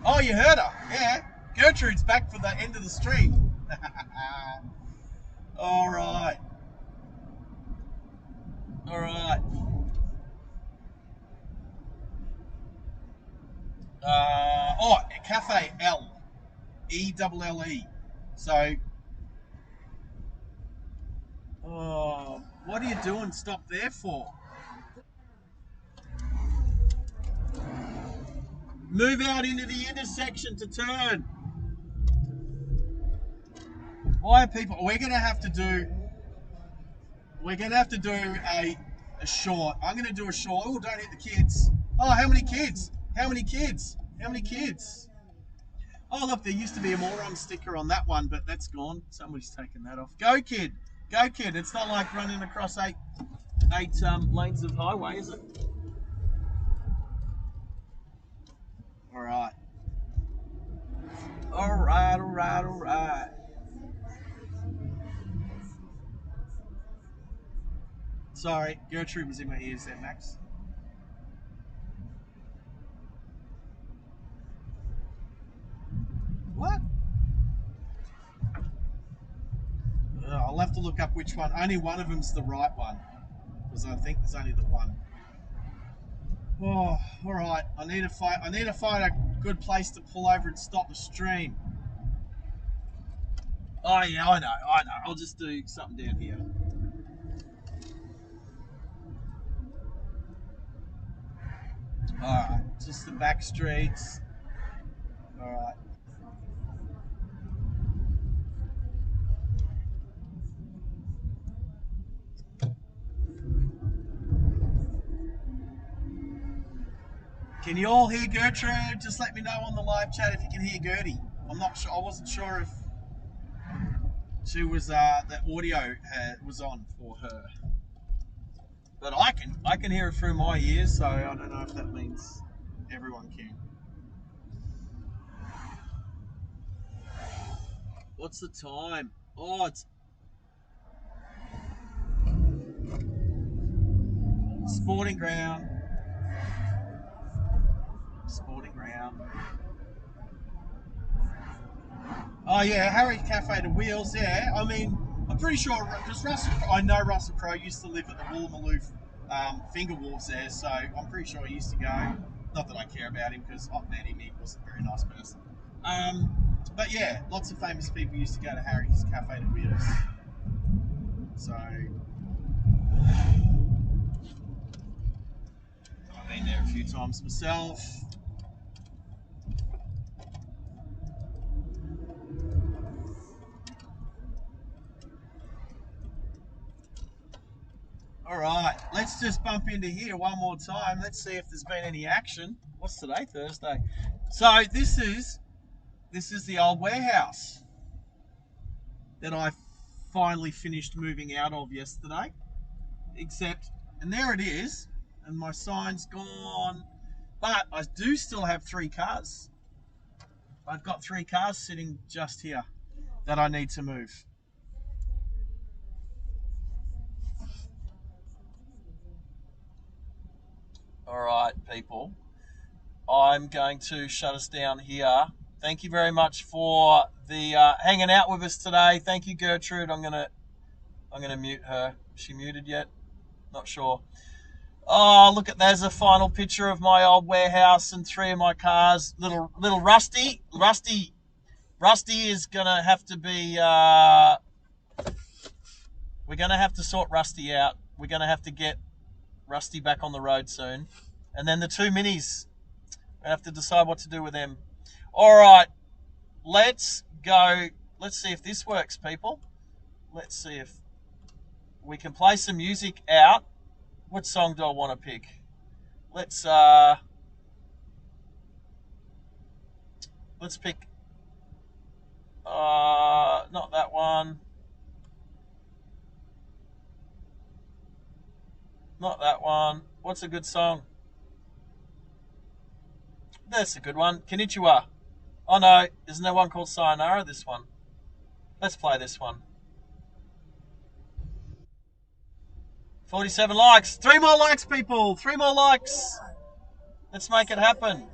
S3: Oh, you heard her? Yeah. Gertrude's back for the end of the stream. All right. Cafe L. E-double-L-E. So, what are you doing? Stop there for? Move out into the intersection to turn. Why are people? We're gonna have to do a short. I'm gonna do a short. Oh, don't hit the kids. Oh, how many kids? Oh, look, there used to be a moron sticker on that one, but that's gone. Somebody's taken that off. Go, kid. It's not like running across eight lanes of highway, is it? All right. Sorry, Gertrude was in my ears there, Max. What? I'll have to look up which one. Only one of them's the right one. because I think there's only the one. Oh, all right. I need to find a good place to pull over and stop the stream. Oh yeah, I know. I'll just do something down here. All right, just the back streets. All right. Can you all hear Gertrude? Just let me know on the live chat if you can hear Gertie. I'm not sure. I wasn't sure if she was the audio was on for her, but I can hear it through my ears, so I don't know if that means everyone can. What's the time? Oh, it's sporting ground. Sporting ground. Oh yeah, Harry Cafe to Wheels. Yeah, I mean, I'm pretty sure because I know Russell Crowe used to live at the Woolloomooloo Finger Wharves there, so I'm pretty sure he used to go. Not that I care about him because I've met him. He was a very nice person. But yeah, lots of famous people used to go to Harry's Cafe to Wheels. So I've been there a few times myself. All right, let's just bump into here one more time. Let's see if there's been any action. What's today? Thursday. So this is the old warehouse that I finally finished moving out of yesterday. And there it is, and my sign's gone. But I do still have 3 cars. I've got 3 cars sitting just here that I need to move. All right, people. I'm going to shut us down here. Thank you very much for the hanging out with us today. Thank you, Gertrude. I'm gonna mute her. Is she muted yet? Not sure. Oh, look at there's a final picture of my old warehouse and 3 of my cars. Little Rusty. Rusty is gonna have to be. We're gonna have to sort Rusty out. We're gonna have to get Rusty back on the road soon. And then the 2 minis. I have to decide what to do with them. All right, let's go. Let's see if this works, people. Let's see if we can play some music out. What song do I want to pick? Let's pick. Not that one. Not that one. What's a good song? That's a good one. Konnichiwa. Oh no, isn't there one called Sayonara? This one. Let's play this one. 47 likes. 3 more likes, people. 3 more likes. Let's make it happen.